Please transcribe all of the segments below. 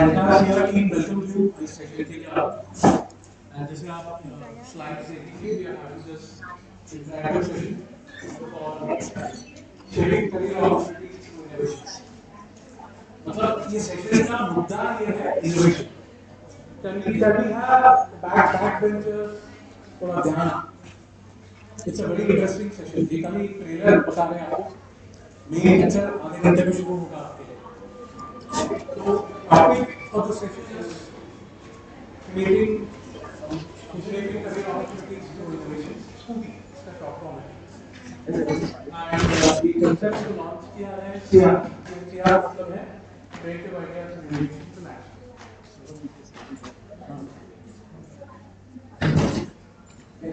entire Ciia team welcomes you to this session के लिए आप and जैसे आप slides देखेंगे we are having this interactive session for shaping career opportunities through innovations. मतलब ये सेशन का मुद्दा ये है innovation. Can we have backbenchers थोड़ा ध्यान. It's a very interesting session. ये कभी ट्रेलर बता रहे हैं आपको. मेन लेक्चर आधे घंटे में शुरू होगा आपके लिए. तो topic of the session is creating shaping career opportunities through innovation. SNDT इसका short form है. And the concept को launch किया है Ciia. Ciia मतलब है creative ideas and innovation to action.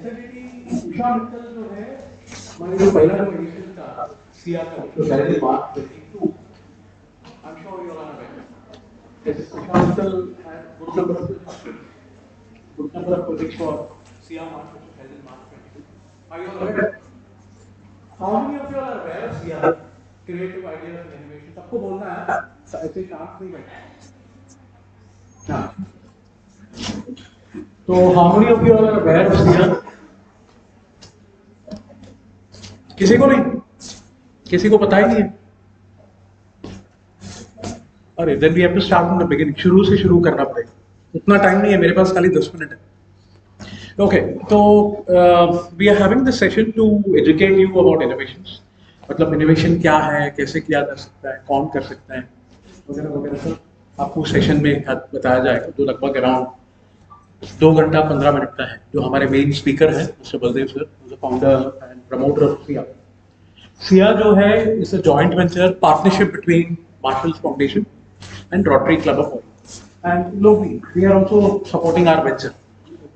SNDT USHA MITTAL जो है हमारे जो पहला जो एडिशन था Ciia का जो पहले बात 22 I'm sure you all are aware. Yes, USHA MITTal had good number of projects for Ciia March which was held in March 22. Are you all aware? How many of you all are aware of Ciia? Creative ideas and innovation. सबको बोलना है ऐसे शांत नहीं बैठना. हाँ. तो how many of you all are aware of Ciia? किसी को नहीं? किसी को पता ही नहीं है? अरे then we have to start from the beginning. शुरू से शुरू करना पड़ेगा. उतना टाइम नहीं है मेरे पास, खाली 10 मिनट है. Okay, तो we are having this session to educate you about innovations. मतलब innovation क्या है, कैसे किया जा सकता है, कौन कर सकता है, वगैरह वगैरह सब आपको सेशन में बताया जाएगा जो लगभग अराउंड 2 घंटा 15 मिनट का है. जो हमारे मेन स्पीकर है mister Baldev sir, founder and promoter of Ciia. Ciia जो है is a joint venture partnership between Marshalls foundation and Rotary Club of oil and globally we are also supporting our venture.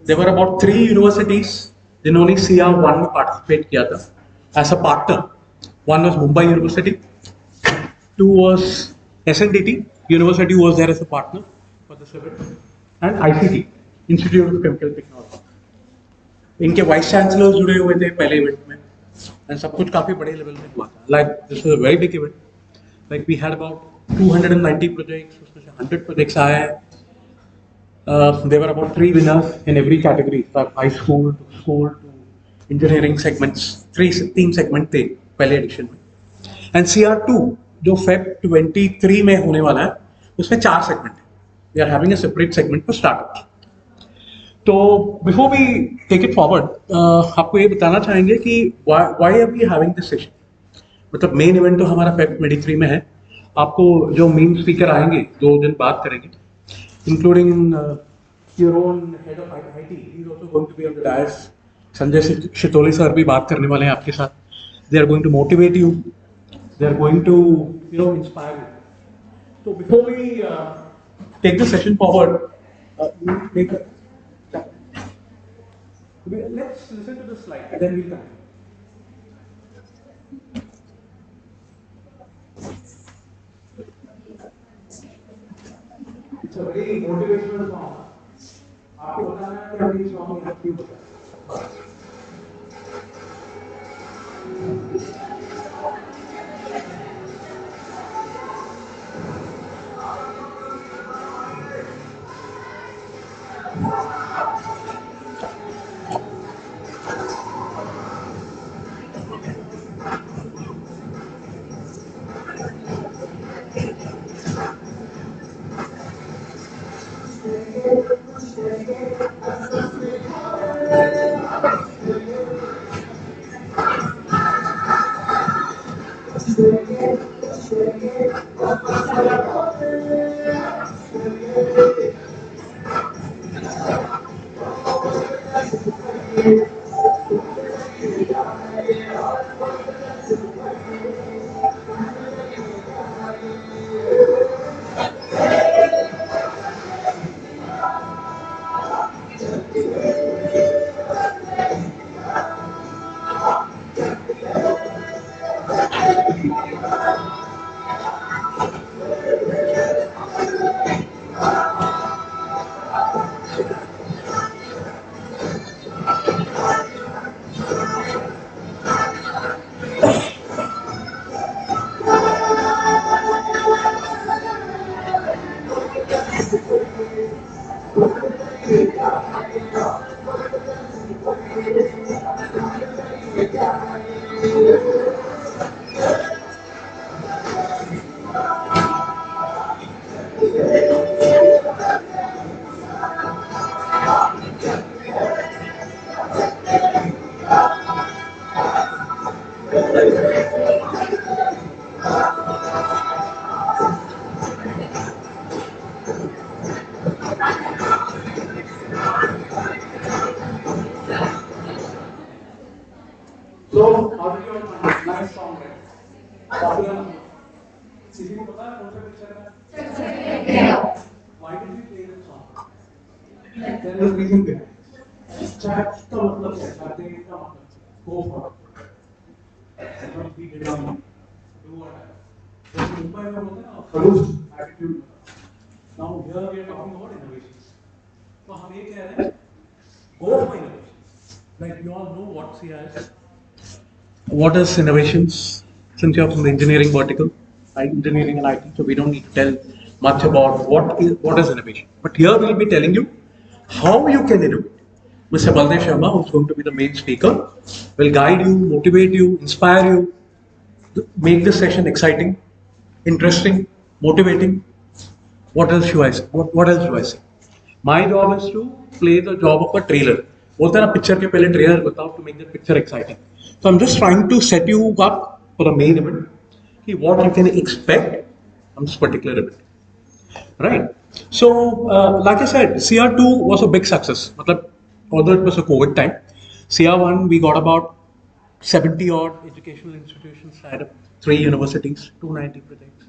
There were about 3 universities जिन्होंने Ciia 1 में participate किया था as a partner. One was Mumbai University, 2 was SNDT University was there as a partner for this event, and ICT Institute of Chemical Technology. इनके vice chancellors जुड़े हुए थे पहले event में एंड सब कुछ काफी बड़े लेवल में हुआ था. Like this was a very big event. Like we had about 290 projects, उसमें से 100 प्रोजेक्ट्स आए हैं. There were about 3 winners in every category, from high school to engineering segments. 3 segment थे पहले एडिशन में. एंड Ciia 2 जो Feb 23 में होने वाला है उसमें 4 सेगमेंट है. We are having a separate segment for startups. तो before we take it forward आपको ये बताना चाहेंगे कि why are we having this session. मतलब मेन इवेंट तो हमारा Feb 23 में है. आपको जो मेन स्पीकर आएंगे 2 दिन बात करेंगे, including your own head of IT, he is also going to be on the dais. Sanjay Shitole sir भी बात करने वाले हैं आपके साथ. They are going to motivate you. They are going to, inspire you. So before we take the session forward, let's listen to the slide and then we'll continue. It's a very motivational song. आपको बताना है कि अभी song में क्यों बताया. there is a reason behind it. Chat का मतलब है, chatting का मतलब go for it. Not be dumb, do what. जैसे मुंबई में बोलते हैं ना, खड़ूस attitude. Now here we are talking about innovations. तो हम ये कह रहे हैं, go for innovations. Like you all know what Ciia is. What is innovations? Since you're from the engineering vertical, engineering and IT, so we don't need to tell much about what is innovation. But here we'll be telling you how you can innovate. Mr. Baldev Sharma, who's going to be the main speaker, will guide you, motivate you, inspire you, make this session exciting, interesting, motivating. What else should I say? What else do I say? My job is to play the job of a trailer. बोलते हैं ना picture के पहले trailer बताओ to make the picture exciting. So I'm just trying to set you up for the main event. What you can expect from this particular event. Right. So, like I said, Ciia 2 was a big success. Although it was a COVID time, Ciia 1 we got about 70 odd educational institutions, tied up 3 universities, 290 projects.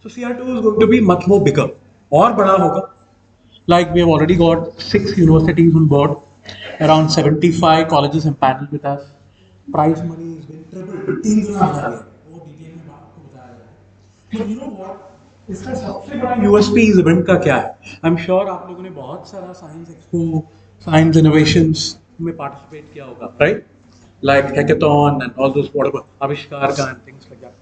So Ciia 2 is going to be much more bigger. और बड़ा होगा. Like we have already got 6 universities on board, around 75 colleges empaneled with us. Prize money has been tripled. 3 गुना बढ़ा है. वो detail में आपको बताया जाएगा. So you know what? इसका सबसे बड़ा USP इस इवेंट का क्या है? I'm sure आप लोगों ने बहुत सारा साइंस एक्सपो, साइंस इनोवेशंस में पार्टिसिपेट किया होगा, right? Like hackathon and all those whatever आविष्कार का and things like that.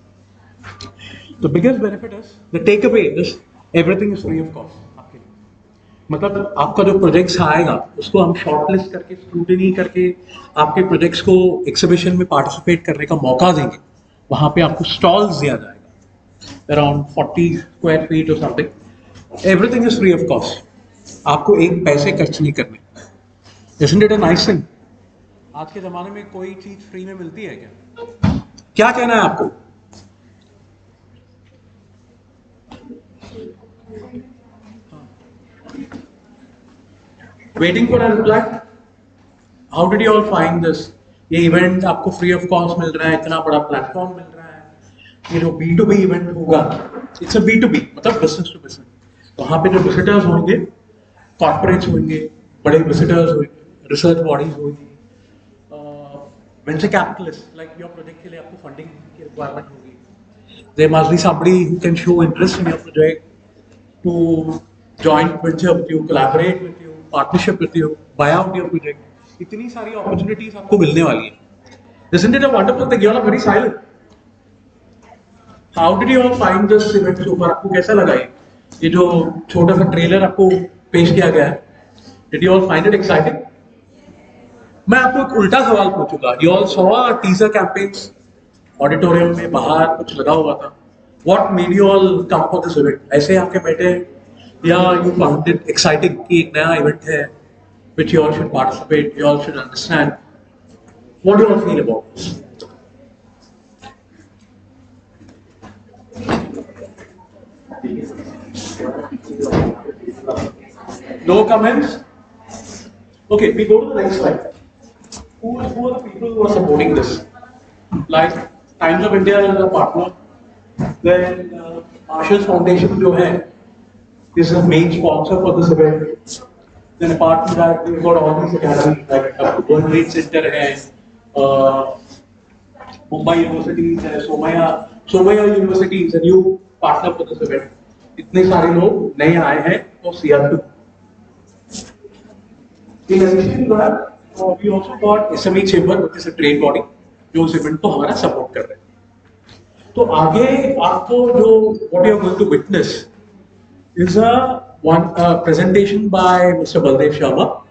The biggest benefit is the takeaway is everything is free of cost. आपके लिए मतलब आपका जो प्रोजेक्ट्स आएगा उसको हम शॉर्टलिस्ट करके स्क्रूटिनी करके आपके प्रोजेक्ट्स को एग्जीबिशन में पार्टिसिपेट करने का मौका देंगे. वहाँ पे आपको स्टॉल्स दिया जाएगा. Around 40 square feet or something. Everything is free of cost. आपको एक पैसे खर्च नहीं करने. Isn't it a nice thing? आज के ज़माने में कोई चीज़ फ्री में मिलती है क्या? क्या कहना है आपको? Waiting for a reply. How did you all find this? ये इवेंट आपको फ्री ऑफ कॉस्ट मिल रहा है, इतना बड़ा प्लेटफॉर्म मिल रहा है. ये जो B2B इवेंट होगा, इट्स अ B2B मतलब बिजनेस टू बिजनेस. वहाँ पे जो विजिटर्स होंगे, कॉर्पोरेट्स होंगे, बड़े विजिटर्स होंगे, रिसर्च बॉडीज होंगी, venture capitalist. Like your project के लिए आपको फंडिंग की रिक्वायरमेंट होगी. There must be somebody who can show interest in your project to joint venture with you, collaborate with you, partnership with you, buy out your project. इतनी सारी opportunities आपको मिलने वाली है. Isn't it a wonderful thing? You all are very silent. How did you all find this event so far? आपको कैसा लगा ये जो छोटा सा ट्रेलर आपको पेश किया गया है? Did you all find it exciting? मैं आपको एक उल्टा सवाल पूछूंगा. You all saw teaser campaigns auditorium में बाहर कुछ लगा हुआ था. What made you all come for this event? ऐसे आपके बैठे या you found it exciting कि एक नया इवेंट है which you all should participate, you all should understand. What do you all feel about this? No comments? Okay, we go to the next slide. Who are the people who are supporting this? Like Times of India is a partner. Then Marshall's Foundation जो है is a main sponsor for this event. Then apart from that, we've got all these academies like World Trade Center है, Mumbai University है, Somaya University is a new partner for this event. इतने सारे लोग नए आए हैं तो Ciia 2. In addition to that, we also got SME Chamber, which is a trade body, जो इस इवेंट को हमारा सपोर्ट कर रहे हैं. तो आगे आपको जो what you are going to witness is a presentation by Mr. Baldev Sharma,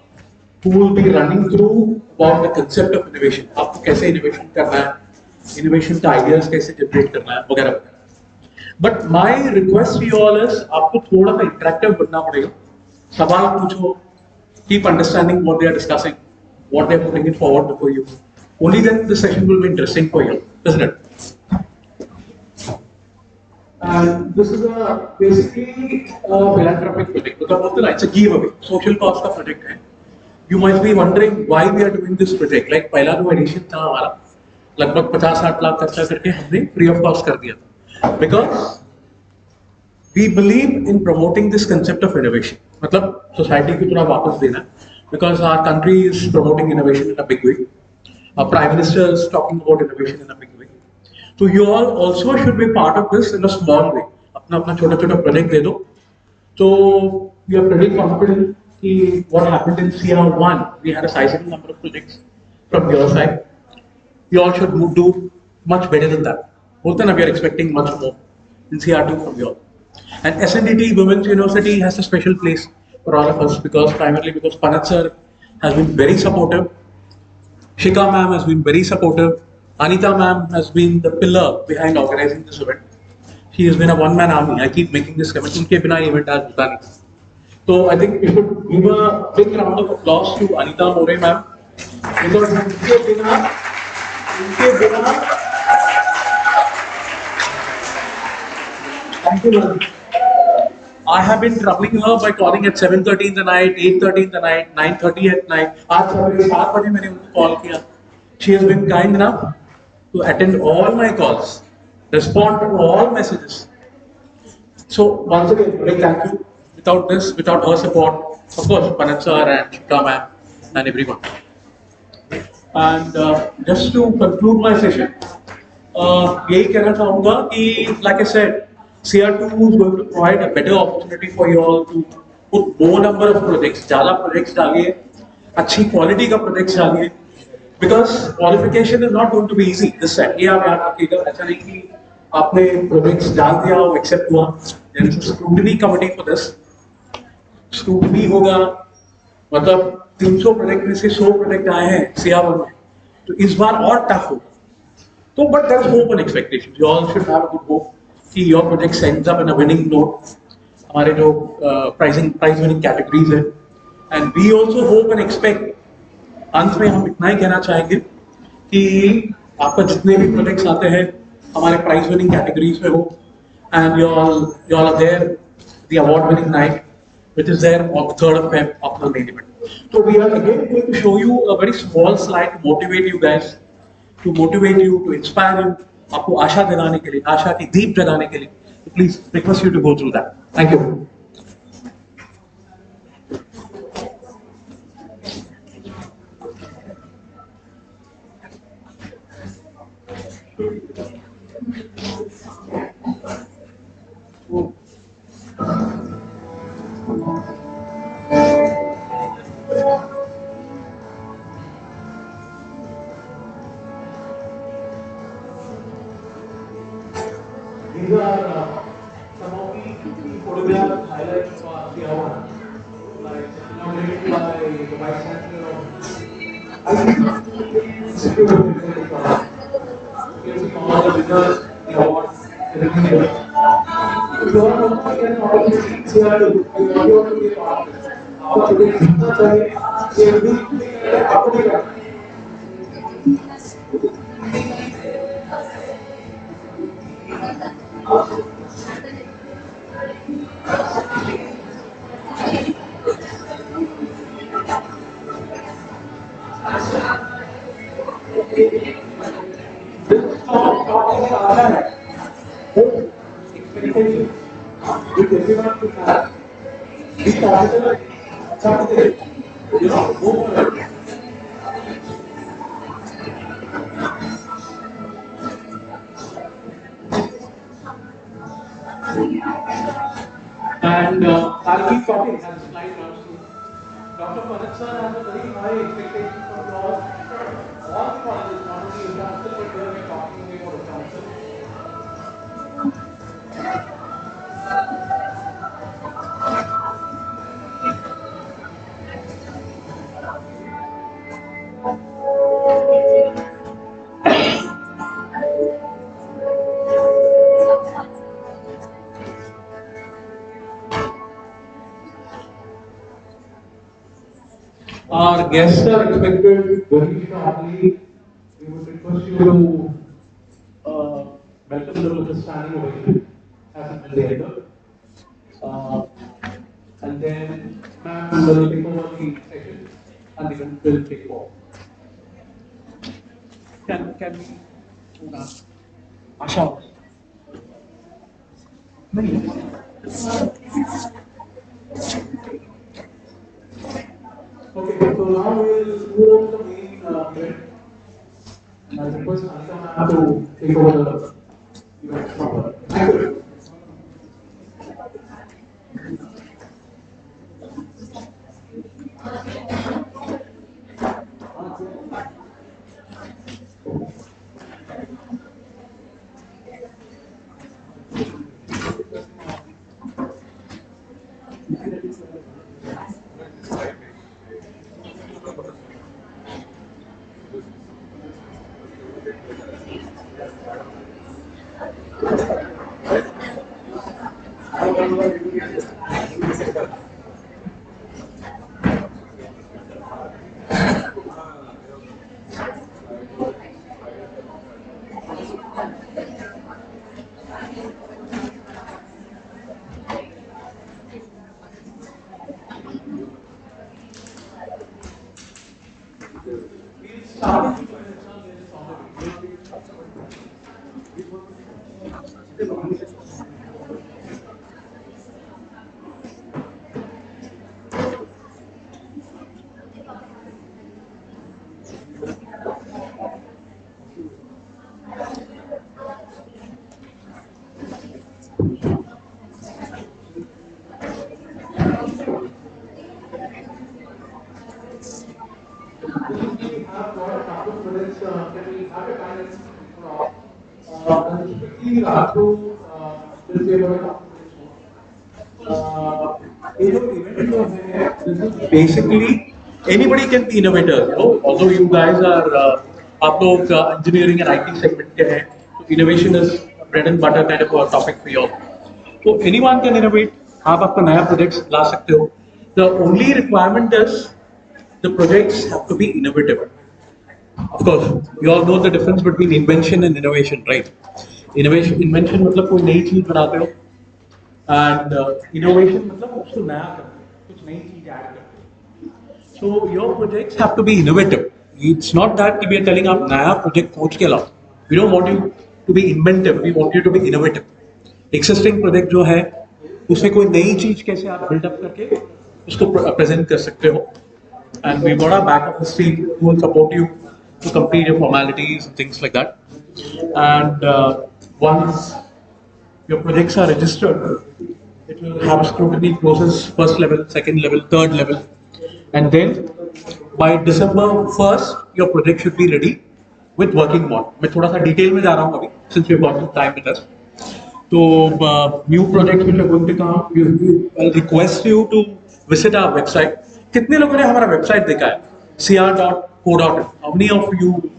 who will be running through about the concept of innovation. आपको कैसे innovation करना है, innovation का ideas कैसे generate करना है, वगैरह वगैरह. But my request to you all is आपको थोड़ा सा interactive बनना पड़ेगा. सवाल पूछो, keep understanding what they are discussing, what they are putting it forward before you. Only then the session will be interesting for you, isn't it? And this is basically a philanthropic project. Because it's a giveaway, social cost का project है. You might be wondering why we are doing this project. Like पहला जो edition था हमारा, लगभग 50-60 लाख खर्चा करके हमने free of cost कर दिया था. Because we believe in promoting this concept of innovation. मतलब society को थोड़ा वापस देना, because our country is promoting innovation in a big way. Our Prime Minister is talking about innovation in a big way. So you all also should be part of this in a small way. अपना अपना छोटा छोटा project दे दो. So we are pretty confident कि what happened in Ciia 1, we had a sizable number of projects from your side. You all should do much better than that. Both we are expecting much more in CR2 from you all. And SNDT Women's University has a special place for all of us primarily because Panat sir has been very supportive. Shika ma'am has been very supportive. Anita ma'am has been the pillar behind organizing this event. She has been a one-man army. I keep making this comment. उनके बिना event आज होता नहीं. So I think we should give a big round of applause to Anita More ma'am because उनके बिना thank you ma'am. I have been troubling her by calling at 7:30 in the night, 8:30 in the night, 9:30 at night. आज सवेरे 7 बजे मैंने उनको call किया. She has been kind enough to attend all my calls, respond to all messages. So once again, very thank you. Without this, without her support, of course, Panat sir and Shika ma'am and everyone. And just to conclude my session, यही कहना चाहूँगा कि, like I said, CR2 is going to provide a better opportunity for you all to put more number of projects, ज़्यादा projects डालिए, अच्छी quality का projects डालिए, because qualification is not going to be easy. This set, ये आप याद रखिएगा, ऐसा नहीं कि आपने projects डाल दिया और accept हुआ. There is a scrutiny committee for this. Scrutiny होगा, मतलब 300 project में से 100 project आए हैं CR1 में, तो इस बार और tough होगा. So, but there is hope and expectation. You all should have a good hope. कि your project ends up in a winning note. हमारे जो prize winning categories हैं, and we also hope and expect. अंत में हम इतना ही कहना चाहेंगे कि आपका जितने भी projects आते हैं हमारे prize winning categories में हो, and you all are there the award winning night, which is there on the 3rd of Feb of the main event. So we are again going to show you a very small slide to motivate you guys, to motivate you, to inspire you. आपको आशा दिलाने के लिए, आशा की दीप जलाने के लिए, please request you to go through that. Thank you. These are some of the photograph highlights of the award, like inaugurated by the Vice Chancellor of Institute of Technology. You can see all the winners, the awards, everything here. If you are not getting opportunities here to be a part of this, opportunity जितना चाहिए ये भी आपको मिलेगा. And I'll keep talking as the slide runs through. Dr. Panat sir has a very high expectation from all the colleges, not only in council, but where we're talking about the council. Our guests are expected very shortly. We would request you to welcome them with a standing ovation as they enter. And then ma'am will take over the session and the event will take over. Can we Asha? Okay, so now we'll move on to the main event. I request Anita ma'am to take over the event from her. Thank you. We have got a couple of minutes. Can we have a time from quickly run through this paper? This is basically anybody can be innovator. You know, although you guys are आप लोग engineering and IT segment के हैं, so innovation is bread and butter kind of a topic for you all. So anyone can innovate. आप आपका नया projects ला सकते हो. The only requirement is the projects have to be innovative. Of course, you all know the difference between invention and innovation, right? Invention मतलब कोई नई चीज बनाते हो, and innovation मतलब उसको नया करते हो, कुछ नई चीज ऐड करते हो. So your projects have to be innovative. It's not that we are telling आप नया project खोज के लाओ. We don't want you to be inventive. We want you to be innovative. Existing project जो है उसमें कोई नई चीज कैसे आप build up करके उसको present कर सकते हो. And we've got our backup team who will support you to complete your formalities and things like that. And once your projects are registered, it will have a scrutiny process, first level, second level, third level. And then by December 1st, your project should be ready with working mod. मैं थोड़ा सा detail में जा रहा हूँ अभी, since we've got some time with us. So new projects which are going to come, I'll request you to visit our website. कितने लोगों ने हमारा वेबसाइट देखा है? Ciia.co.in. How many of you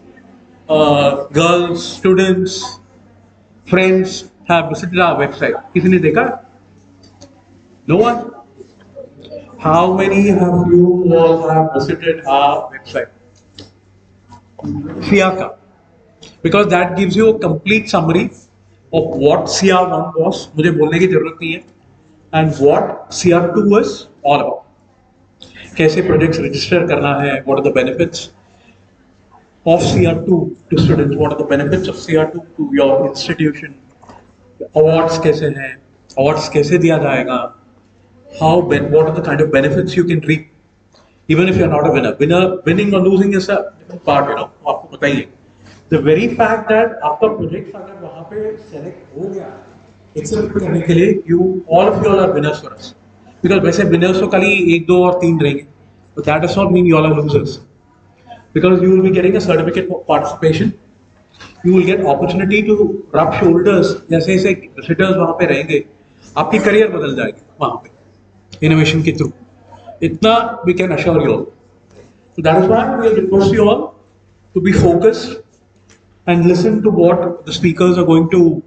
girls, students, friends have visited our website? किसी ने देखा? No one? How many of you all have visited our website? Ciia. Because that gives you a complete summary of what Ciia 1 was. मुझे बोलने की जरूरत नहीं है. And what Ciia 2 is all about. कैसे प्रोजेक्ट्स रजिस्टर करना है, what are the benefits of Ciia 2 to students, what are the benefits of Ciia 2 to your institution, awards कैसे हैं, awards कैसे दिया जाएगा, what are the kind of benefits you can reap even if you are not a winner. Winning or losing is a different part, you know, आपको पता ही है. The very fact that आपका project अगर वहाँ पे सेलेक्ट हो गया accept करने के लिए, all of you all are winners for us. Because वैसे winners तो खाली 1, 2 और 3 रहेंगे, but that does not mean you all are losers. Because you will be getting a certificate for participation, you will get opportunity to rub shoulders. जैसे जैसे visitors वहाँ पे रहेंगे, आपकी career बदल जाएगी वहाँ पे innovation के through. इतना we can assure you all. So that is why we request you all to be focused and listen to what the speakers are going to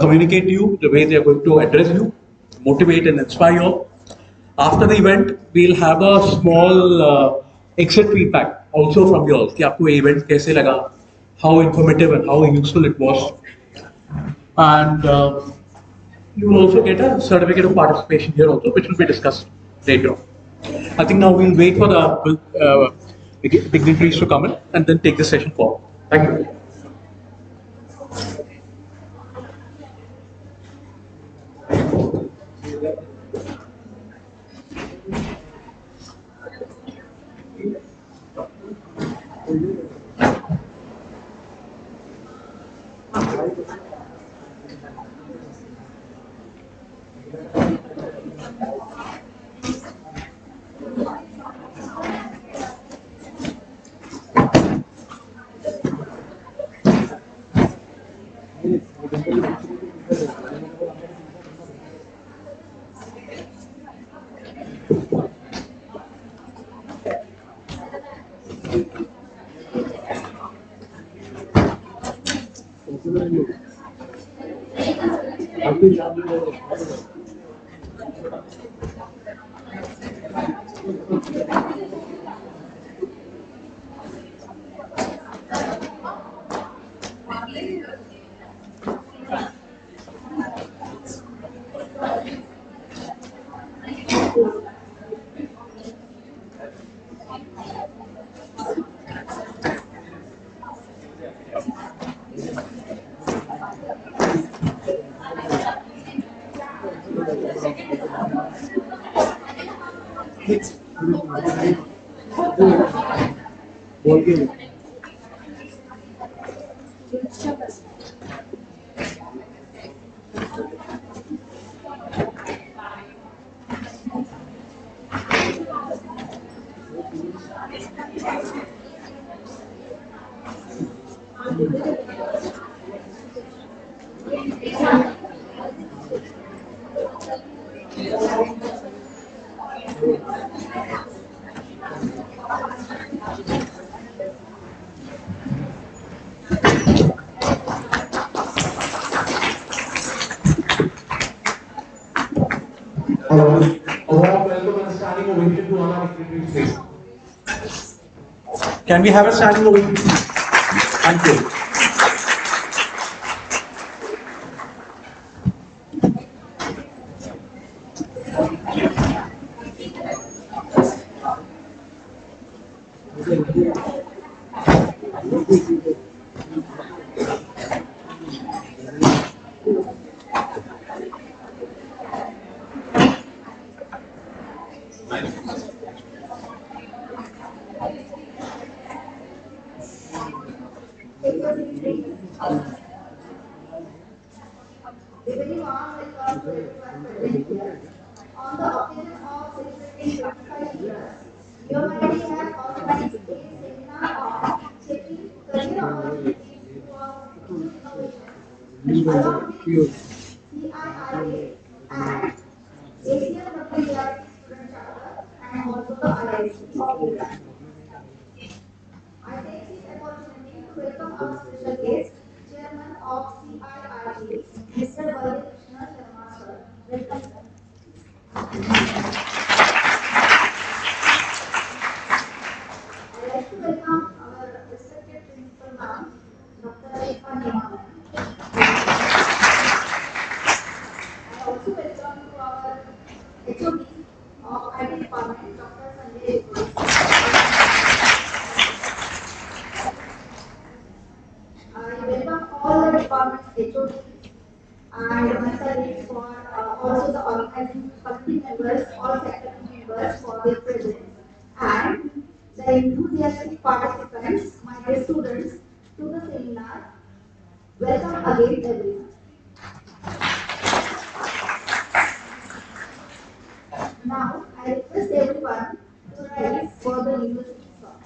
communicate to you, the way they are going to address you, motivate and inspire you all. After the event, we'll have a small exit feedback also from you all. कि आपको ये event कैसे लगा, how informative and how useful it was, and you will also get a certificate of participation here also, which will be discussed later on. I think now we'll wait for the dignitaries to come in and then take the session forward. Thank you. Can we have a standing ovation? Thank you. Ciia and ACM-W Student Chapter and also the Alliance of India. I take this opportunity to welcome our special guest, Chairman of CIIA, Mr. Krishna Sharma sir. Welcome, sir. I like to welcome our respected principal ma'am, Dr. Ciia. I also welcome to our HOD of IT department, Dr. Sanjay. I welcome all the department HODs and my colleagues for also the organizing committee members, all faculty members for their presence and the enthusiastic participants, my dear students, to the seminar. Welcome again everyone. Now I request everyone to rise for the university song.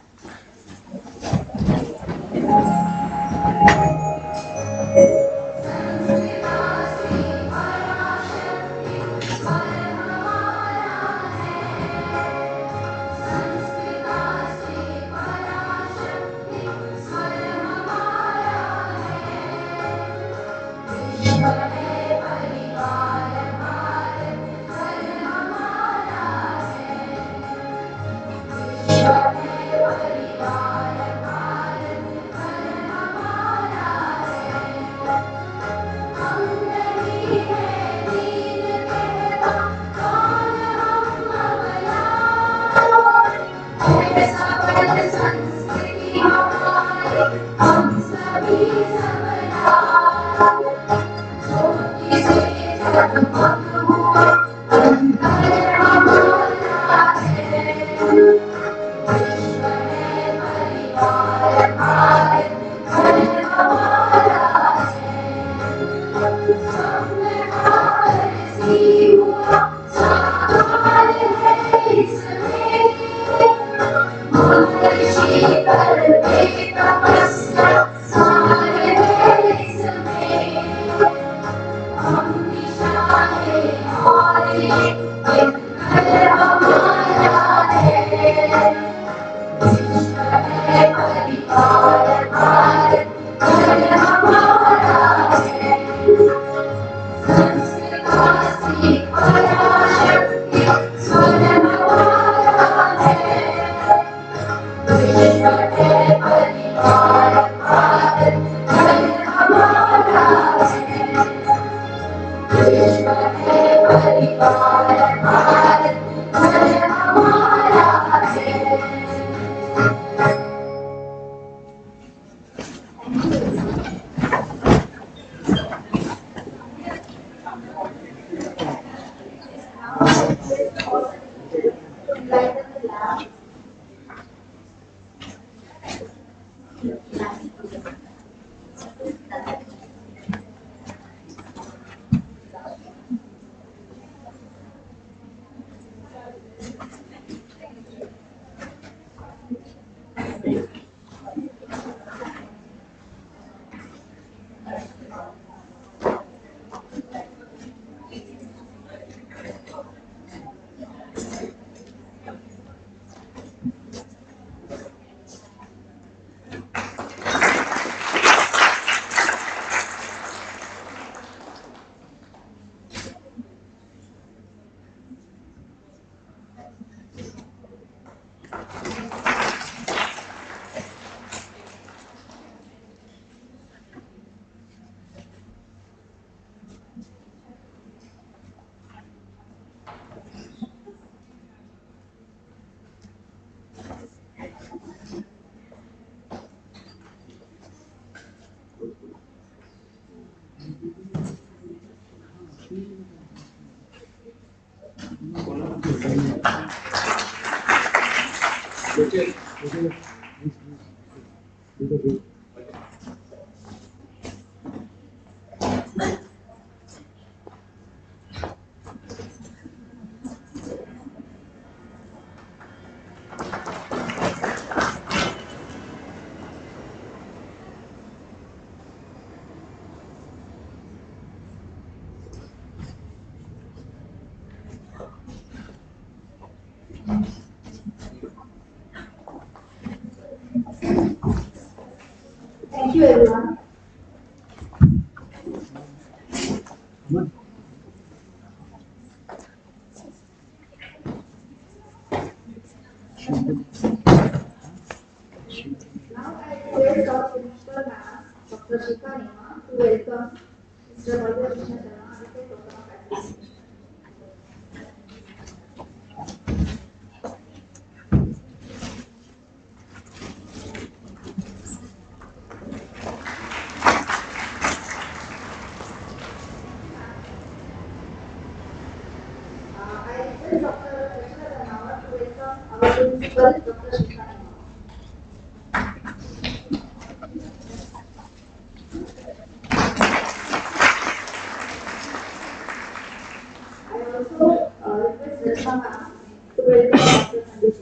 Thank you, everyone. Now I request our principal ma'am, Dr. Ciia, to welcome Mr. Collboration Sharma as a token of appreciation. I request Dr. Krishna Dhanawat to welcome our principal, Dr. Ciia. I also request Rachna ma'am to welcome Dr. Sandeep.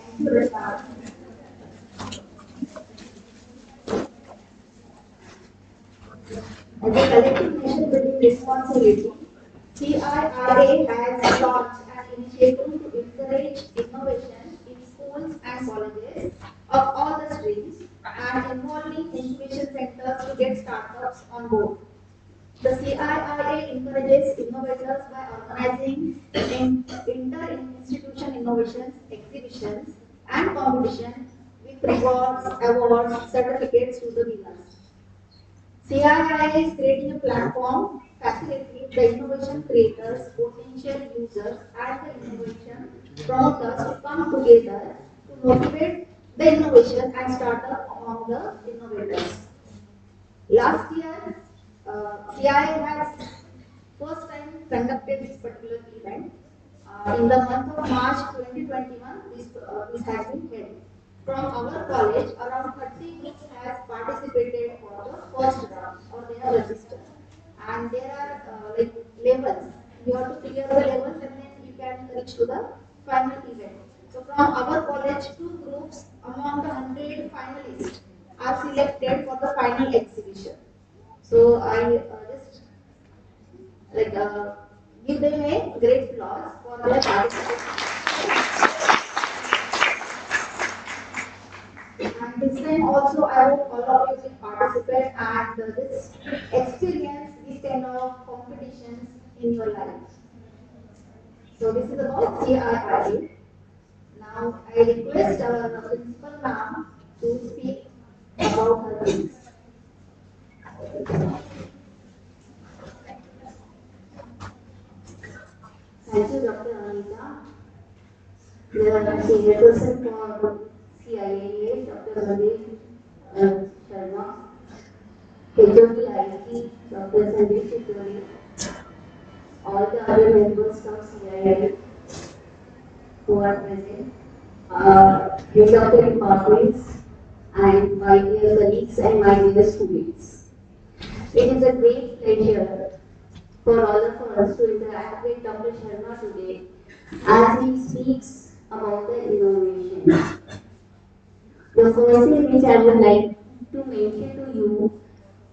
Thank you, Rachna. As a collective nation building responsibility, CIRA has launched an initiative to encourage innovation in schools and colleges of all the streams and involving incubation centers to get startups on board. The CIRA encourages innovators by organizing inter-institution innovations, exhibitions, and competitions with rewards, awards, certificates to the winners. CII is creating a platform facilitating the innovation creators, potential users, and the innovation promoters to come together to motivate the innovation and startup among the innovators. Last year, CII has first time conducted this particular event. In the month of March 2021, this has been held. From our college, around 30 groups have participated for the first round, or they have registered. And there are like levels. You have to clear the levels and then you can reach to the final event. So from our college, 2 groups among the 100 finalists are selected for the final exhibition. So I just like give them a great applause for their participation. And this time also, I hope all of you will participate and this experience these kind of competitions in your life. So this is about CII. Now I request our principal ma'am to speak about her piece. Thank you, Dr. Anita. The senior person for CIA, Dr. Sandeep Sharma, HOD IT, Dr. Sandeep Chitori, all the other members from CIA who are present, heads of the departments, and my dear colleagues and my dear students. It is a great pleasure for all of us to interact with Dr. Sharma today as he speaks about the innovation. The first thing which I would like to mention to you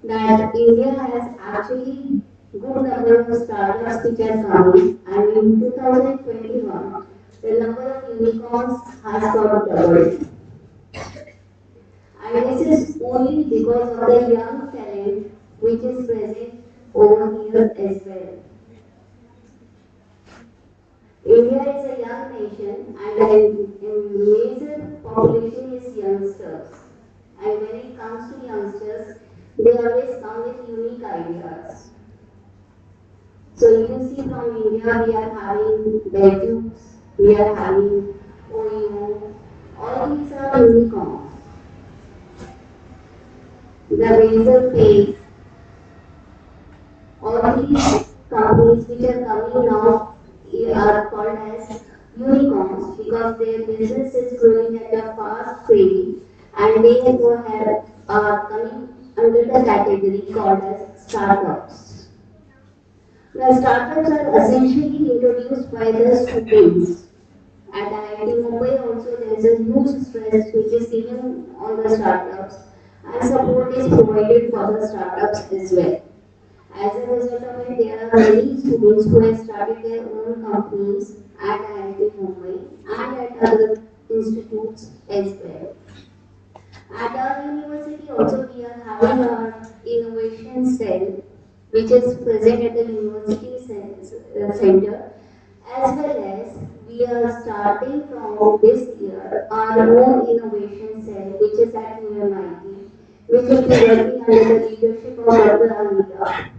that India has actually good number of startups which are coming, and in 2021 the number of unicorns has got doubled. And this is only because of the young talent which is present over here as well. India is a young nation and a major population is youngsters. And when it comes to youngsters, they always come with unique ideas. So you see from India, we are having bedrooms, we are having OEO, all these are unicorns. The Basel Phase, all these companies which are coming now are called as unicorns because their business is growing at a fast rate and they are coming under the category called as startups. The startups are essentially introduced by the students. At IIT Mumbai also there is a huge stress which is given on the startups and support is provided for the startups as well. As a result of it, there are many students who have started their own companies at IIT Mumbai and at other institutes as well. At our university also we are having our innovation cell which is present at the university center, as well as we are starting from this year our own innovation cell which is at UMIT, which will be working under the leadership of Dr. Amita.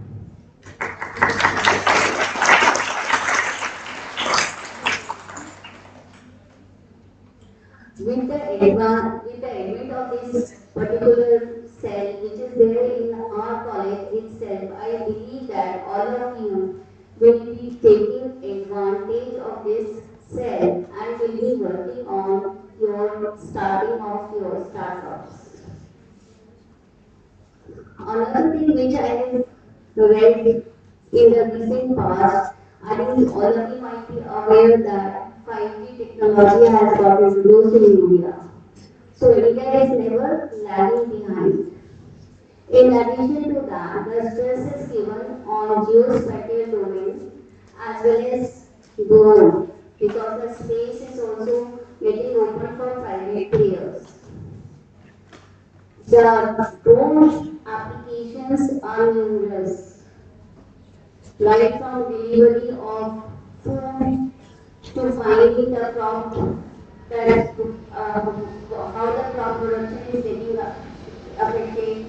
With the advent of this particular cell which is there in our college itself, I believe that all of you will be taking advantage of this cell and will be working on your starting of your startups. Another thing which I have read in the recent past, I think all of you might be aware that 5G technology has got introduced in India. So India is never lagging behind. In addition to that, the stress is given on geospatial domain as well as drone because the space is also getting open for private players. The drone applications are numerous, right from delivery of food to finding the crop that how the crop production is getting affected.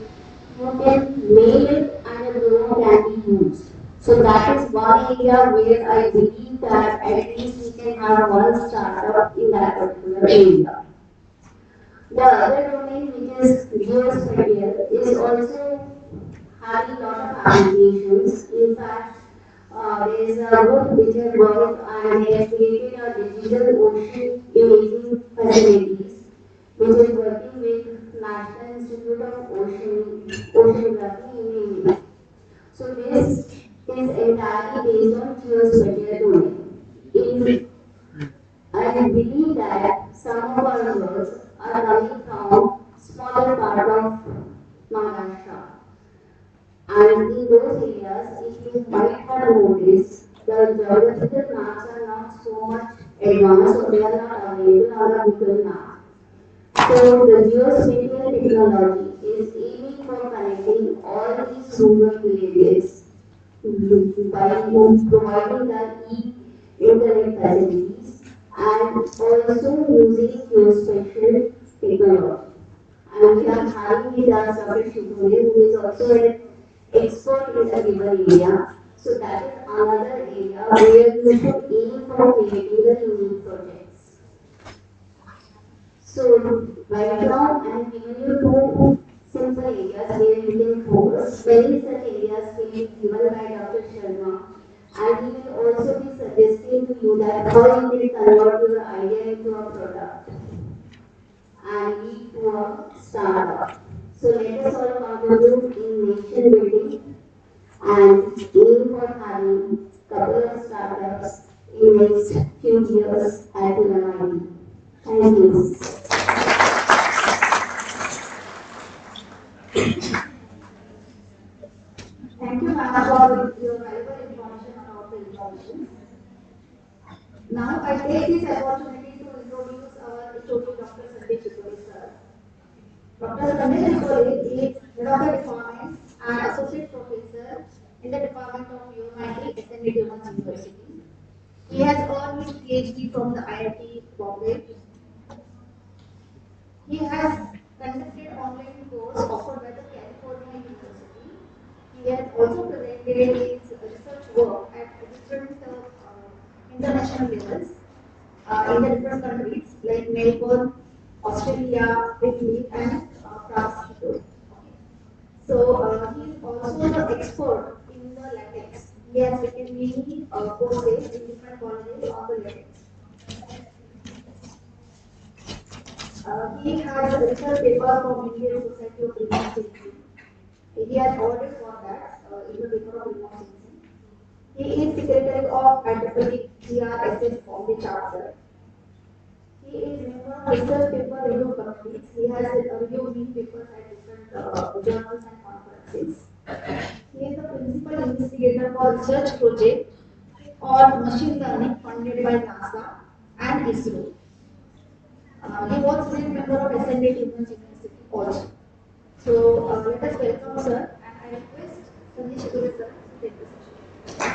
You can mail it and the drone can be used. So that is one area where I believe that at least we can have one startup in that particular area. The other domain which is geospatial is also having a lot of applications. In fact, there is a group which has worked and they have created a digital ocean imaging facilities which is working with National Institute of Oceanography in India. So this is entirely based on geospatial domain. I believe that some of our girls are coming from smaller part of Maharashtra. And in those areas, if you might have noticed, the geographical maps are not so much advanced or they are not available on the Google map. So the geospatial technology is aiming for connecting all these rural villages by providing the internet facilities and also using geospatial technology. And we are having with us Dr. Shubhole, who is also an expert in a given area. So that is another area where you should aim for creating the unique projects. So right now I have given you two simple areas where you can focus. Many such areas will be given by Dr. Sharma, and he will also be suggesting to you that how you can convert your idea into a product and lead to a startup. So let us all contribute in nation building and aim for having couple of startups in next few years at UMIT. Thank you. Thank you, ma'am, for your valuable information about the innovations. Now, I take this opportunity to introduce our HOD, Dr. Sandeep Chitoli, sir. Dr. Sandeep Chitoli is head of the department and associate professor in the department of UMIT SNDT University. He has earned his PhD from the IIT Bombay. He has conducted online course offered by the California University. He has also presented his research work at different international levels. in the different countries like Melbourne, Australia, Italy, and France too. So he is also the expert in the latex. He has taken many courses in different colleges on the latex. He has a research paper from Indian Society of Remote Sensing. He has awarded for that in the paper of remote sensing. He is secretary of IEEE CRSS on the chapter. He is member of research paper review committees. He has reviewed many papers at different journals and conferences. He is the principal investigator for research project on machine learning funded by NASA and ISRO. He was a member of SNDT University also. So let us welcome sir, and I request Sandesh Guru sir to take the session.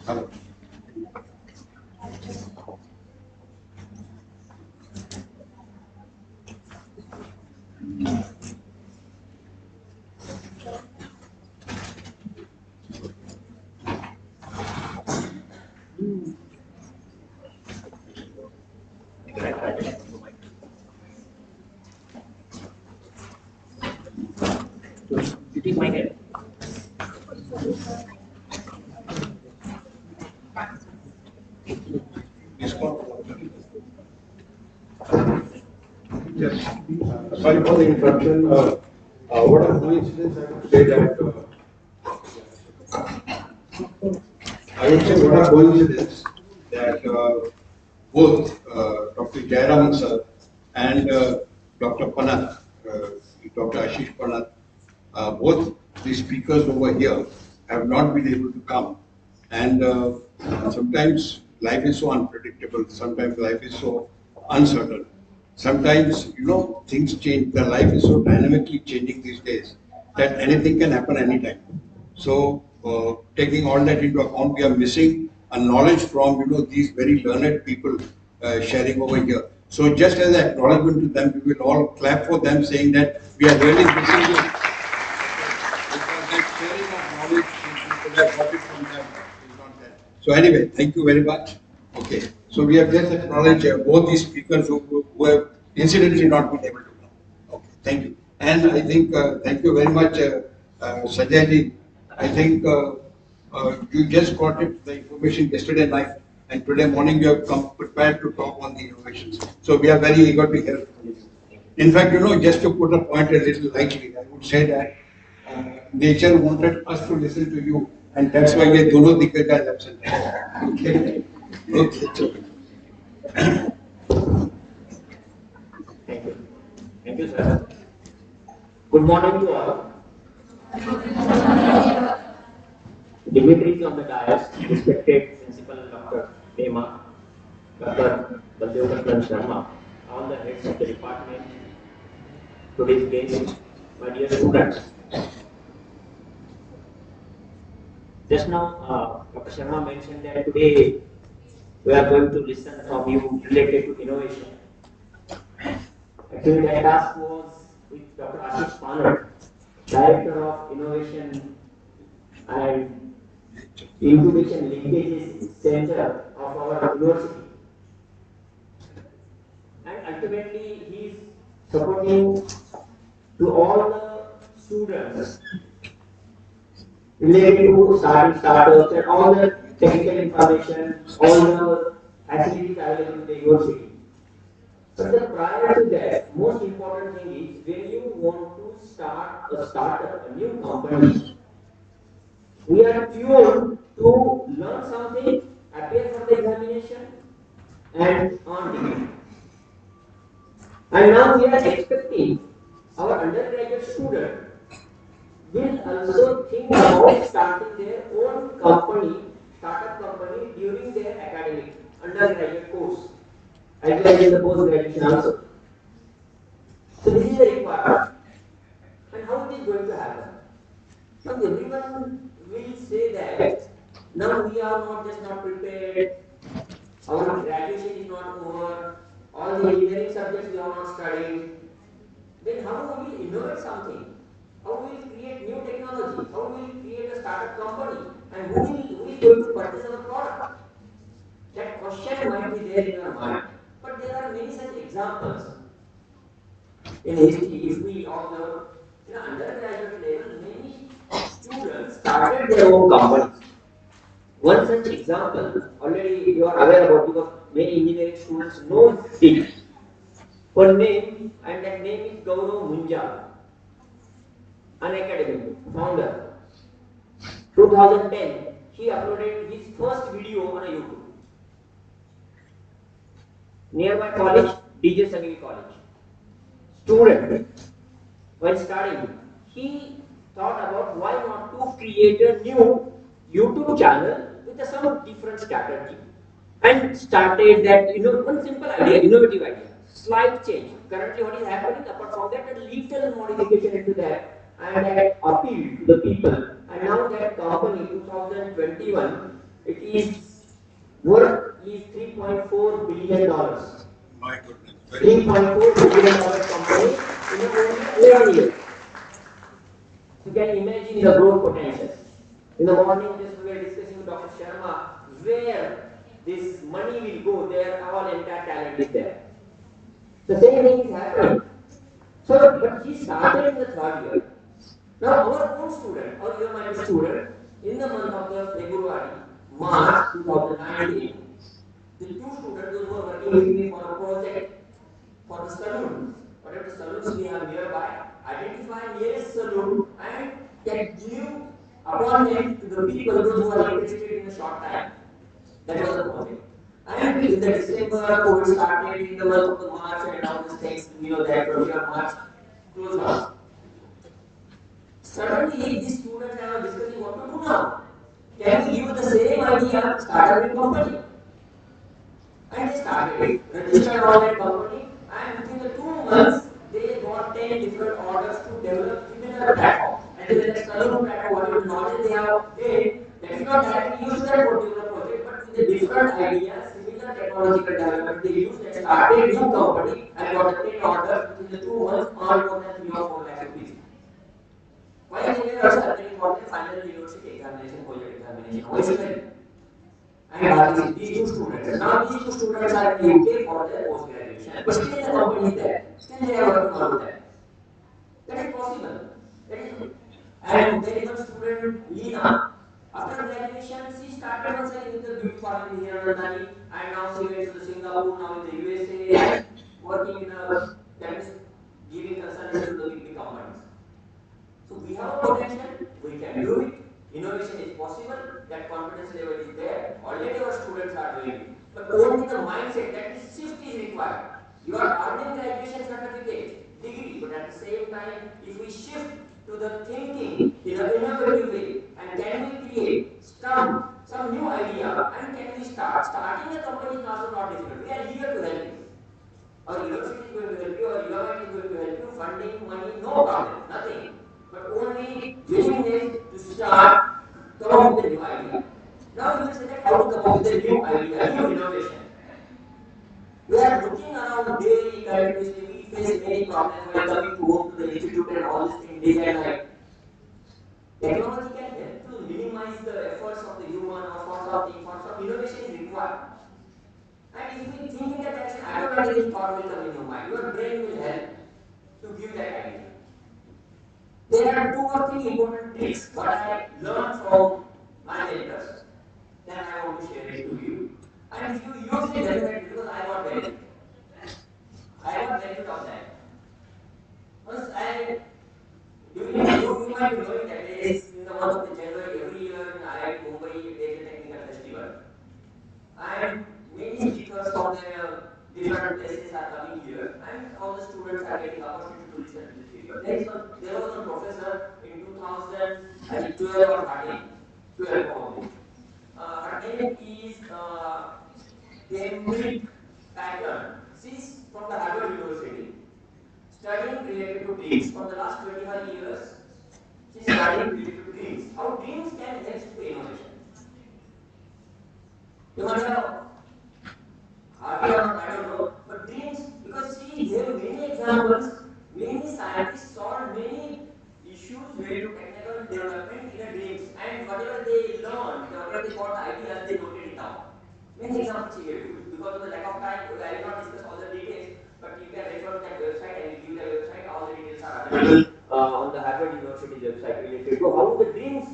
Hello. It is my head. Yes. Sorry for the interruption. What a coincidence I would say that. I would say what a coincidence that both Dr. Jayaraman sir and Dr. Panath, Dr. Ashish Panath, both the speakers over here have not been able to come. And sometimes life is so unpredictable, sometimes life is so uncertain. Sometimes, things change. The life is so dynamically changing these days that anything can happen anytime. So, taking all that into account, we are missing a knowledge from, these very learned people sharing over here. So, just as an acknowledgement to them, we will all clap for them, saying that we are really missing this. Because that sharing of knowledge, we could have got it from them, is not there. So, anyway, thank you very much. Okay, so we have just acknowledged both these speakers who have incidentally not been able to come. Okay, thank you. And I think, thank you very much, Sajay ji. I think you just got it, the information yesterday night, and today morning you have come prepared to talk on the innovations. So we are very eager to hear from you. In fact, just to put a point a little lightly, I would say that nature wanted us to listen to you, and that's why we dono दिक्कत है absent. Okay. Okay. Thank you. Thank you, sir. Good morning to all. Dignitaries on the dais, respected Principal Dr. Pema, Dr. Baldev Sharma, all the heads of the department, today's guests, my dear students. Just now, Dr. Sharma mentioned that today we are going to listen from you related to innovation. Actually, that task was with Dr. Ashish Panak, Director of Innovation and Incubation Linkages Center of our university. And ultimately, he is supporting to all the students related to startups and all the technical information, all the facilities available in the university. But then prior to that, most important thing is when you want to start a startup, a new company, we are tuned to learn something, appear for the examination, and earn degree. And now we are expecting our undergraduate student will also think about starting their own company, startup company during their academic undergraduate course, as well as in the post-graduation also. So this is the requirement. And how it is going to happen? Now everyone will say that now we are not just not prepared, our graduation is not over, all the engineering subjects we are not studying, then how we will innovate something, how we will create new technology, how we will create a startup company, and who is going to purchase our product. That question might be there in your mind. But there are many such examples. In history, if we observe, in undergraduate level, many students started their own companies. One such example, already you are aware about because many engineering students know it. One name, and that name is Gaurav Munjal, an academic founder. 2010, he uploaded his first video on a YouTube. Nearby college, DJ Sangeet College. Student, while studying, he thought about why not to create a new YouTube channel with some different strategy. And started that, one simple idea, innovative idea, slight change. Currently, what is happening, apart from that, a little modification into that, and that appeal to the people. And now that company, 2021, it is worth is $3.4 billion. My goodness. $3.4 billion company in only 11 years. You can imagine the growth potential. In the morning, just we were discussing with Dr. Sharma where this money will go. There, our entire talent is there. The same thing is happening. So, but he started in the third year. Now, our own student, or your my student, in the month of the February, March 2019, the two students those who are working with me for a project for the saloon, whatever saloons we have nearby, identify nearest saloon and get give appointment to the people those who are interested in a short time. That was the project. And in the December, COVID started in the month of the March and all these things, that February, March, close down. Suddenly, these students are discussing what to do now. Can we give the same idea, start a new company? And they started it, registered all that company, and within the 2 months, they got 10 different orders to develop similar platforms. Actually, that saloon platform, whatever knowledge they have gained, that is not directly used to that particular project, but with a different idea, similar technological development they used and started new company and got the 10 orders within the 2 months, earned more than 3 or 4 lakhs rupees. While they were also appearing for the final university examination, project examination, originally. And these two students. Now these two students are in the UK for their post graduation, but still the company is there. Still they are working on that. That is possible. That is, and there is one student, Lina. After graduation, she started once again with the beauty parlor here in Nandani, and now she went to Singapore, now in the USA, and working in a, that is giving consultancy to the big companies. So we have a potential, we can do it. Innovation is possible, that confidence level is there. Already our students are doing it. But only the mindset, that is shift is required. You are earning graduation certificate, degree, but at the same time, if we shift to the thinking in an innovative way, and can we create some new idea, and can we starting a company is also not difficult. We are here to help you. Our university is going to help you, our government is going to help you, funding, money, no problem, nothing. But only willingness to start, come up with a new idea. Now you will say that how to come up with a new idea, new innovation. We are looking around daily, continuously, we face many problems while coming to home to the institute and all these things day and night. Technology can help to minimize the efforts of the human or for something, for some innovation is required. And if we think in that direction, automatically thought will come in your mind. Your brain will help to give that idea. There are 2 or 3 important tricks what I learned from my mentors. Then I want to share it to you. And if you use it definitely, because I got benefit. I got benefit of that. Once you might be knowing that there is in the month of the January every year in IIT Mumbai there is a technical festival. And many speakers from the different places are coming here, and all the students are getting opportunity to listen to the speaker. There was a professor in 2000, I think 12 or 13, 12 probably. Her name is Cambridge Pattern. She's from the Harvard University, studying related to dreams. For the last 25 years, she's studying related to dreams. How dreams can help to innovation. You might have Harvey or not, I don't know, but dreams, because she gave many examples, many issues related to technical development in a dreams, and whatever they learned, whatever they got the ideas, they noted it down. Many examples here, because of the lack of time, I will not discuss all the details, but you can refer to that website and give the website, all the details are available on the Harvard University website related to how the dreams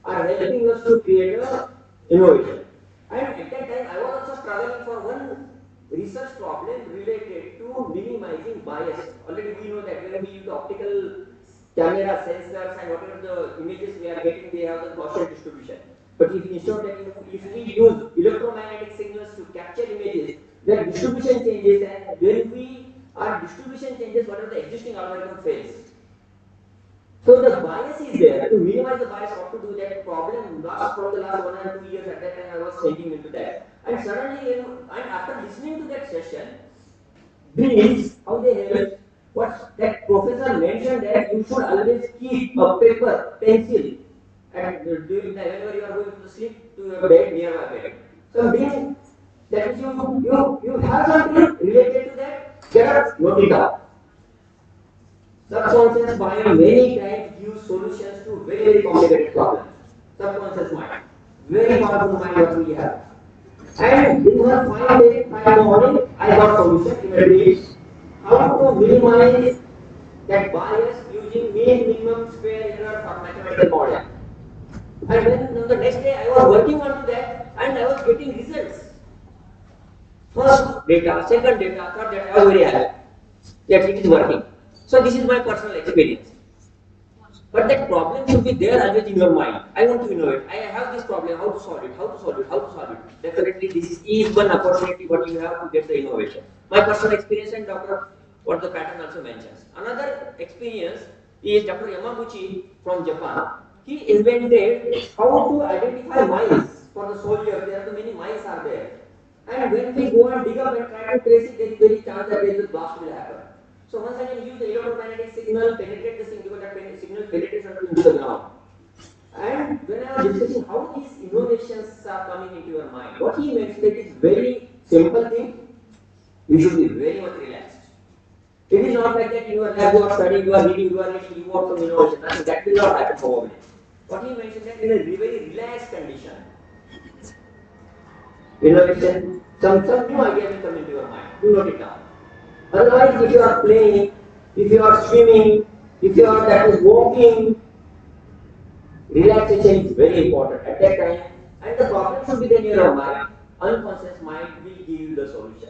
are helping us to create a innovation. And at that time, I was also struggling for one research problem related to minimizing bias. Already we know that when we use optical camera sensors and whatever the images we are getting, they have the Gaussian distribution. But if instead of that, if we use electromagnetic signals to capture images, their distribution changes, and when we our distribution changes, whatever the existing algorithm fails. So the bias is there. To minimize the bias, how to do that problem from the last 1 or 2 years at that time I was thinking into that. And suddenly, and after listening to that session, dreams, how they help, what that professor mentioned that you should always keep a paper, pencil, and during the, whenever you are going to sleep to your bed, nearby bed. So dream, that is you have something related to that, get up, note it down. Subconscious mind many times gives solutions to very, very complicated problems. Subconscious mind. Very powerful mind what we have. And in one fine day, fine morning, I got solution in a day. How to minimize that bias using mean, minimum, square, error for mathematical model. And then on the next day, I was working on that and I was getting results. First data, second data, third data, I was very happy. Yes, it is working. So this is my personal experience. But that problem should be there always in your mind. I want to innovate. I have this problem. How to solve it? How to solve it? How to solve it? Definitely, this is one opportunity what you have to get the innovation. My personal experience and Dr. what the pattern also mentions. Another experience is Dr. Yamaguchi from Japan. He invented how to identify mice for the soldiers. There are too many mice are there. And when we go and dig up and try to trace it, there is very chance that there is a blast will happen. So once I can use the electromagnetic signal, penetrate the signal, because that signal penetrates into the ground. And when I was discussing how these innovations are coming into your mind, what he mentioned that is very simple thing. You should be very much relaxed. It is not like that in your lab you are studying, you are reading, you want some innovation. Nothing. That will not happen probably. What he mentioned that in a very relaxed condition, innovation, some new idea will come into your mind. Do note it down. Otherwise, if you are playing, if you are swimming, if you are that is walking, relaxation is very important at that time. And the problem should be then in your mind. Unconscious mind will give you the solution.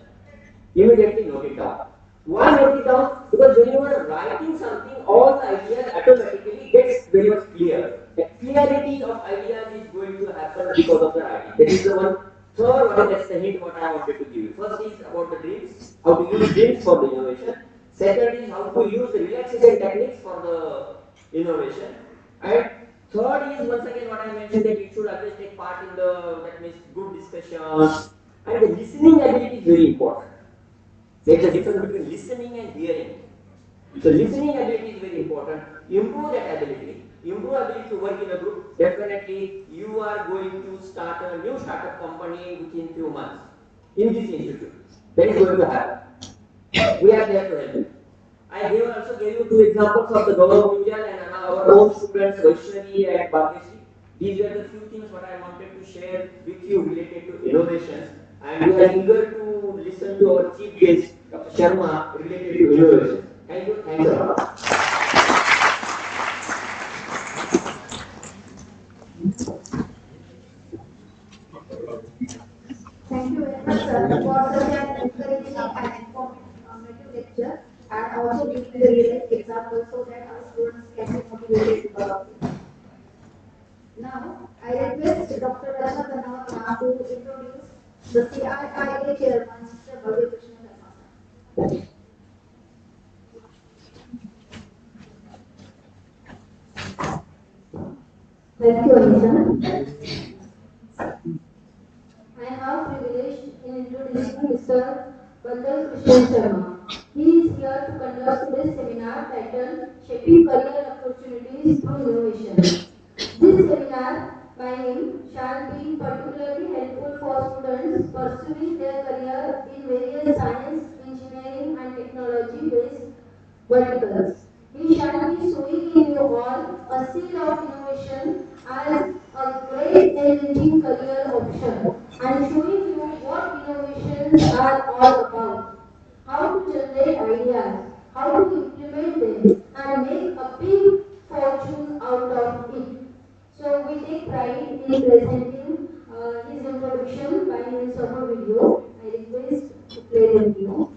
Immediately note it down. Why note it down? Because when you are writing something, all the ideas automatically gets very much clear. The clarity of ideas is going to happen because of the writing. That is the one. Third one, that's the hint what I wanted to give you. First is about the dreams, how to use dreams for the innovation. Second is how to use the relaxation techniques for the innovation. And third is once again what I mentioned that you should always take part in the, that means good discussions. And the listening ability is very important. There is a difference between listening and hearing. So listening ability is very important. Improve that ability. Improve ability to work in a group. Definitely, you are going to start a new startup company within few months in this institute. That is going to happen. We are there to help you. I also gave you two examples of the government and our own students, Vaishnavi and Bhagyashree. These were the few things what I wanted to share with you related to innovation. And we are eager to listen to our chief guest, Dr. Sharma, related to innovation. Thank you. Thanks a lot. Thank you very much, sir, for such an encouraging and informative lecture, and also giving the real life example so that our students can be motivated because of it. Now, I request Dr. Rajna Dhanawat to introduce the CIA chairman, Mr. Bhavya Krishna Dharma. Thank you, Anita. I have privilege in introducing Mr. Bandal Krishna Sharma. He is here to conduct today's seminar titled Shaping Career Opportunities Through Innovation. This seminar by him shall be particularly helpful for students pursuing their career in various science, engineering and technology-based verticals. He shall be showing in you all a seed of innovation as a great enriching career option and showing you what innovations are all about, how to generate ideas, how to implement them and make a big fortune out of it. So we take pride in presenting his introduction by means of a video. I request to play the video.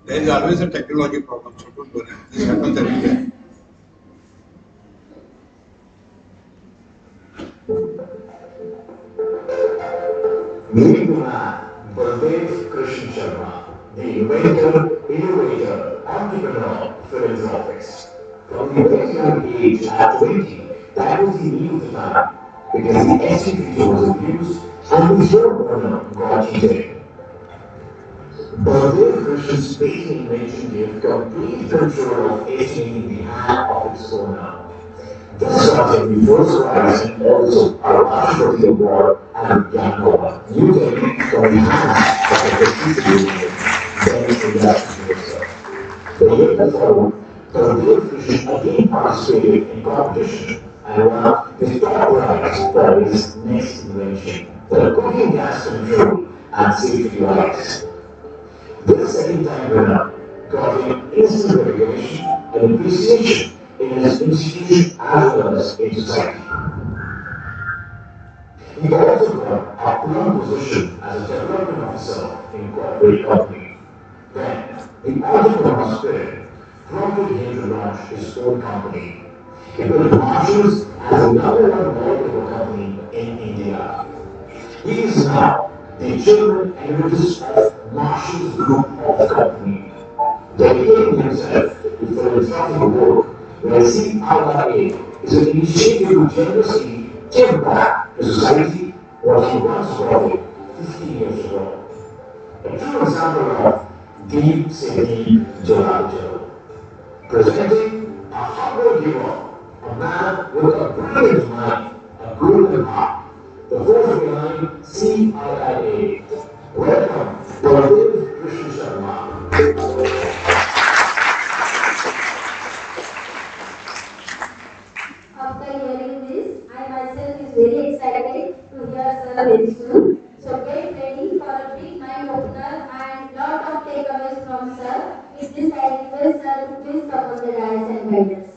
There is always a technology problem, so don't worry. This happens every day. Meeting the man, Baldev Krishna Sharma, the inventor, innovator, entrepreneur, philanthropist. From the very young age at 20, that was the need of the time, because the SNDT was abused and the slow burner got heated. Baldev Krishna's patent invention gave complete control of SNDT in the hand of its owner. This got him the first prize and also a Rashtrapati Award and Gyanova, New Delhi from the hands of the Presidency then Industry Minister. The year before, Baldev Krishna again participated in competition and won the top prize for his next invention, the cooking gas control and safety lights. This second time winner got him instant recognition and appreciation in his institution as well as in society. He also got a plum position as a development officer in corporate company. Then, the entrepreneur spirit prompted him to launch his own company. He built Marshalls as the #1 molecular company in India. He is now the chairman emeritus of Marshall's Group of Company, dedicating himself to philanthropic work where Ciia is an initiative to generously give back to society what he once brought 50 years ago. A true example of Deep City Jalal, presenting a humble giver, a man with a brilliant mind, a golden heart. The force behind Ciia. Welcome, Baldev Krishna Sharma. After hearing this, I myself is very excited to hear sir very soon. So get ready for a big mind opener and lot of takeaways from sir. With this, I request sir to please come on the dais and guide us.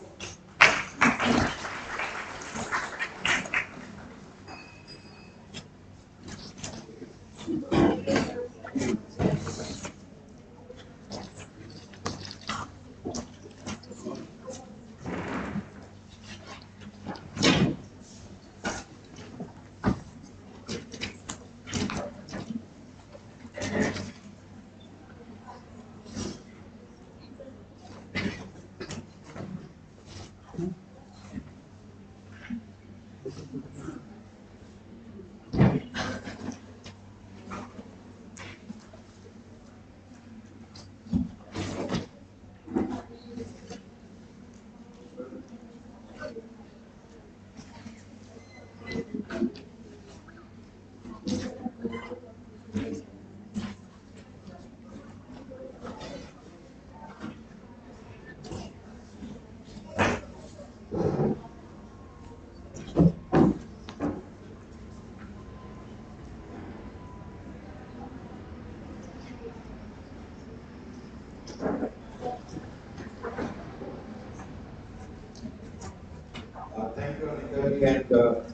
Thank you, Anita, and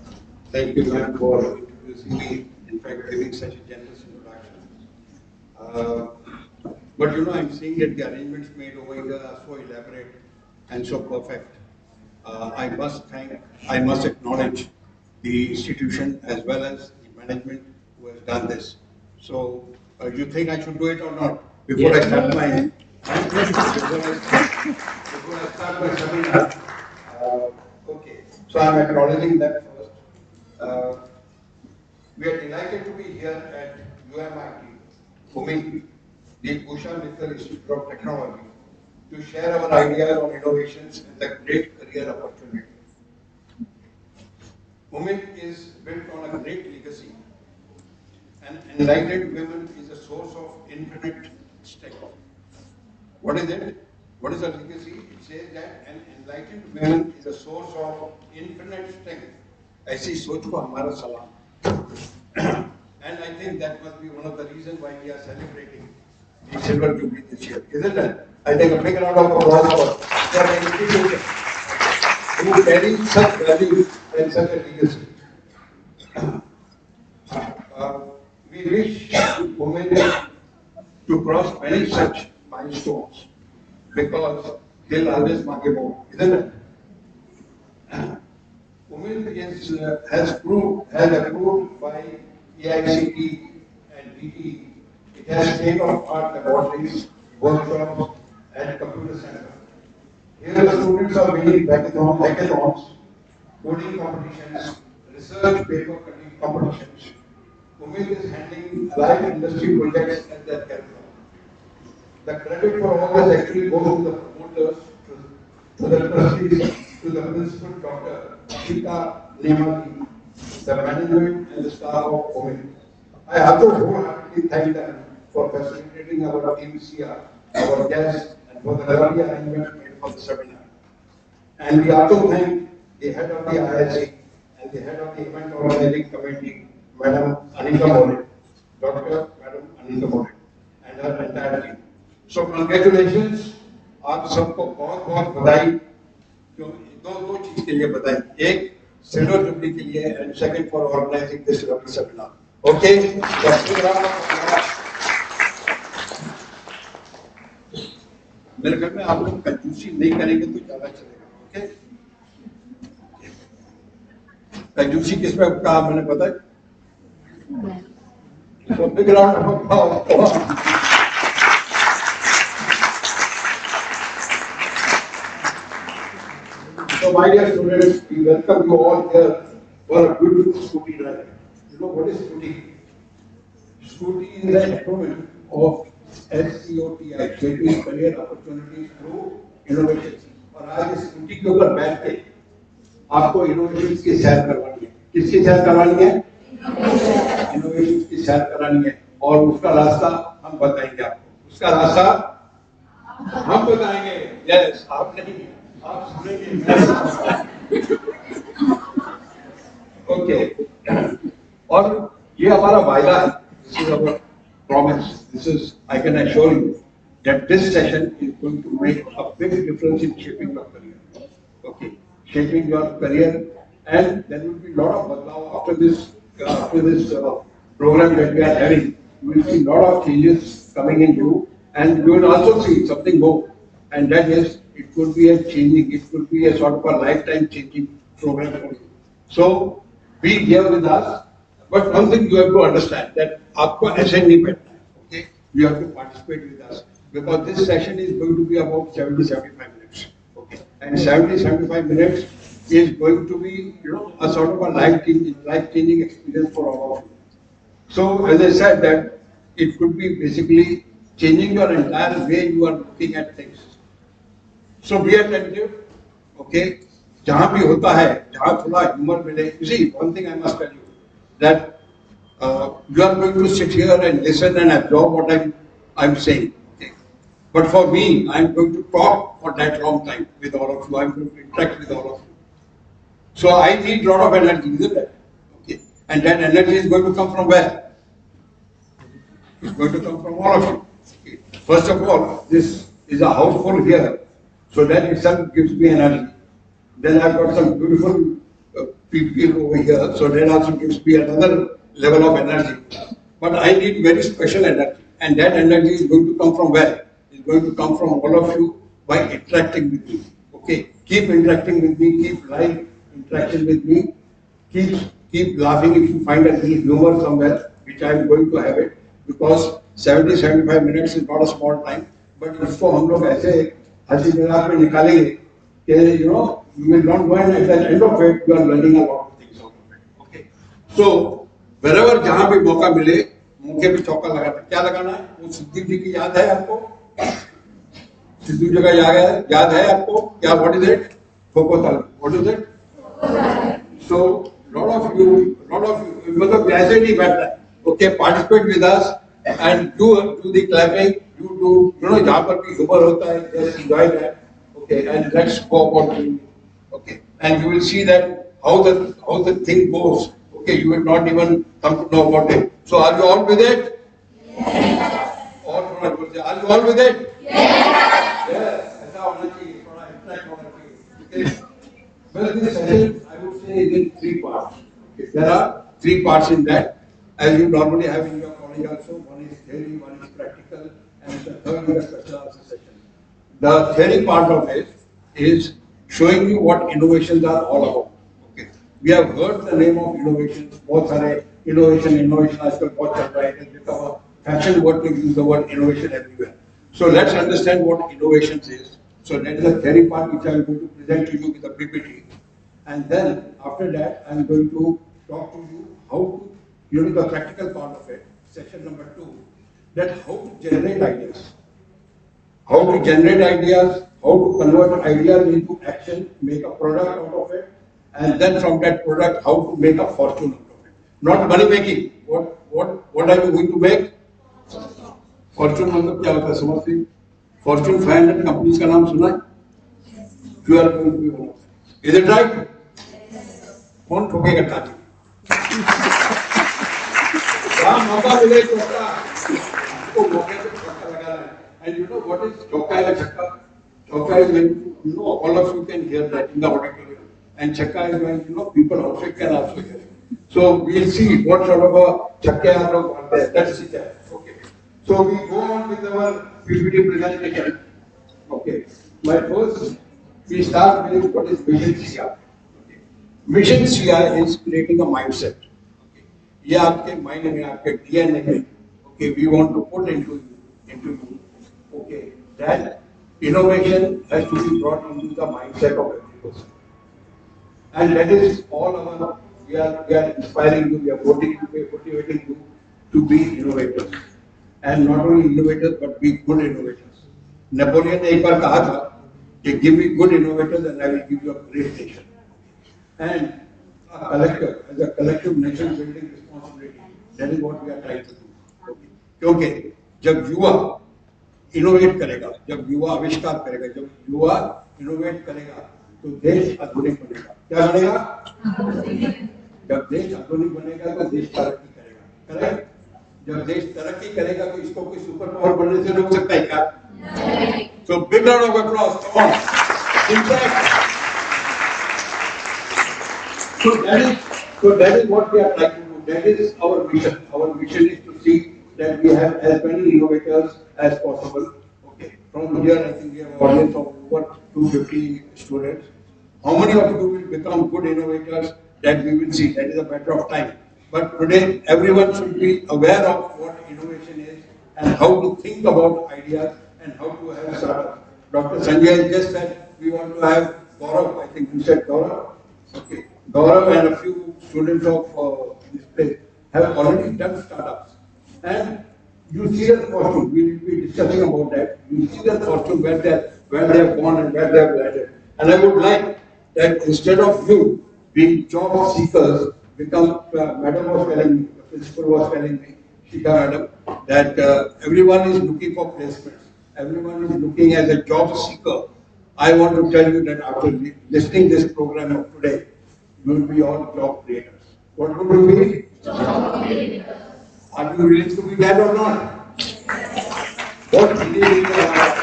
thank you, ma'am, for introducing me, in fact, giving such a generous introduction. But you know, I'm seeing that the arrangements made over here are so elaborate and so perfect. I must acknowledge the institution as well as the management who has done this. So, you think I should do it or not? Before I start my seminar. Okay. So I'm acknowledging that first. We are delighted to be here at UMIT, Umit, the USHA MITTAL Institute of Technology, to share our ideas on innovations and the great career opportunity. Umit is built on a great legacy. An enlightened woman is a source of infinite strength. What is it? What is the legacy? It says that an enlightened woman is a source of infinite strength. ऐसी सोच को हमारा सलाम. And I think that must be one of the reasons why we are celebrating the Silver Jubilee this year, isn't it? I take a big round of applause for the institution who carry such values and such a legacy. We wish women to cross many such milestones because they'll always mark a more, isn't it? Women has approved by EICT and DTE. It has state-of-art laboratories, workshops, and computer center. Here the students are winning hackathons, coding competitions, research paper competitions. Umit is handling live industry projects at that curriculum. The credit for all this actually goes to the promoters, to the trustees, to the principal doctor, Ciia, the management and the staff of Umit. I also wholeheartedly thank them for facilitating our team Ciia, our guests, and for the lovely arrangement made for the seminar. And we also thank the head of the ISC and the head of the event organizing committee, Madam Anita More, Dr. Madam Anita More, and her entire team. So congratulations, आप सबको बहुत बहुत बधाई. दो चीज के लिए बधाई. एक सिल्वर जुबली के लिए and second for organizing this lovely seminar. Okay. मेरे घर में आप लोग कंजूसी नहीं करेंगे तो ज्यादा चलेगा. ओके. कंजूसी किस पे कहा मैंने बताया. So big round of applause. So my dear students, we welcome you all here for a beautiful scooty ride. You know what is scooty? Scooty is an acronym of SCOTI, Shaping Career Opportunities Through Innovation. और आज इस scooty के ऊपर बैठ के आपको innovations की सैर करवानी है. किसकी सैर करवानी है? इनोवेशंस की सैर करानी है. और उसका रास्ता हम बताएंगे आपको. उसका रास्ता हम बताएंगे. यस, आप नहीं, आप सुनेंगे. ओके. और ये हमारा वायदा है. This is our promise. This is, I can assure you that this session is going to make a big difference in shaping your career. Okay, shaping your career, and there will be a lot of badlav after this program that we are having. You will see a lot of changes coming in you, and you will also see something more, and that is it could be a changing, it could be a sort of a lifetime changing program for you. So be here with us, but one thing you have to understand that आपको ऐसे नहीं बैठना है. Okay, you have to participate with us because this session is going to be about 70-75 minutes. Okay, and 70-75 minutes is going to be, you know, a sort of a life-changing experience for all of you. So as I said that it could be basically changing your entire way you are looking at things. So be attentive. Okay, जहाँ भी होता है, जहाँ थोड़ा humor मिले. You see, one thing I must tell you that you are going to sit here and listen and absorb what I'm saying. Okay. But for me, I'm going to talk for that long time with all of you. I'm going to interact with all of you. So I need a lot of energy, isn't it? Okay. And that energy is going to come from where? It's going to come from all of you. Okay. First of all, this is a house full here, so that itself gives me energy. Then I've got some beautiful people over here, so that also gives me another level of energy. But I need very special energy, and that energy is going to come from where? It's going to come from all of you by interacting with me. Okay, keep interacting with me, keep live interaction with me, keep laughing if you find a humor somewhere, which I am going to have it. because 70-75 minutes is not a small time, but इसको हम लोग ऐसे हंसी मजाक में निकालेंगे कि you will not go, and at the end of it you are learning a lot of things out of it. Okay, so wherever जहाँ भी मौका मिले मौके पे चौका लगाना, क्या लगाना है? वो सिद्धू जी की याद है आपको? सिद्धू जी का याद है आपको? क्या? What is it? Kokotali. What is it? So lot of you, मतलब ऐसे नहीं बैठना है. Okay, participate with us and do the clapping. You do, जहाँ पर भी humor होता है, just enjoy that. Okay, and let's go about doing it. Okay, and you will see that how the thing goes. Okay, you will not even come to know about it. So are you all with it? Yes. और थोड़ा जोर से, are you all with it? Yes. Yes. ऐसा होना चाहिए, थोड़ा interact होना चाहिए. Okay. Well, this session I would say is in 3 parts. Okay. There are 3 parts in that, as you normally have in your college also. One is theory, one is practical, and the third is the question answer session. The theory part of it is showing you what innovations are all about. Okay. We have heard the name of innovations. बहुत सारे innovation आजकल बहुत चल रहा है. It has become a fashion word to use the word innovation everywhere. So let's understand what innovations is. So that is the theory part which I am going to present to you with a PPT. And then after that I am going to talk to you how to, the practical part of it, section number 2, that how to generate ideas. How to generate ideas, how to convert ideas into action, make a product out of it, and then from that product, how to make a fortune out of it. Not money making. What are you going to make? Fortune मतलब क्या होता है समझते हैं? Fortune 500 companies का नाम सुना है? You are going to be one of them. Is it right? कौन ठोकेगा ताली? जहाँ मौका मिले चौका, आपको मौके पे चौका लगाना है. And you know what is chokka and chakka? Chokka is when, all of you can hear that in the auditorium. And chakka is when, people outside can also hear it. So we'll see what sort of a chakka are there. Let's see that. Okay. So we go on with our PPT presentation. Okay. We start with what is Mission Ciia. Okay. Mission Ciia is creating a mindset. Okay. ये आपके mind में, आपके DNA में. Okay. We want to put into you. Okay, that innovation has to be brought into the mindset of every person. And that is all we are inspiring you, we are motivating you to be innovators. And not only innovators, but be good innovators. Napoleon ने एक बार कहा था कि give me good innovators and I will give you a great nation. And as a collective nation building responsibility, that is what we are trying to do. Okay. क्योंकि जब युवा innovate करेगा, जब युवा आविष्कार करेगा, जब युवा इनोवेट करेगा, तो देश आधुनिक बनेगा. क्या बनेगा? जब देश आधुनिक बनेगा तो देश तरक्की करेगा. करेक्ट? जब देश तरक्की करेगा तो इसको कोई सुपर पावर बनने से रोक सकता है क्या? नहीं. So big round of applause. Come on. In fact, so that is what we are trying to do. That is our mission. Our mission is to see that we have as many innovators as possible. Okay. From here, I think we have an audience of over 250 students. How many of you will become good innovators? That we will see. That is a matter of time. But today, everyone should be aware of what innovation is and how to think about ideas and how to have startups. Dr. Sanjay just said we want to have Gaurav. I think you said Gaurav. Okay. Gaurav and a few students of this place have already done startups. And you see their fortune. We will be discussing about that. You see their fortune, where they have gone and where they have landed. And I would like that instead of you being job seekers, become, Madam was telling me, the principal was telling me, Ciia Madam, that everyone is looking for placements. Everyone is looking as a job seeker. I want to tell you that after listening this program of today, you will be all job creators. What would you be? Job creators. Are you willing to be that or not? What really is the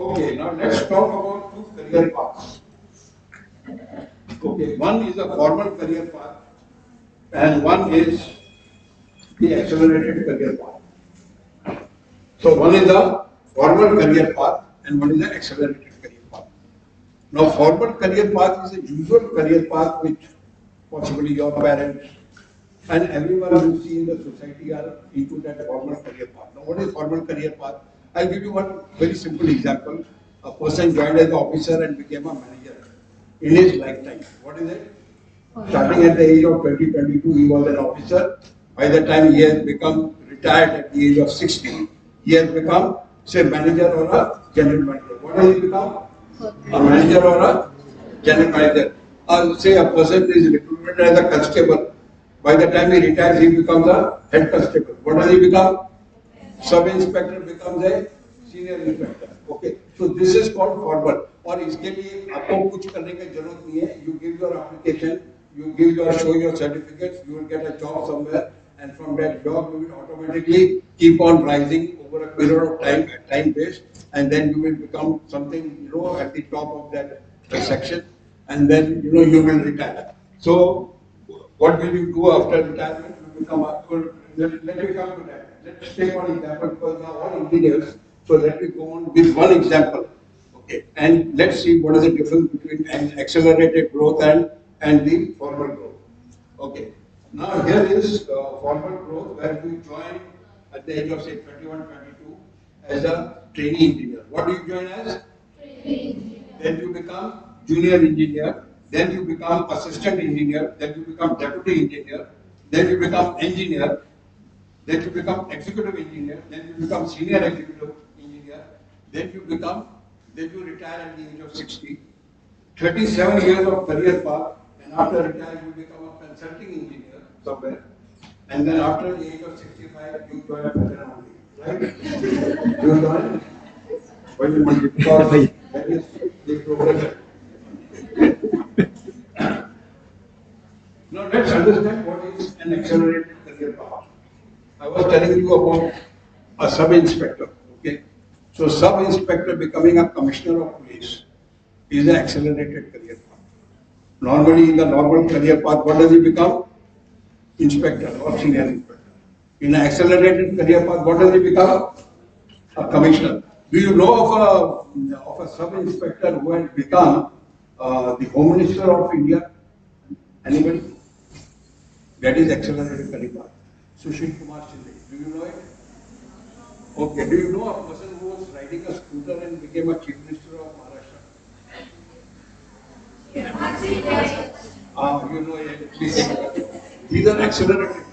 Okay, now let's talk about two career paths. Okay, one is a formal career path and one is the accelerated career path. So one is the formal career path and one is the accelerated career path. Now, formal career path is a usual career path which possibly your parents and everyone you see in the society are into that formal career path. Now, what is formal career path? I'll give you one very simple example. A person joined as an officer and became a manager in his lifetime. What is it? Starting at the age of 20, 22, he was an officer. By the time he has become retired at the age of 60, he has become, say, manager or a general manager. What has he become? A manager or a general manager. Or say a person is recruited as a constable. By the time he retires, he becomes a head constable. What does he become? Sub inspector becomes a senior inspector. Okay. So this is called formal. और इसके लिए आपको कुछ करने की जरूरत नहीं है. You give your application, you give your show your certificates, you will get a job somewhere, and from that job you will automatically keep on rising over a period of time at time based, and then you will become something at the top of that section, and then you will retire. So what will you do after retirement? You become a, let me come to that. Let's take one example because we are all engineers. So let me go on with one example. Okay, and let's see what is the difference between an accelerated growth and the formal growth. Okay, now here is formal growth where you join at the age of say 21, 22 as a trainee engineer. What do you join as? Trainee engineer. Then you become junior engineer. Then you become assistant engineer. Then you become deputy engineer. Then you become engineer. Then you become executive engineer. Then you become senior executive engineer. Then you retire at the age of 60. 37 years of career path, and after retire you become a consulting engineer somewhere. And then after the age of 65, you join a pattern only, right? You join because that is the progression. Now let's understand what is an accelerated career path. I was telling you about a sub-inspector, okay? So sub-inspector becoming a commissioner of police is an accelerated career path. Normally in the normal career path, what does he become? Inspector or senior inspector. In an accelerated career path, what does he become? A commissioner. Do you know of a sub-inspector who has become the Home Minister of India? Anybody? That is accelerated career path. Sushil Kumar Shinde. Do you know it? Okay. Do you know a person who was riding a scooter and became a Chief Minister of Maharashtra? You know it. These are accelerated.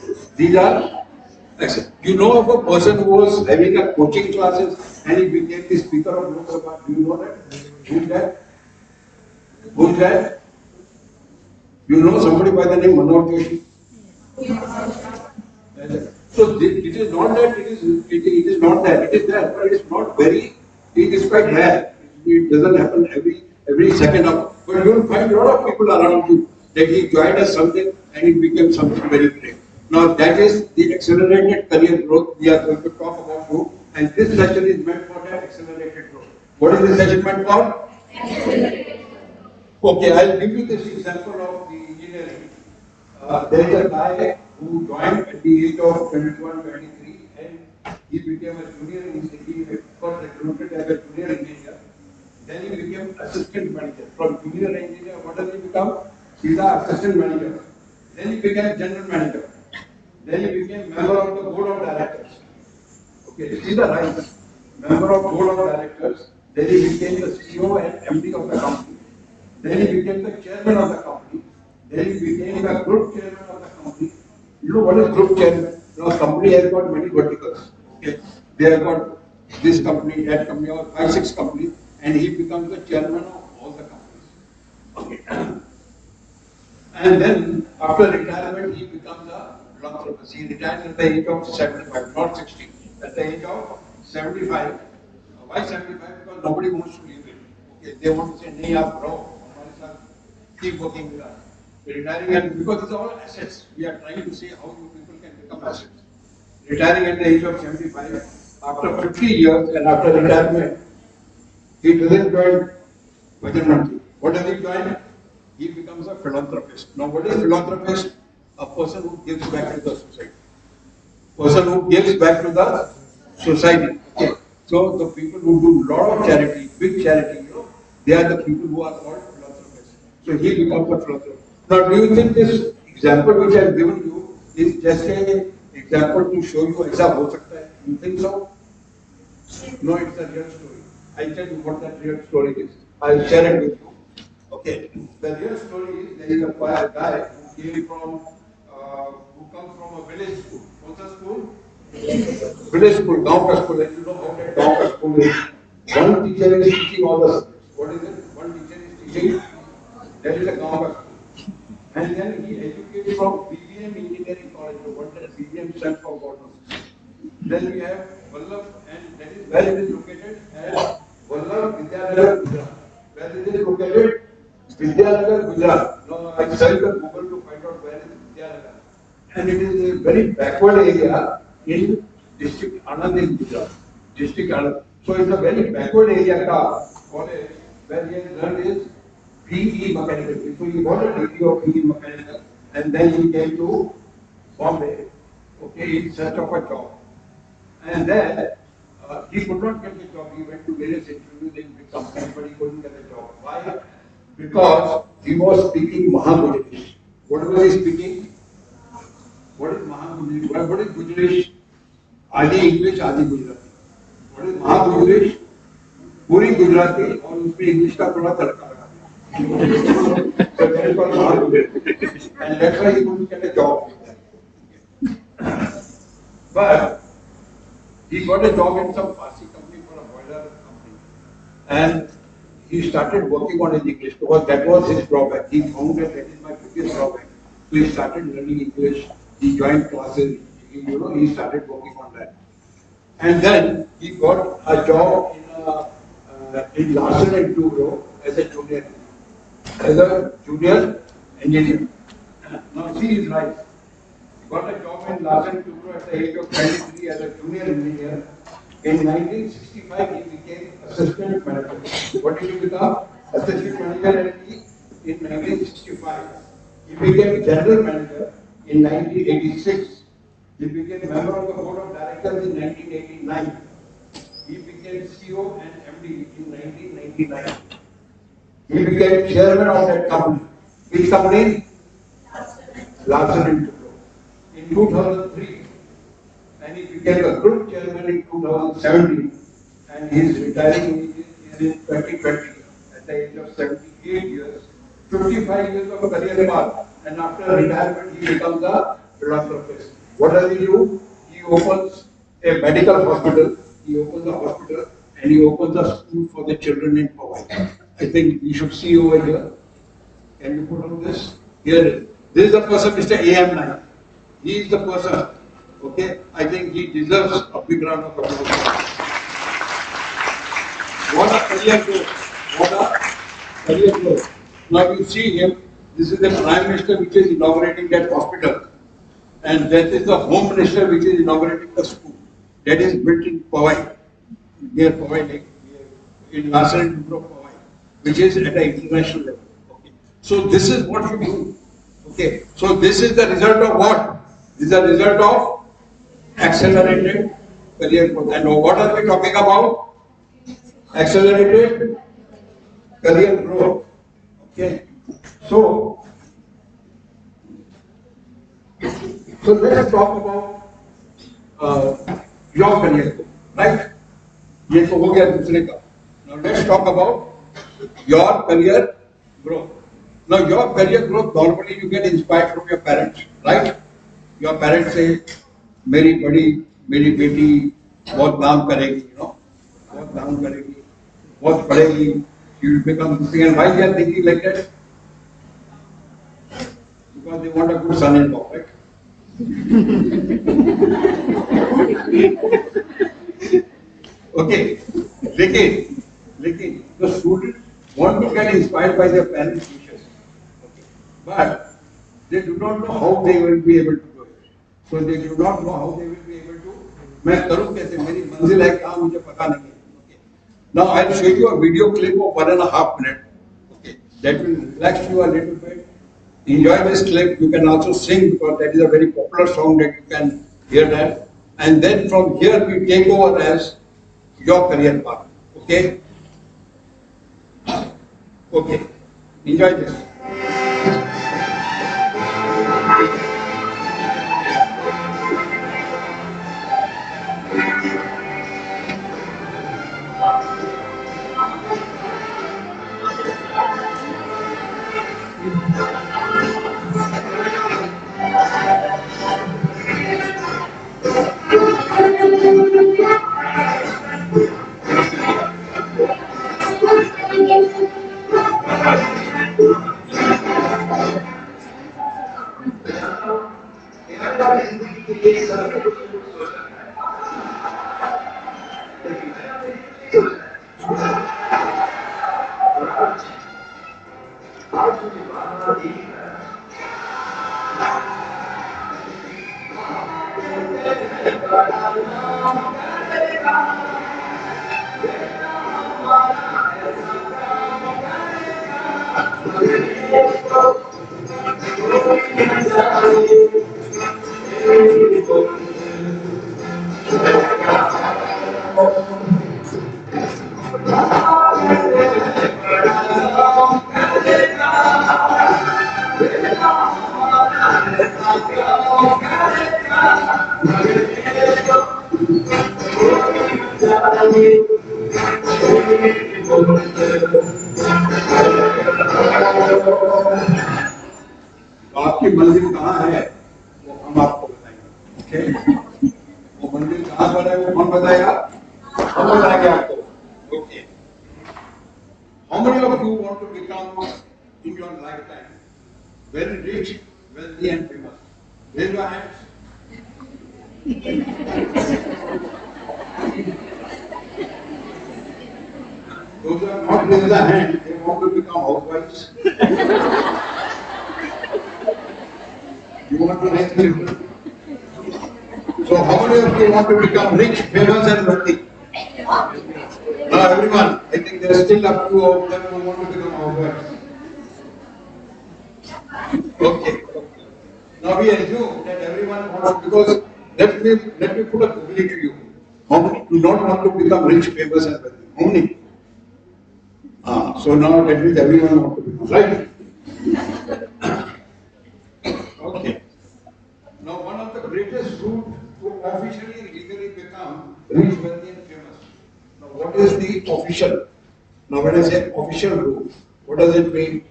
You know of a person who was having a coaching classes and he became the Speaker of Lok Sabha. Do you know that? Who's that? Who's that? You know somebody by the name Manoj Joshi? So it is not that it is not that it is there, but it's not very. It is quite rare. It doesn't happen every second of. But you will find a lot of people around you that he joined as something and he became something very great. Now that is the accelerated career growth we are going to talk about you, and this session is meant for that accelerated growth. What is this session meant for? Okay, I'll give you this example of the engineering. There is a guy who joined at the age of 21, 23 and he became a junior engineer. He got recruited as a junior engineer. Then he became assistant manager. From junior engineer, what does he become? He's an assistant manager. Then he became general manager. Then he became member of the board of directors. Okay, see the right. Member of board of directors. Then he became the CEO and MD of the company. Then he became the chairman of the company. Then he became a group chairman of the company. You know what is group chairman? Now, company has got many verticals. Okay, they have got this company, that company, or 5-6 companies, and he becomes the chairman of all the companies. Okay, and then after retirement, he becomes a philanthropist. He retires at the age of 75, not 60. At the age of 75. Why 75? Because nobody wants to leave it. Okay, they want to say, "Nahi, aap raho, hamare saath, keep working with us." Retiring, and because these are all assets, we are trying to see how you people can become assets. Retiring at the age of 75, after 50 years and after retirement, he doesn't join Bhajan Mandir. What does he join? He becomes a philanthropist. Now, what is philanthropist? A person who gives back to the society. Person who gives back to the society. Okay. So the people who do lot of charity, big charity, They are the people who are called philanthropists. So he becomes a philanthropist. Now, do you think this example which I have given you is just an example to show you ऐसा हो सकता है? You think so? No, it's a real story. I'll tell you what that real story is. I'll share it with you. Okay. The real story is there is a guy who came from, who comes from a village school. What's the school? Village school, गांव का school. And you know how that गांव का school is. One teacher is teaching all the subjects. What is it? One teacher is teaching. That is a गांव का school. And then he educated from BBM Engineering College. So what does BBM stand for? God knows. Then we have Vallabh, and that is where it is located at Vallabh Vidyanagar, Gujarat. Where is it located? Vidyanagar, Gujarat. Now I searched on Google to find out where is Vidyanagar. And it is a very backward area in district Anand in Gujarat. District Anand. So it's a very backward area college where he has learned his BE mechanical. So he got a degree of BE mechanical and then he came to Bombay, okay, in search of a job. And then he could not get the job. He went to various interviews in big companies, but he couldn't get a job. Why? Because he was speaking Mahagujarish. What was he speaking? What is Mahagujarish? What is Gujarish? Adi English, Adi Gujarati. What is Mahagujarish? पूरी गुजराती और उसमें English का थोड़ा तड़का लगा दिया. So that is called Mahagujarish. And that's why he couldn't get a job. But he got a job in some Farsi company for a boiler company. And he started working on his English because that was his drawback. He found that is my biggest drawback. So he started learning English. He joined classes. He started working on that. And then he got a job in Larsen and Toubro as a junior engineer. Now see his life. Got a job in Larsen & Toubro at the age of 23 as a junior engineer. In 1965, he became assistant manager. What did he become? Assistant manager in 1965. He became general manager in 1986. He became member of the board of directors in 1989. He became CEO and MD in 1999. He became chairman of that company. Which company? Larsen & Toubro. In 2003, and he became a group chairman in 2017, and his retiring is in 2020 at the age of 78 years, 55 years of career path, and after retirement he becomes a philanthropist. What does he do? He opens a medical hospital, he opens a hospital, and he opens a school for the children in Hawaii. I think you should see over here. Can you put on this? Here it is. This is the person, Mr. AM9. He is the person, okay? I think he deserves a big round of applause. What a career growth. What a career growth. Now you see him, this is the Prime Minister which is inaugurating that hospital. And that is the Home Minister which is inaugurating the school. That is built in Powai, near Powai Lake, in Larsen & Toubro, Powai, which is at an international level. Okay. So this is what you do. Okay. So this is the result of what? This is the result of accelerated career growth. And what are we talking about? Accelerated career growth. Okay. So let's talk about your career growth, right? ये तो हो गया दूसरे का. Now let's talk about your career growth. Now your career growth normally you get inspired from your parents, right? Your parents say, मेरी बेटी बहुत नाम करेगी, बहुत नाम करेगी, बहुत पढ़ेगी, she will become this thing. And why they are thinking like that? Because they want a good son-in-law, right? Okay, लेकिन the students want to get inspired by their parents' wishes, okay, but they do not know how they will be able to do it. So they do not know how they will be able to. मैं करूँ कैसे? मेरी मंजिल है कहाँ मुझे पता नहीं है. Okay. Now I'll show you a video clip of 1.5 minutes. Okay, that will relax you a little bit. Enjoy this clip. You can also sing because that is a very popular song that you can hear that. And then from here we take over as your career path. Okay. Okay, enjoy this. आपकी मंजिल कहाँ है वो हम आपको बताएंगे. Okay, वो मंजिल कहाँ पर है वो कौन बताएगा? हम बताएंगे आपको. Okay, how many of you want to become in your lifetime very rich, wealthy and famous? Raise your hands. Those who have not raised their hand, they want to become housewives. You want to raise children. So how many of you want to become rich, famous and wealthy? Not everyone. I think there are still a few of them who want to become housewives. Okay. Now we assume that everyone wants, because let me put a jubilee to you. How many do not want to become rich, famous and wealthy? How many? So now that means everyone wants to become, right? Okay. Now one of the greatest route to officially legally become rich, wealthy and famous. Now what is the official? Now when I say official route, what does it mean?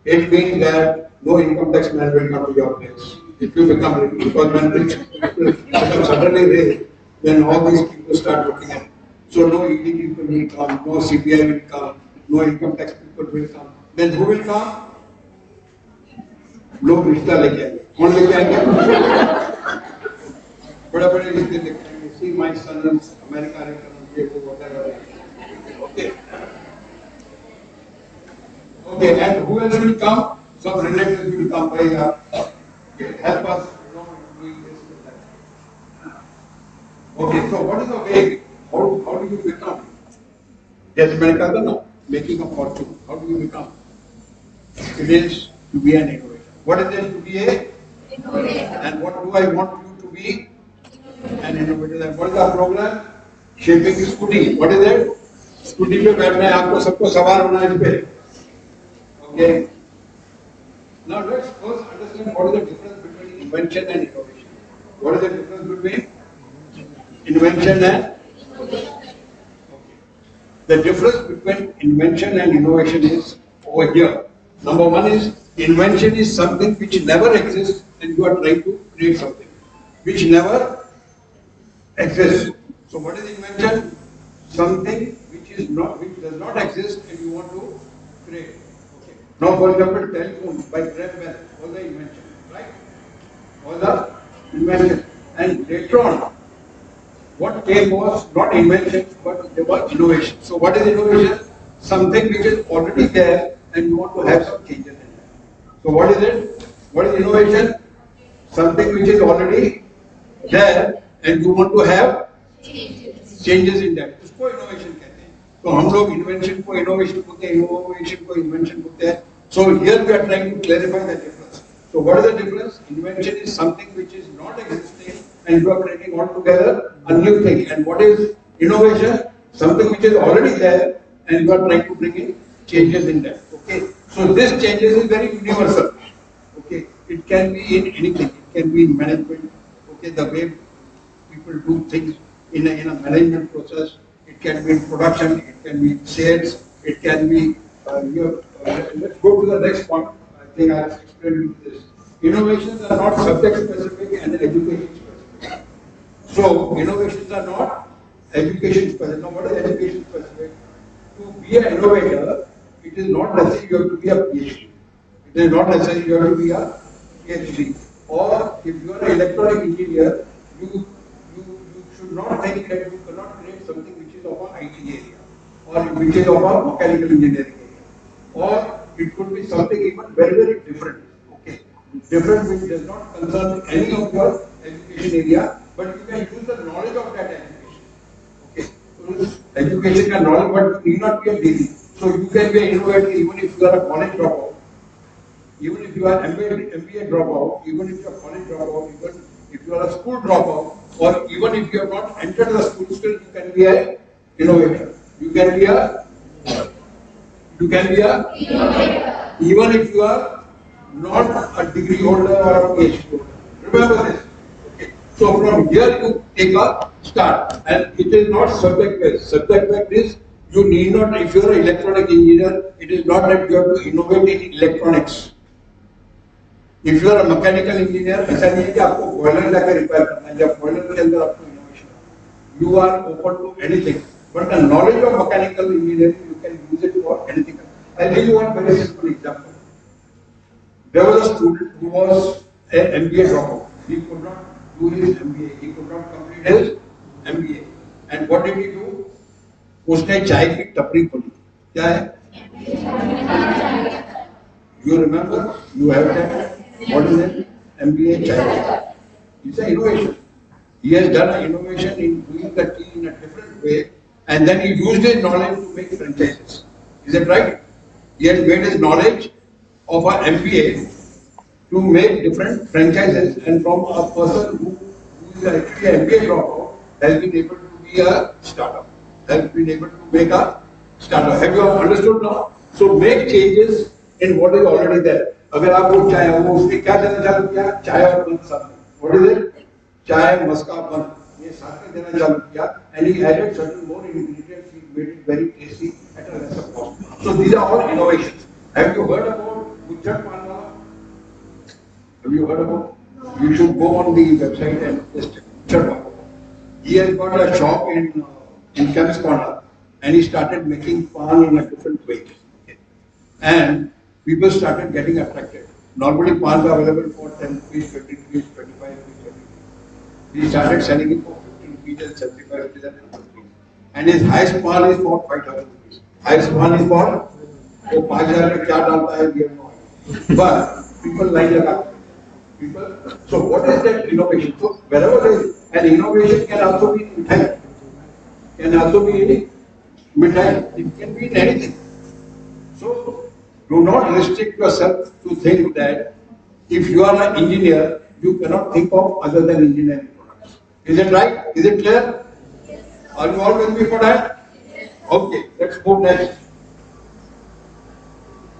It means that no income tax man will come to your place. If you become rich, because when rich people become suddenly rich, then all these people start looking at it. So no ED people will come, no CBI will come, no income tax people will come. Then who will come? लोग रिश्ता लेके आएंगे. कौन लेके आएंगे? बड़ा बड़े रिश्ते लेके आएंगे. See my son is America ये वो whatever. Okay. Okay, and who else will come? Some relatives will come by help us. Doing this and that. Okay, so what is the way? How do you become? Yes, मैंने कहा था ना, making a fortune. How do you become? It is to be an innovator. What is it to be a innovator? And what do I want you to be? An innovator. And what is our program? Shaping scooty. What is it? Scooty पे बैठना है आपको सबको सवार होना है इस पे. Okay. Now let's first understand what is the difference between invention and innovation. What is the difference between invention and innovation? Okay. The difference between invention and innovation is over here. Number one is invention is something which never exists and you are trying to create something which never exists. So what is invention? Something which does not exist and you want to create. Okay. Now for example, telephone by Graham Bell was the invention, right? Was the invention. And later on, what came was not invention but there was innovation. So what is innovation? Something which is already there and you want to have some changes in it. So what is it? What is innovation? Something which is already there and you want to have changes in that. उसको innovation कहते हैं. तो हम लोग invention को innovation बोलते हैं, innovation को invention बोलते हैं. So here we are trying to clarify the difference. So what is the difference? Invention is something which is not existing and you are creating altogether a new thing. And what is innovation? Something which is already there and you are trying to bring in changes in that. Okay, so this changes is very universal. Okay, it can be in anything. It can be in management. Okay, the way people do things in a management process. It can be in production. It can be in sales. It can be. Let's go to the next point. I think I'll explain you this. Innovations are not subject specific and education specific. So innovations are not education specific. Now, what is education specific? To be an innovator, it is not necessary you have to be a PhD. It is not necessary you have to be a PhD. Or if you are an electronic engineer, you should not think that you cannot create something which is of an IT area or which is of a mechanical engineering area. Or it could be something even very, very different. Okay, different which does not concern any of your education area, but you can use the knowledge of that education. Okay, so education and knowledge, but you need not be a degree. So you can be an innovator even if you are a college dropout, even if you are MBA dropout, even if you are college dropout, even if you are a school dropout, or even if you have not entered the school, still you can be an innovator. You can be a innovator. Even if you are not a degree holder or a PhD holder. Remember this. Okay. So from here you take a start, and it is not subject based. Subject based is you need not. If you are an electronic engineer, it is not that you have to innovate in electronics. If you are a mechanical engineer, ऐसा नहीं है कि आपको boiler जाकर repair करना है या boiler के अंदर आपको innovation. You are open to anything, but the knowledge of mechanical engineering you can use it for anything. I'll give you one very simple example. There was a student who was an MBA dropout. He could not do his MBA. He could not complete his MBA. And what did he do? उसने चाय की टपरी खोली. क्या है? You remember? You have that. What is it? MBA chai. It's an innovation. He has done an innovation in doing the tea in a different way, and then he used his knowledge to make franchises. Is that right? He has made his knowledge of an MBA to make different franchises, and from a person who is actually an MBA dropout has been able to be a startup, has been able to make a startup. Have you understood now? So make changes in what is already there. अगर आप वो चाय वो उसने क्या देना चालू किया? चाय और बंद साथ में. What is it? चाय मस्का बंद ये साथ में देना चालू किया, and he added certain more ingredients. He made it very tasty at a lesser cost. So these are all innovations. Have you heard about Gujarat Panwala? Have you heard about? You should go on the website and just check. He has got a shop in Kemp's Corner, and he started making pan in a different way. And people started getting attracted. Normally, pans are available for 10 rupees, 20 rupees, 25 rupees, 30 rupees. He started selling it for 50 rupees and 75 rupees and 100 rupees. And his highest pan is for 5,000 rupees. Highest pan is for 5,000 में क्या डालता है we have no idea. But people like that. People. So what is that innovation? So wherever there is an innovation can also be in mithai. Can also be in mithai. It can be in anything. So do not restrict yourself to think that if you are an engineer, you cannot think of other than engineering products. Is it right? Is it clear? Yes. Are you all with me for that? Yes. Okay, let's go next.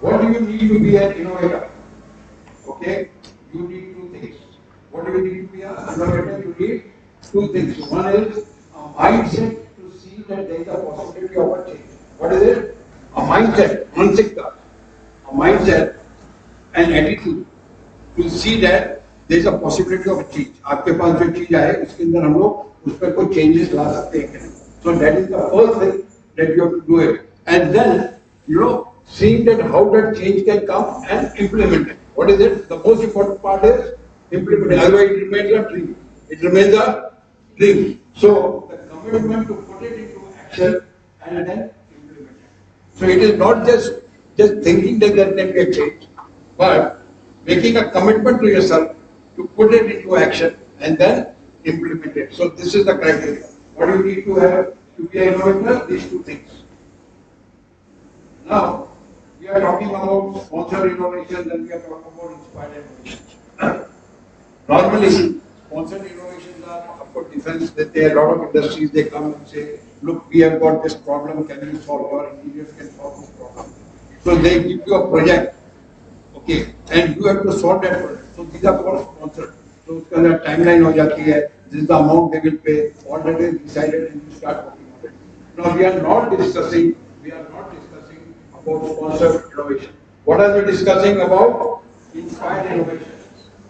What do you need to be an innovator? Okay, you need two things. What do you need to be an innovator? You need two things. One is a mindset to see that there is a possibility of a change. What is it? A mindset, mansikta. A mindset and attitude to see that there is a possibility of change. आपके पास जो चीज आए उसके अंदर हम लोग उस पर कोई changes ला सकते हैं. So that is the first thing that you have to do it. And then seeing that how that change can come and implement it. What is it? The most important part is implementing. Otherwise it remains a dream. It remains a dream. So the commitment to put it into action and then implement it. So it is not just thinking that there can be a change, but making a commitment to yourself to put it into action and then implement it. So this is the criteria. What do you need to have to be an innovator? These two things. Now, we are talking about sponsored innovations and we are talking about inspired innovations. Normally, sponsored innovations are, of course, defense, that there are a lot of industries, they come and say, look, we have got this problem, can you solve? Your engineers can solve this problem. So they give you a project, okay, and you have to solve that project. So these are all sponsored. So उसका ना timeline हो जाती है, this is the amount they will pay, all that is decided, and you start working on it. Now we are not discussing about sponsored innovation. What are we discussing about? Inspired innovation.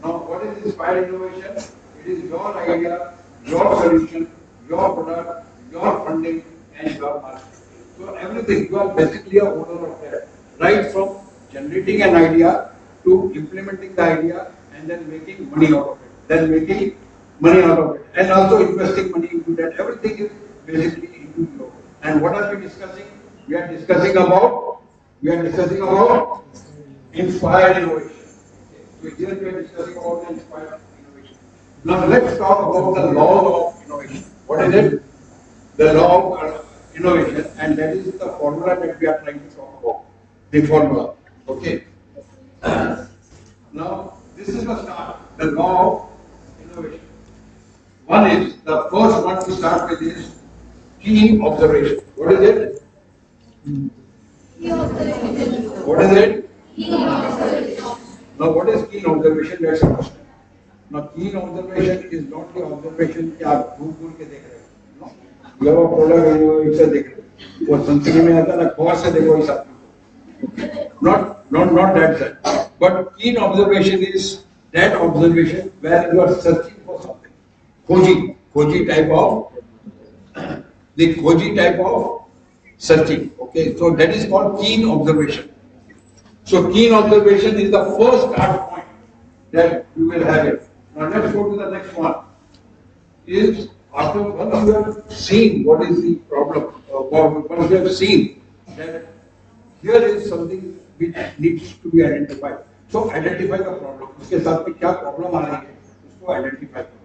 Now, what is inspired innovation? It is your idea, your solution, your product, your funding, and your market. So everything, you are basically a owner of that. Right from generating an idea to implementing the idea and then making money out of it. And also investing money into that. Everything is basically into your. And what are we discussing? We are discussing about inspired innovation. So here we are discussing about inspired innovation. Now let's talk about the law of innovation. What is it? The law of innovation, and that is the formula that we are trying to talk about. The formula. Okay. Now this is the start. The law of innovation. One is, the first one to start with is keen observation. What is it? What is it? Now, what is keen observation? Let's understand. Now, keen observation is not the observation कि आप घूम के देख रहे हो. No. You have a product and you इसे देख रहे हो. वो संस्कृति में आता है ना, गौर से देखो इस आदमी को. Not that sense. But keen observation is that observation where you are searching for something. Khoji type of searching. Okay, so that is called keen observation. So keen observation is the first start point that you will have it. Now let's go to the next one. Is after once you have seen what is the problem, once you have seen that here is something which needs to be identified. So identify the problem. उसके साथ में क्या problem आ रही है, उसको identify करो.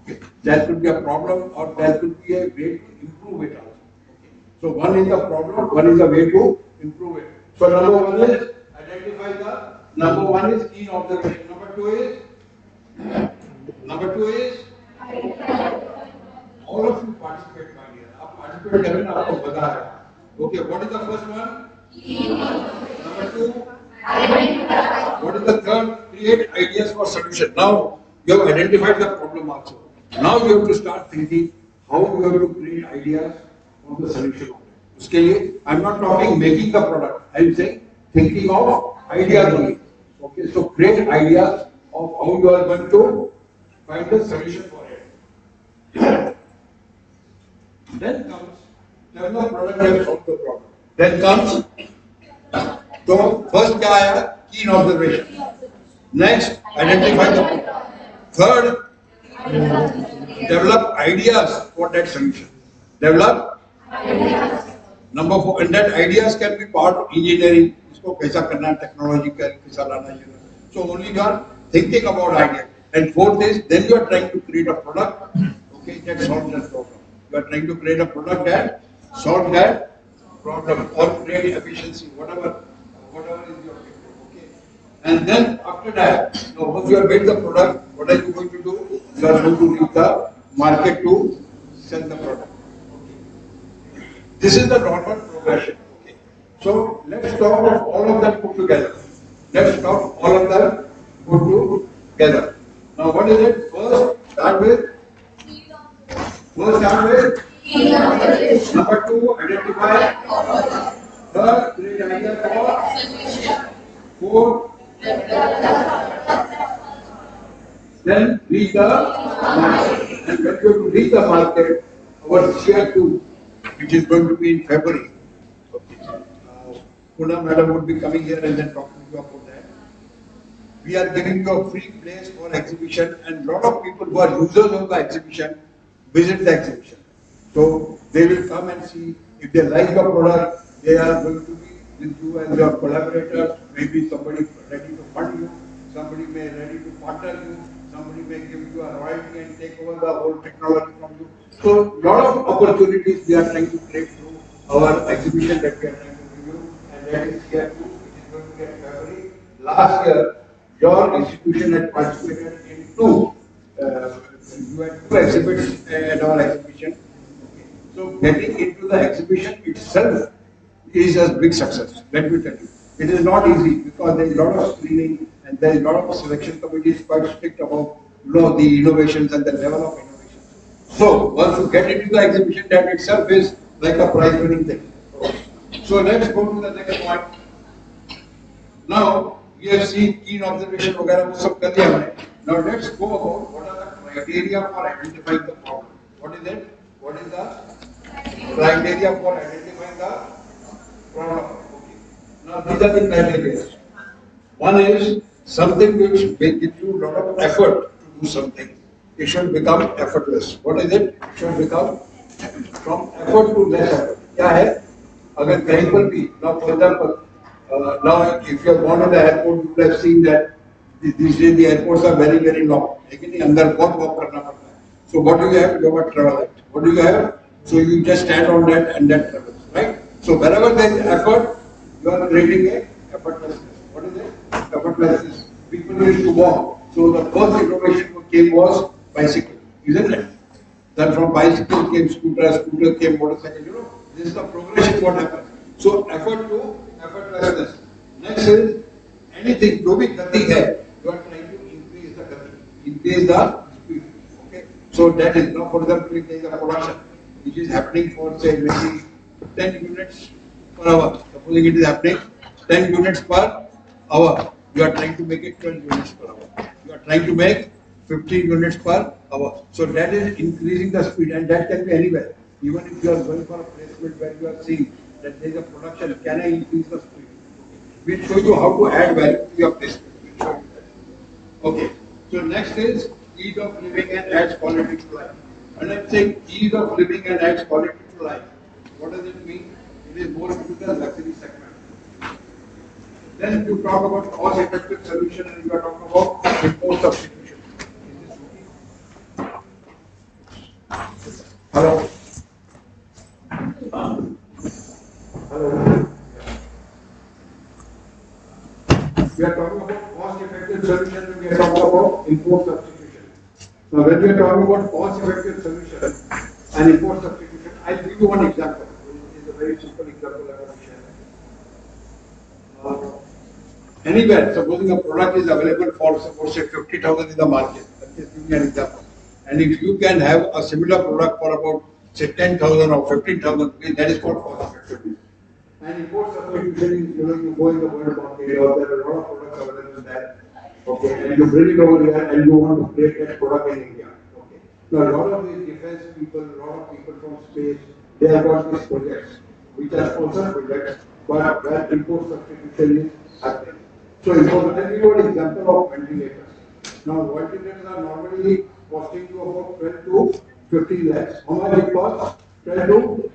Okay, that could be a problem or that could be a way to improve it also. Okay. So one is the problem, one is the way to improve it. So number one is identify the. Number one is keen observation. Number two is all of you participate, my dear. आप participate करें ना, आपको बता रहा है. Okay, what is the first one? Number two. What is the third? Create ideas for solution. Now you have identified the problem also. Now you have to start thinking how you have to create ideas for the solution. उसके लिए I am not talking making the product. I am saying thinking of ideas only. Okay, so create ideas of how you are going to find the solution for it. Then comes develop product and solve the problem. Then comes तो first क्या आया? Keen observation. Next, identify the problem. Third, develop ideas for that solution. Develop number four, and that ideas can be part of engineering. इसको कैसा करना है, technology कैसा लाना है. So only you are thinking about ideas. And fourth is, then you are trying to create a product, okay, that solves that problem. You are trying to create a product that solves that problem or create efficiency, whatever is your objective, okay. And then after that, now once you have made the product, what are you going to do? You are going to reach the market to sell the product. Okay. This is the normal progression. Okay. So let's talk of all of them put together. Let's talk all of them put together. Now what is it? First start with. Number two, identify. Third, create idea for. Fourth, then reach the market. And when you reach the market, our Ciia 2, which is going to be in February. Okay. Puna madam would be coming here and then talking to you about that. We are giving you a free place for exhibition, and lot of people who are users of the exhibition visit the exhibition. So they will come and see. If they like your product, they are going to be with you as your collaborators. Maybe somebody ready to fund you, somebody may ready to partner you, somebody may give you a royalty and take over the whole technology from you. So lot of opportunities we are trying to create through our exhibition that we are trying to give you, and that is here too, which is going to get February. Last year, your institution had participated in two you had two exhibits at our exhibition. So getting into the exhibition itself is a big success, let me tell you. It is not easy because there is a lot of screening and there is a lot of selection committees quite strict about the innovations and the level of innovation. So once you get into the exhibition, that itself is like a prize winning thing. So let's go to the next point. Now we have seen keen observation वगैरह वो सब कर दिया हमने. Now let's go about what are the criteria for identifying the problem. What is it? What is the criteria for identifying the problem? Okay. Now these are the criteria. One is something which may give you a lot of effort to do something. It should become effortless. What is it? It should become from effort to less effort. क्या है? अगर कहीं पर भी, now for example, now if you have gone to the airport, you would have seen that these days the airports are very very long. लेकिन अंदर बहुत walk करना पड़ता है. So what do you have? You have a travel act. What do you have? So you just stand on that and that travels, right? So wherever there is effort, you are creating a effortlessness. What is it? Effortlessness. People used to walk. So the first innovation that came was bicycle, isn't it? Then from bicycle came scooter, scooter came motorcycle. You know, this is the progression what happened. So effort to effortlessness. Next is anything जो भी गति है, you are trying to increase the gati, increase the speed. Okay. So that is now for example if there is a production which is happening for say maybe 10 units per hour. Supposing it is happening 10 units per hour, you are trying to make it 12 units per hour. You are trying to make 15 units per hour. So that is increasing the speed, and that can be anywhere. Even if you are going for a placement where you are seeing that there is a production, can I increase the speed? We'll show you how to add value to your placement. We'll show you that. Okay. So next is ease of living and adds quality to life. When I'm saying ease of living and adds quality to life, what does it mean? It is more into the luxury segment. Then you talk about cost-effective solution and you are talking about import substitution. Is this okay? Hello. Hello. We are talking about cost-effective solution and we are talking about import substitution. Now when we are talking about cost-effective solution and import substitution, I'll give you one example. It is a very simple example I want to share. Anywhere, supposing a product is available for suppose say 50,000 in the market, let's just give me an example. And if you can have a similar product for about say 10,000 or 15,000, that is called cost effectiveness. And import substitution is, you go in the world market or there are a lot of products available there. Okay, and you bring it over here and you want to create that product in India. Okay. Now a lot of these defense people, a lot of people from space, they have got these projects, which are sponsored projects, but where import substitution is happening. So import, let me give you an example of ventilators. Now ventilators are normally costing you about 12 to 15 lakhs. How much it costs? 12 to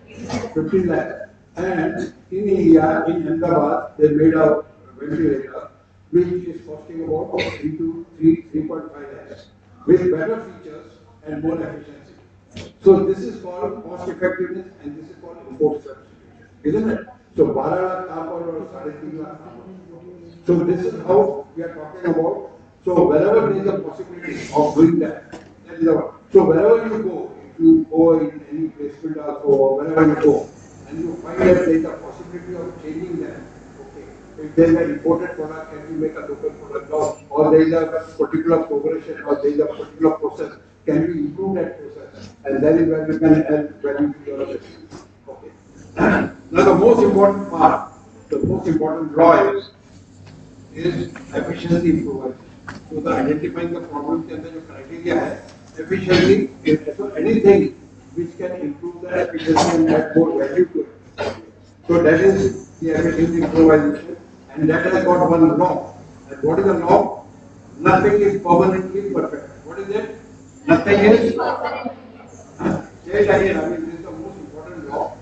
15 lakhs. And in India, in Ahmedabad, they made a ventilator which is costing about 3.5 lakhs with better features and more efficiency. So this is called cost effectiveness and this is called import substitution, isn't it? So 12 lakh or 3.5 lakh. So this is how we are talking about. So wherever there is a possibility of doing that, that is the one. So wherever you go, if you go in any placement also or wherever you go, and you find that there is a possibility of changing them, okay. If there is an imported product, can you make a local product now? Or there is a particular progression or there is a particular process, can you improve that process? And that is where you can add value to your business. Okay. Now the most important part, the most important law is efficiency improvement. So the identifying the problems and the criteria है efficiency. So anything which can improve the efficiency and add more value to it. So that is the efficiency improvisation, and that has got one law. And what is the law? Nothing is permanently perfect. What is it? Nothing is permanently. Say it again. I mean, this is the most important law.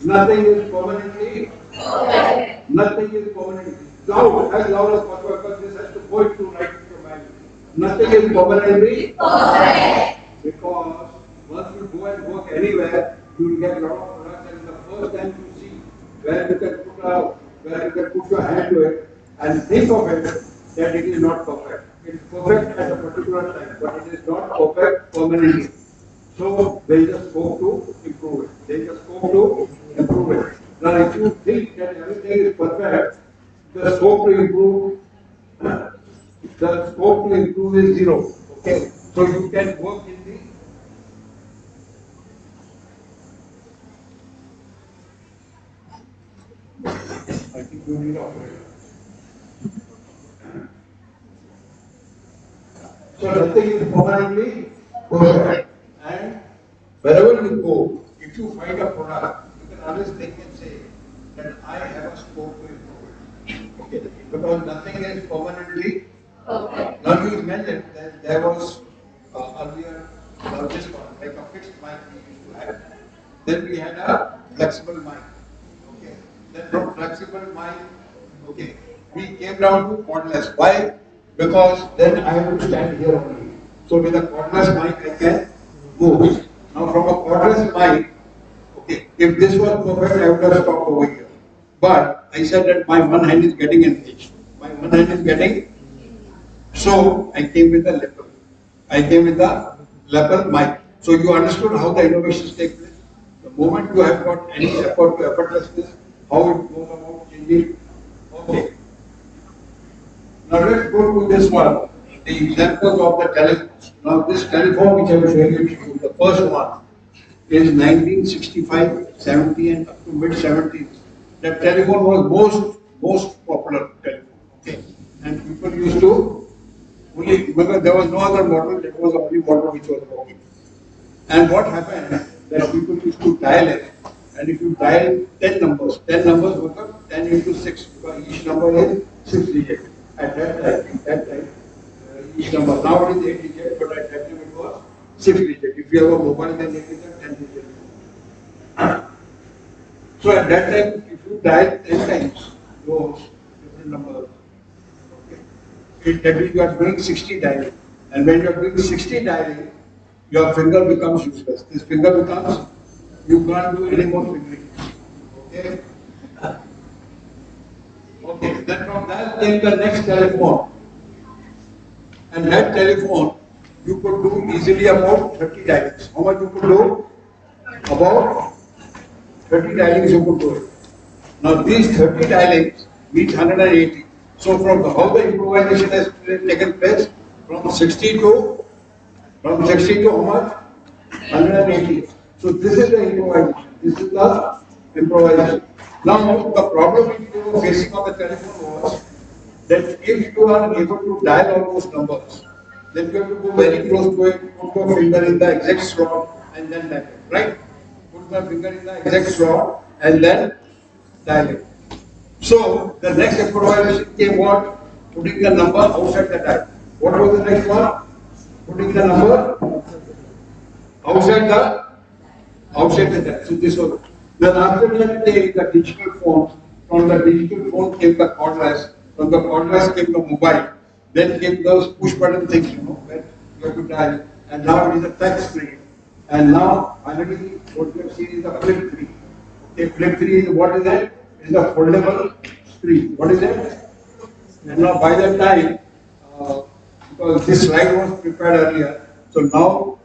Nothing is permanently. Nothing is permanently. Loud as possible because this has to go into right into your mind. Nothing is permanently. Because once you go and work anywhere, you will get a lot of products, and the first time you see where you can put your hand to it and think of it that it is not perfect. It's perfect at a particular time, but it is not perfect permanently. So there is a scope to improve it. There is a scope to improve it. Now, if you think that everything is perfect, the scope to improve, is zero. Okay, so you can work in the. I think you need operator. So nothing is permanently perfect. And wherever you go, if you find a product, you can always think and say that I have a scope to improve it. Okay, because nothing is permanently perfect. Now you imagine that there was earlier this one, like a fixed mic we used to have. Then we had a flexible mic. Okay. Then from flexible mic, okay, we came down to cordless. Why? Because then I have to stand here only. So with a cordless mic, I can move. Now from a cordless mic, okay, if this was perfect, I would have stopped over here. But I said that my one hand is getting engaged. My one hand is getting. So I came with a lapel. I came with a lapel mic. So you understood how the innovations take place. The moment you have got any effort to effortlessness, how it goes about changing. Okay. Now let's go to this one, the examples of the telephones. Now this telephone which I am showing you, the first one is 1965, 70 and up to mid 70s. That telephone was most popular telephone. Okay. And people used to only, because there was no other model, that was the only model which was working. And what happened, that people used to dial it, and if you dial 10 numbers would come 10 into 6, because each number is 6 digits. At that time, each number, now it is 8 digits, but at that time it was 6 digits. If you have a mobile, then it is a 10 digit. So at that time, if you dial 10 times, those different numbers, that means you are doing 60 dialing. And when you are doing 60 dialing, your finger becomes useless. This finger becomes, you can't do any more fingering. Okay? Okay, then from that came the next telephone. And that telephone, you could do easily about 30 dialings. How much you could do? About 30 dialings you could do it. Now these 30 dialings means 180. So from how the improvisation has taken place, from 60 to how much? 180. So this is the improvisation. This is the improvisation. Now the problem which we were facing on the telephone was that if you are able to dial all those numbers, then you have to go very close to it, put your finger in the exact slot and then dial it, right? Put the finger in the exact slot and then dial it. So the next improvisation came what? Putting the number outside the dial. What was the next one? Putting the number outside the dial. So this was. Then after that, the digital phones. From the digital phone came the cordless. From the cordless came the mobile. Then came those push button things, where you have to dial. And now it is a touch screen. And now finally what we have seen is the flip 3. Okay, flip 3 is what is that? It is a foldable screen. What is that? And now by that time, because this slide was prepared earlier, so now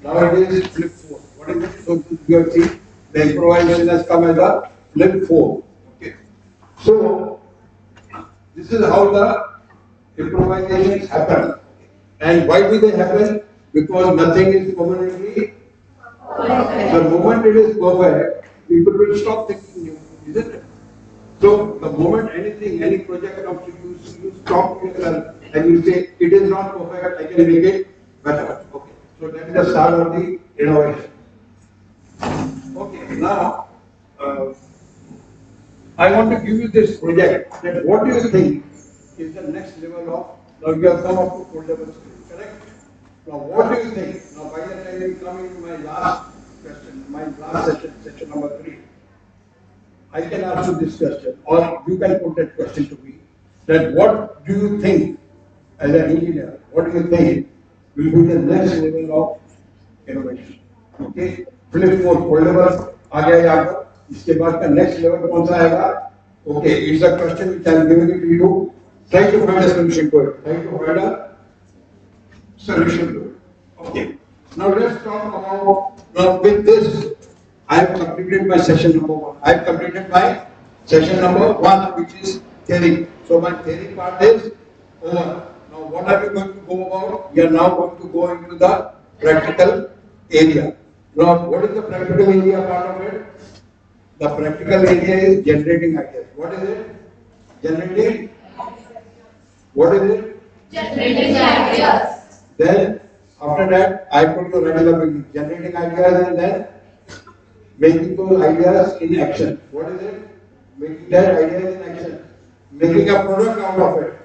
now it is flip 4. What is it? So you have seen the improvisation has come as a flip 4. Okay. So this is how the improvisations happen. And why do they happen? Because nothing is permanently. The moment it is perfect, people will stop thinking new, isn't it? So the moment any project comes to you, you stop yourself and you say, it is not perfect, I can make it better. Okay. So that is the start of the innovation. Okay, now I want to give you this project. That what do you think is the next level of, now you have come up to foldable screen, correct? Now what do you think? Now by the time we come into my last question, my last session, session number 3, I can ask you this question, or you can put that question to me, that what do you think, as an engineer, what do you think will be the next level of innovation? Okay, flip 4 foldable, आ गया यहाँ पर, इसके बाद का next level कौन सा आएगा? Okay, it's a question which I am giving it to you. Try to find a solution to it. Try to find a solution to it. Okay. Now let's talk about, now with this, I have completed my session number 1. I have completed my session number 1, which is theory. So my theory part is over. Now what are we going to go about? We are now going to go into the practical area. Now what is the practical area part of it? The practical area is generating ideas. What is it? Generating. What is it? Generating ideas. Then after that, I put you right in the beginning. Generating ideas and then making those ideas in action. What is it? Making that ideas in action. Making a product out of it.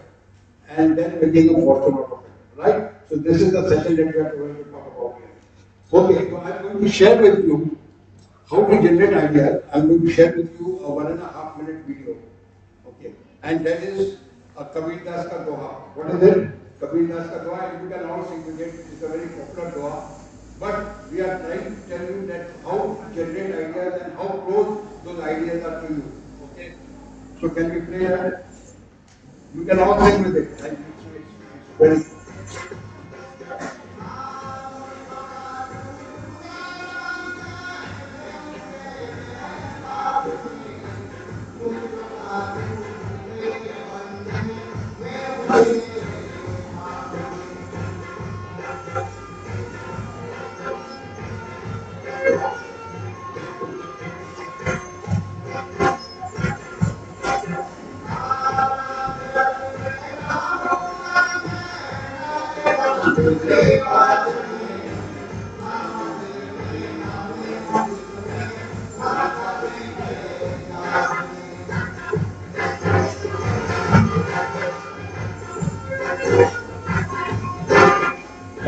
And then making a fortune out of it. Right? So this is the session that we are going to talk about here. Okay, so I am going to share with you how to generate ideas. I am going to share with you a 1.5 minute video. Okay. And that is a Kabir Das ka doha. What is it? Kabir Das ka doha, and you can all sing with it. It's a very popular doha. But we are trying to tell you that how to generate ideas and how close those ideas are to you. Okay? So can we play that? You can all sing with it. And it's very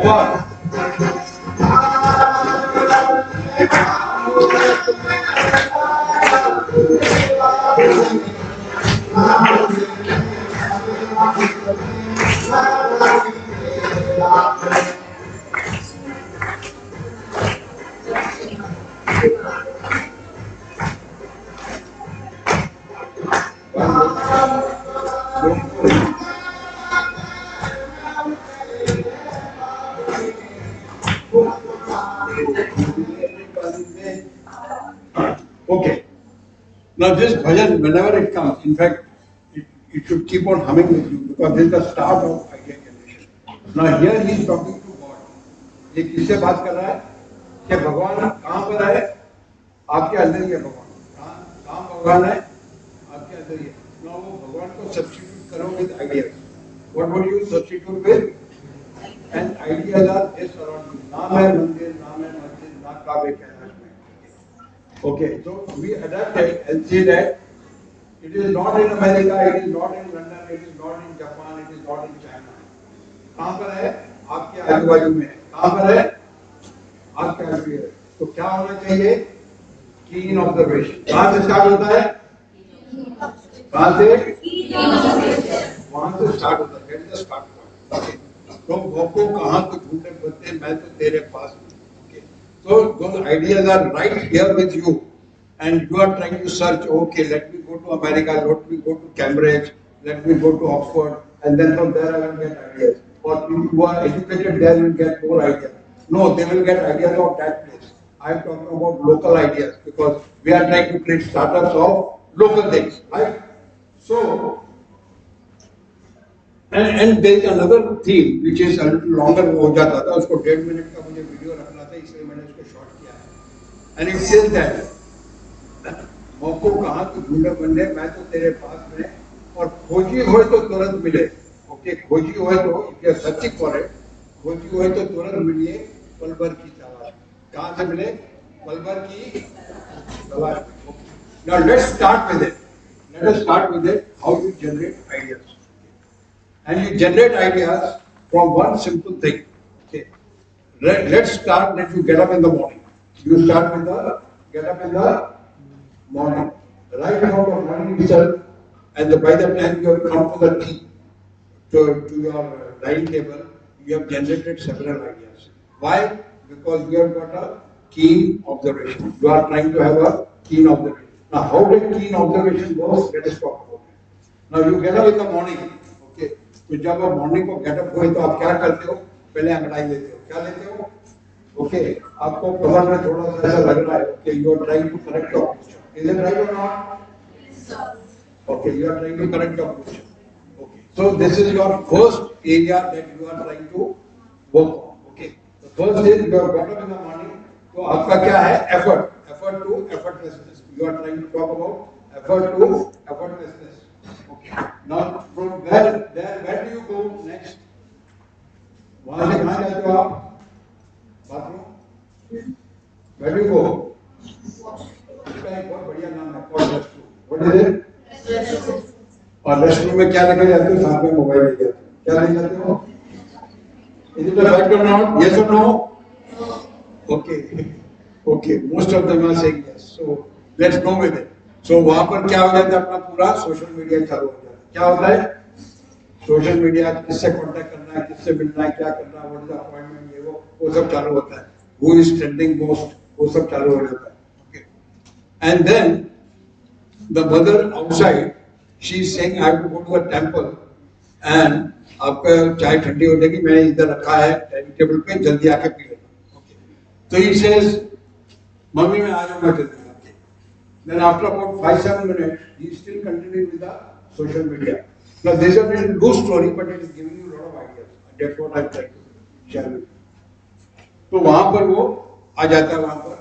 one. Okay. Now this bhajan, whenever it comes, in fact, it should keep on humming with you because this is the start of idea generation. Now here he is talking to God. ये किससे बात कर रहा है? कि भगवान कहाँ पर है? आपके अंदर ही है भगवान. कहाँ भगवान है? आपके अंदर ही है. Now वो भगवान को substitute करो with ideas. What would you substitute with? And ideas are just around you. नाम है मंदिर, ना काबे कैलाश में. Okay, so we adapt it and say that it is not in America, it is not in London, it is not in Japan, it is not in China. कहाँ पर है? आपके आजू बाजू में. कहाँ पर है? आपके आजू बाजू में. तो क्या होना चाहिए? Keen observation. कहाँ से स्टार्ट होता है? कहाँ से? वहाँ से स्टार्ट होता है. That is the start point. Okay. तो वो कहाँ तो ढूंढने पड़ते मैं तो तेरे पास हूँ. Okay. So those ideas are right here with you. And you are trying to search, okay, let me go to America, let me go to Cambridge, let me go to Oxford, and then from there I will get ideas. Or people who are educated there will get more ideas. No, they will get ideas of that place. I am talking about local ideas because we are trying to create startups of local things, right? So, and there is another theme which is a little longer हो जाता था, उसको 1.5 minute का मुझे video रखना था, इसलिए मैंने उसको शॉर्ट किया है. And it says that मौको कहाँ तो ढूंढे बंदे मैं तो तेरे पास में और खोजी हो तो तुरंत मिले. ओके, खोजी हो तो if you are searching for it, खोजी हो तो तुरंत मिलिए पल भर की तलाश. कहाँ से मिले? पल भर की तलाश. Now let's start with it. Let us start with it. How you generate ideas. And you generate ideas from one simple thing. Okay. Let's start that you get up in the morning. You start with the get up in the morning. Right out of morning itself, and by the time you have come to the tea, to your dining table, you have generated several ideas. Why? Because you have got a keen observation. You are trying to have a keen observation. Now, how did keen observation goes? Let us talk about it. Now, you get up in the morning. तो जब आप morning को getup हुए तो आप क्या करते हो? पहले अंगड़ाई लेते हो। क्या लेते हो? ओके, आपको कमर में थोड़ा सा ऐसा लग रहा है, okay, you are trying to correct your posture, is it right और not? Okay, you are trying to correct your posture. Okay, so this is your first area that you are trying to work on. Okay, the first is you are got up in the morning. तो आपका क्या है? Effort, effort to effortlessness. You are trying to talk about effort to effortlessness. Okay. Now from where do you go next? वहाँ से कहाँ जाते हो आप? Bathroom. Where do you go? इसका एक बहुत बढ़िया नाम है called restroom. What is it? और रेस्टरूम में क्या लेके जाते हो? साथ में मोबाइल लेके जाते हो. क्या लेके जाते हो? Is it a fact or not? Yes or no? Okay. Okay. Most of them are saying yes. So let's go with it. So वहाँ पर क्या हो जाता है? अपना पूरा सोशल मीडिया चालू हो जाता है. क्या होता है? सोशल मीडिया, किससे कांटेक्ट करना है, किससे मिलना है, क्या करना है, व्हाट इज अपॉइंटमेंट, ये वो सब चालू होता है. Who is trending most? वो सब चालू हो जाता है. Okay. And then the mother outside, she is saying I have to go to a temple and आपका चाय ठंडी हो जाएगी, मैंने इधर रखा है डाइनिंग टेबल पे, जल्दी आके पी लेना. Okay. तो he says, मम्मी मैं आ जाऊंगा जल्दी. Okay. Then after about 5-7 minutes, he is still continuing with the social media. Now this is a very loose story, but it is giving you a lot of ideas. That's what I am trying to share with you. तो वहां पर वो आ जाता है वहां पर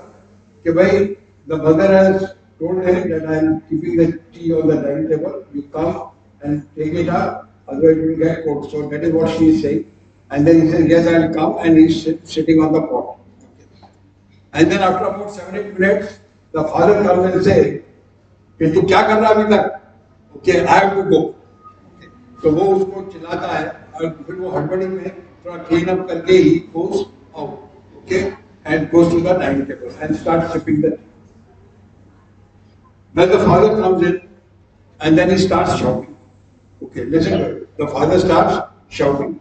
कि भाई the mother has told him that I am keeping the tea on the dining table. You come and take it up, otherwise you will get cold. So that is what she is saying. And then he says, yes, I will come, and he is sitting on the pot. Okay. And then after about 7-8 minutes, the father comes and says, कि तू क्या कर रहा है अभी तक? Okay, I have to go. Okay. तो वो उसको चिल्लाता है और फिर वो हड़बड़ी में थोड़ा क्लीन अप करके ही goes out. Okay, and goes to the dining table and starts sipping the tea. Then the father comes in and then he starts shouting. Okay, listen to it. The father starts shouting.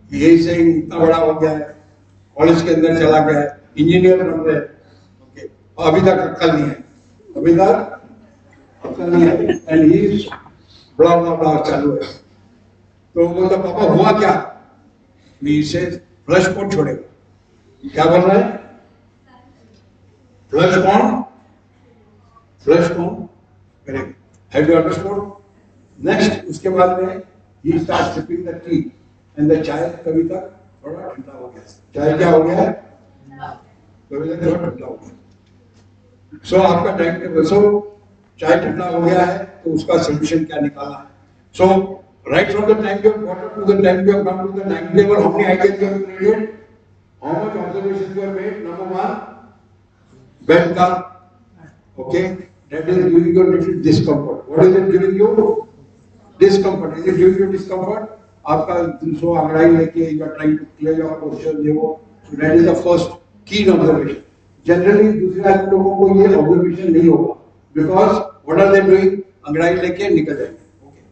He is saying, इतना बड़ा हो गया है, college के अंदर चला गया है, इंजीनियर बन रहे हैं, okay, अभी तक अक्कल नहीं है, अभी तक अक्कल नहीं है, and he is बड़ा चालू है. तो बोलता पापा हुआ क्या? He says, फ्लश कौन छोड़ेगा? क्या बोल रहा है? फ्लश कौन? फ्लश कौन करेगा? Have you understood? Next, उसके बाद में he starts sipping the tea and the चाय कभी तक थोड़ा ठंडा हो गया. चाय क्या हो गया? कभी तक थोड़ा ठंडा हो गया. So आपका टाइम टेबल, so चाय ठंडा हो गया है तो उसका सोल्यूशन क्या निकालना है? So right from the time you have got up to the time you have come to the dining table, how many ideas you have created? How much observations you have made? Number one, bed ka, okay, that is giving you a little discomfort. What is it giving you? Discomfort. Is it giving you discomfort? आपका दूसरों अंगड़ाई लेके you are trying to clear your posture, देखो. So that is the first keen observation. Generally दूसरे आदमी लोगों को ये observation नहीं होगा, because what are they doing? अंगड़ाई लेके निकल जाएंगे. Okay.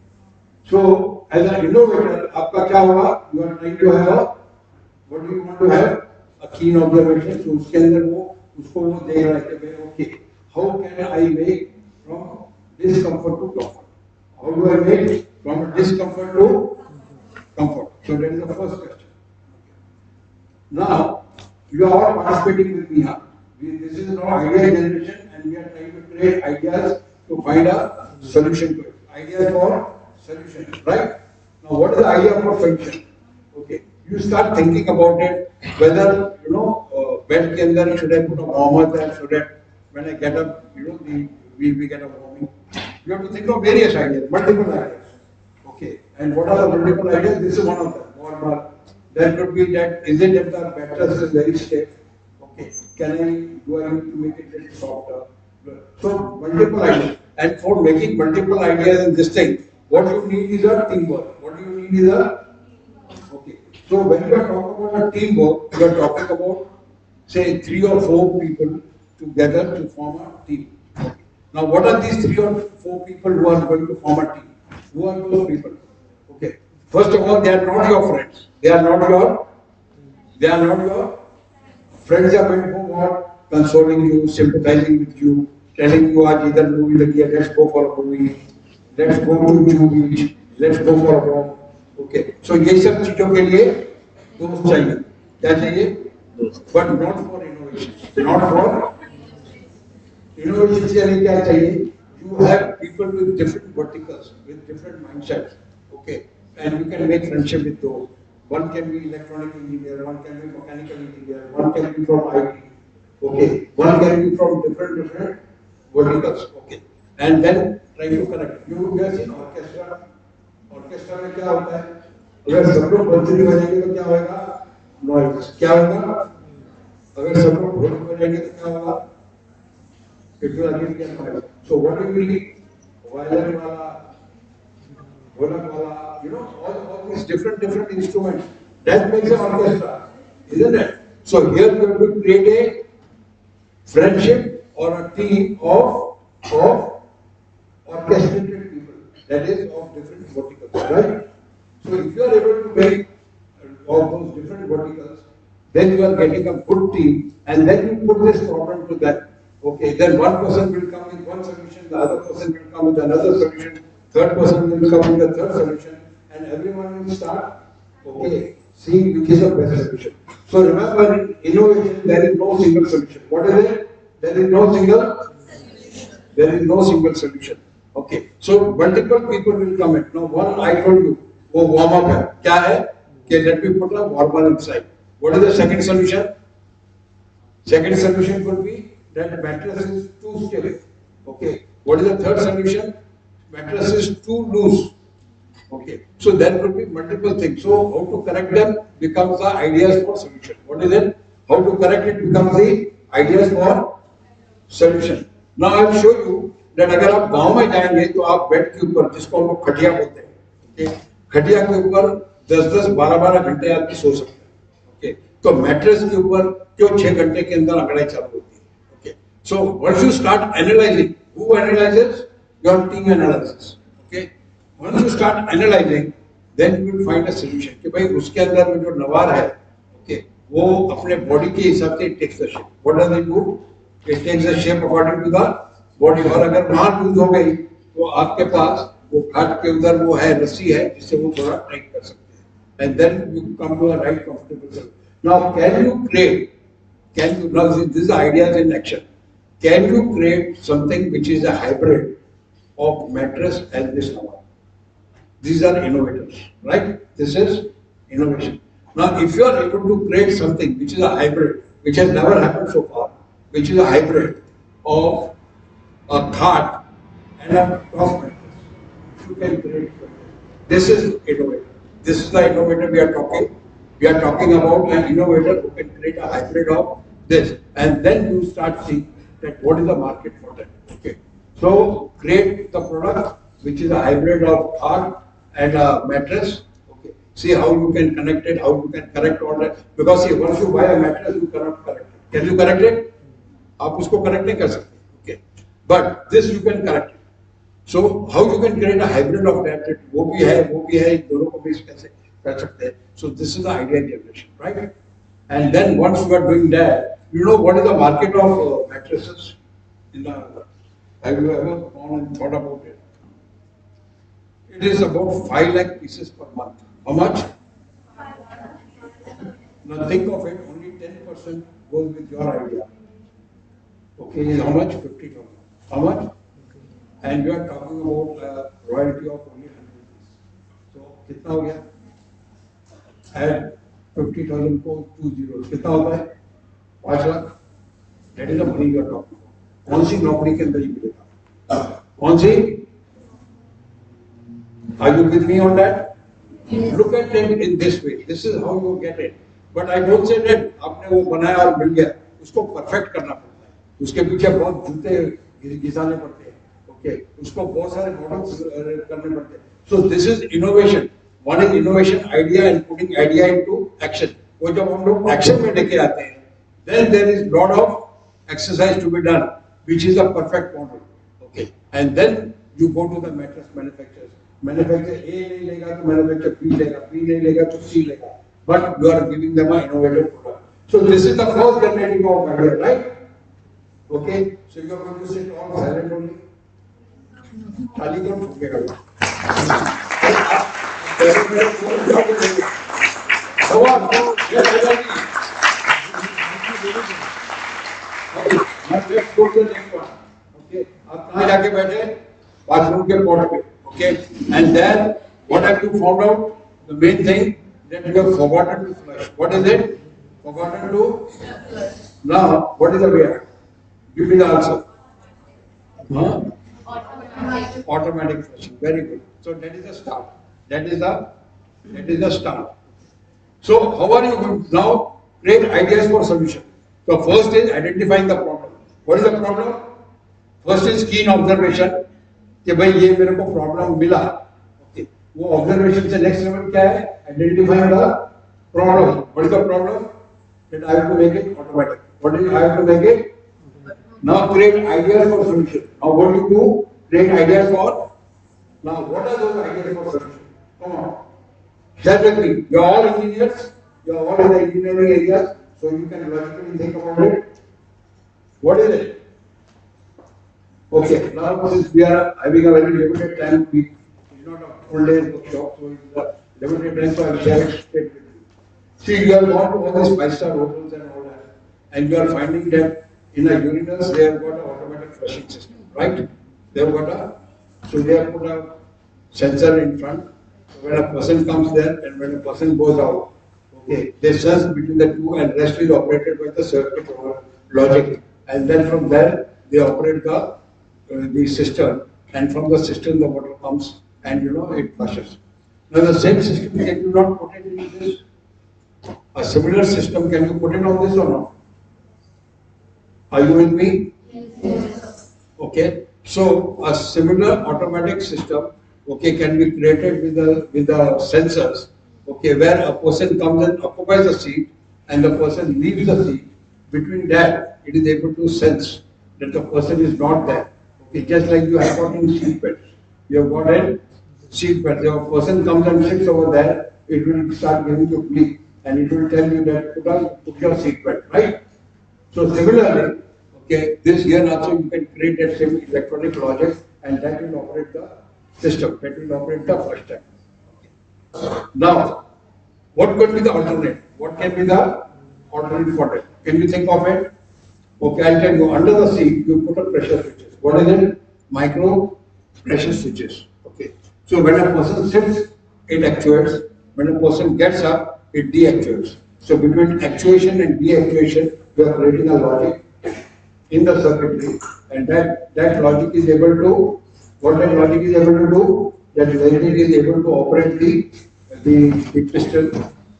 So as an innovator, आपका क्या होगा? You are trying to have a, what do you want to have? A keen observation. So उसके अंदर वो उसको वो देख रहा है कि भाई okay, how can I make from discomfort to comfort? How do I make from discomfort to comfort? So that is the first question. Now you are all participating with me here. This is now idea generation, and we are trying to create ideas to find a solution to it. Ideas for solution, right? Now what is the idea for solution? Okay, you start thinking about it. Whether bed के अंदर should I put a warmer there, so that when I get up, we get a warming. You have to think of various ideas, multiple ideas. Okay, and what are the multiple ideas? This is one of them. Warmer. There could be that. Is it if the mattress is very stiff? Okay, do I need to make it a little softer? So multiple ideas. And for making multiple ideas in this thing, what you need is a teamwork. What you need is a okay. So when you are talking about a teamwork, you are talking about say 3 or 4 people together to form a team. Okay. Now what are these 3 or 4 people who are going to form a team? Who are those people? Okay. First of all, they are not your friends. They are not your friends. Are going for what? Consoling you, sympathizing with you, telling you, "Aaj idhar movie lagi hai, let's go for a movie. Let's go to Jubilee. Let's go for a walk." Okay, so ये सब चीजों के लिए दोस्त चाहिए, क्या चाहिए? But not for innovation, not for innovation के लिए क्या चाहिए? You have people with different verticals, with different mindsets, okay, and you can make friendship with those. One can be electronic engineer, one can be mechanical engineer, one can be from IT, okay, one can be from different verticals, okay, and then try to connect. You guys in orchestra, orchestra में क्या होता है? अगर सब लोग बंसुरी बजाएंगे तो क्या होगा? Noise. क्या होगा? अगर सब लोग ढोल बजाएंगे तो क्या होगा? It will again get noise. So what do we need? Violin wala, dholak wala, you know, all these different instruments. That makes an orchestra, isn't it? So here we have to create a friendship or a team of orchestrated people. That is of different verticals, right? So if you are able to make of those different verticals, then you are getting a good team, and then you put this problem to them. Okay, then one person will come with one solution, the other person will come with another solution, third person will come with the third solution, and everyone will start, okay, seeing which is the best solution. So remember, in innovation, there is no single solution. What is it? There is no single solution. Okay, so multiple people will come in. Now, one I told you, वो warm up है. क्या है? कि let me put a warmer inside. What is the second solution? Second solution could be that mattress is too stiff. Okay. What is the third solution? Mattress is too loose. Okay. So there could be multiple things. So how to correct them becomes the ideas for solution. What is it? How to correct it becomes the ideas for solution. Now I will show you that अगर आप गांव में जाएंगे तो आप bed के ऊपर, जिसको हम लोग खटिया बोलते हैं, okay? खटिया के ऊपर 10-10, 12-12 घंटे आदमी सो सकते हैं. Okay. तो मैट्रेस के ऊपर क्यों 6 घंटे के अंदर अंगड़ाई चालू होती है. Okay. So once you start analyzing, who analyzes? Your team analysis. Okay. Once you start analyzing, then you will find a solution. कि भाई उसके अंदर में जो नवार है, okay, वो अपने बॉडी के हिसाब से takes the shape. What does it do? It takes the shape according to the body. और अगर वहाँ लूज हो गई तो आपके पास वो खाट के उधर वो है, रस्सी है, जिससे वो थोड़ा टाइट कर सकते हैं. And then you come to a right comfortable solution. Now, now this is ideas in action. Can you create something which is a hybrid of mattress and this one? These are innovators, right? This is innovation. Now, if you are able to create something which is a hybrid, which has never happened so far, which is a hybrid of a cart and a top mattress, you can create something. This is innovator. This is the innovator we are talking. We are talking about an innovator who can create a hybrid of this, and then you start seeing that what is the market for that. Okay. So create the product which is a hybrid of cart and a mattress. Okay. See how you can connect it, how you can correct all that. Because see, once you buy a mattress, you cannot correct it. Can you correct it? आप उसको correct नहीं कर सकते. Okay. But this you can correct it. So how you can create a hybrid of that? वो भी है, इन दोनों को mix कैसे कर सकते हैं? So this is the idea generation, right? And then once you are doing that, you know what is the market of mattresses? Have you ever gone and thought about it? It is about 5 lakh pieces per month. How much? Now think of it, only 10% goes with your idea. Okay, is how much? 50,000. How much? And you are talking about royalty of only 100 rupees. So, कितना हो गया? Add 50,000 को 2 zeros. कितना होता है? 5 lakh. That is the money you are talking about. कौन सी नौकरी के अंदर ये मिलेगा? कौन सी? Are you with me on that? Yes. Look at it in this way. This is how you get it. But I don't say that आपने वो बनाया और मिल गया. उसको perfect करना पड़ता है. उसके पीछे बहुत जूते घिसाने पड़ते हैं. Okay. उसको बहुत सारे models करने पड़ते हैं. So this is innovation. One is innovation idea and putting idea into action. वो जब हम लोग action में लेके आते हैं, then there is lot of exercise to be done, which is a perfect model. Okay. And then you go to the mattress manufacturers. Manufacturer A नहीं लेगा तो manufacturer B लेगा, B नहीं लेगा तो C लेगा. But you are giving them an innovative product. So this is the first generating of idea, right? Okay. So you are going to sit all silent only. खाली कौन ठोकेगा? Come on, yes, everybody. Okay, now let's go to the next one. Okay, आप कहाँ जाके बैठे? Bathroom के port पे. Okay, and then what have you found out? The main thing that you have forgotten to flush. What is it? Forgotten to flush. Now, what is the way? Give me the answer. Huh? Automatic flushing. Very good. So that is the start. That is the start. So how are you going to now create ideas for solution? So first is identifying the problem. What is the problem? First is keen observation. कि भाई ये मेरे को problem मिला. Okay. वो observation से next level क्या है? Identifying the problem. What is the problem? That I have to make it automatic. What do you have to make it? Now create ideas for solution. Now what do you do? Create ideas for. Now what are those ideas for solution? Come on. Share with me. You are all engineers. You are all in the engineering areas, so you can logically think about it. What is it? Okay. Now since we are having a very limited time, it's not a full day workshop, so it's a limited time, so I will share it straight with you. See, you have gone to all these 5-star hotels and all that, and you are finding that in a urinals they have got an automatic flushing system, right? They have got a, so they have put a sensor in front. So when a person comes there and when a person goes out, okay, they sense between the two and rest is operated by the circuit or logic, and then from there they operate the system, and from the system the water comes and it flushes. Now the same system, can you not put it in this? A similar system, can you put it on this or not? Are you with me? Yes. Okay. So a similar automatic system, okay, can be created with the sensors, okay, where a person comes and occupies the seat and the person leaves the seat. Between that, it is able to sense that the person is not there. Okay, just like you have got in seat belts. You have got in seat belts. If a person comes and sits over there, it will start giving you bleep and it will tell you that put your seat belt, right? So similarly, okay, this here also you can create that same electronic logic and that will operate the system, that will operate the flush tank. Now, what could be the alternate? What can be the alternate for it? Can you think of it? Okay, I'll tell you, under the seat, you put a pressure switches. What is it? Micro pressure switches. Okay. So when a person sits, it actuates. When a person gets up, it deactuates. So between actuation and deactuation, we are creating a logic in the circuitry, and that logic is able to, what that logic is able to do, that logic is able to operate the piston,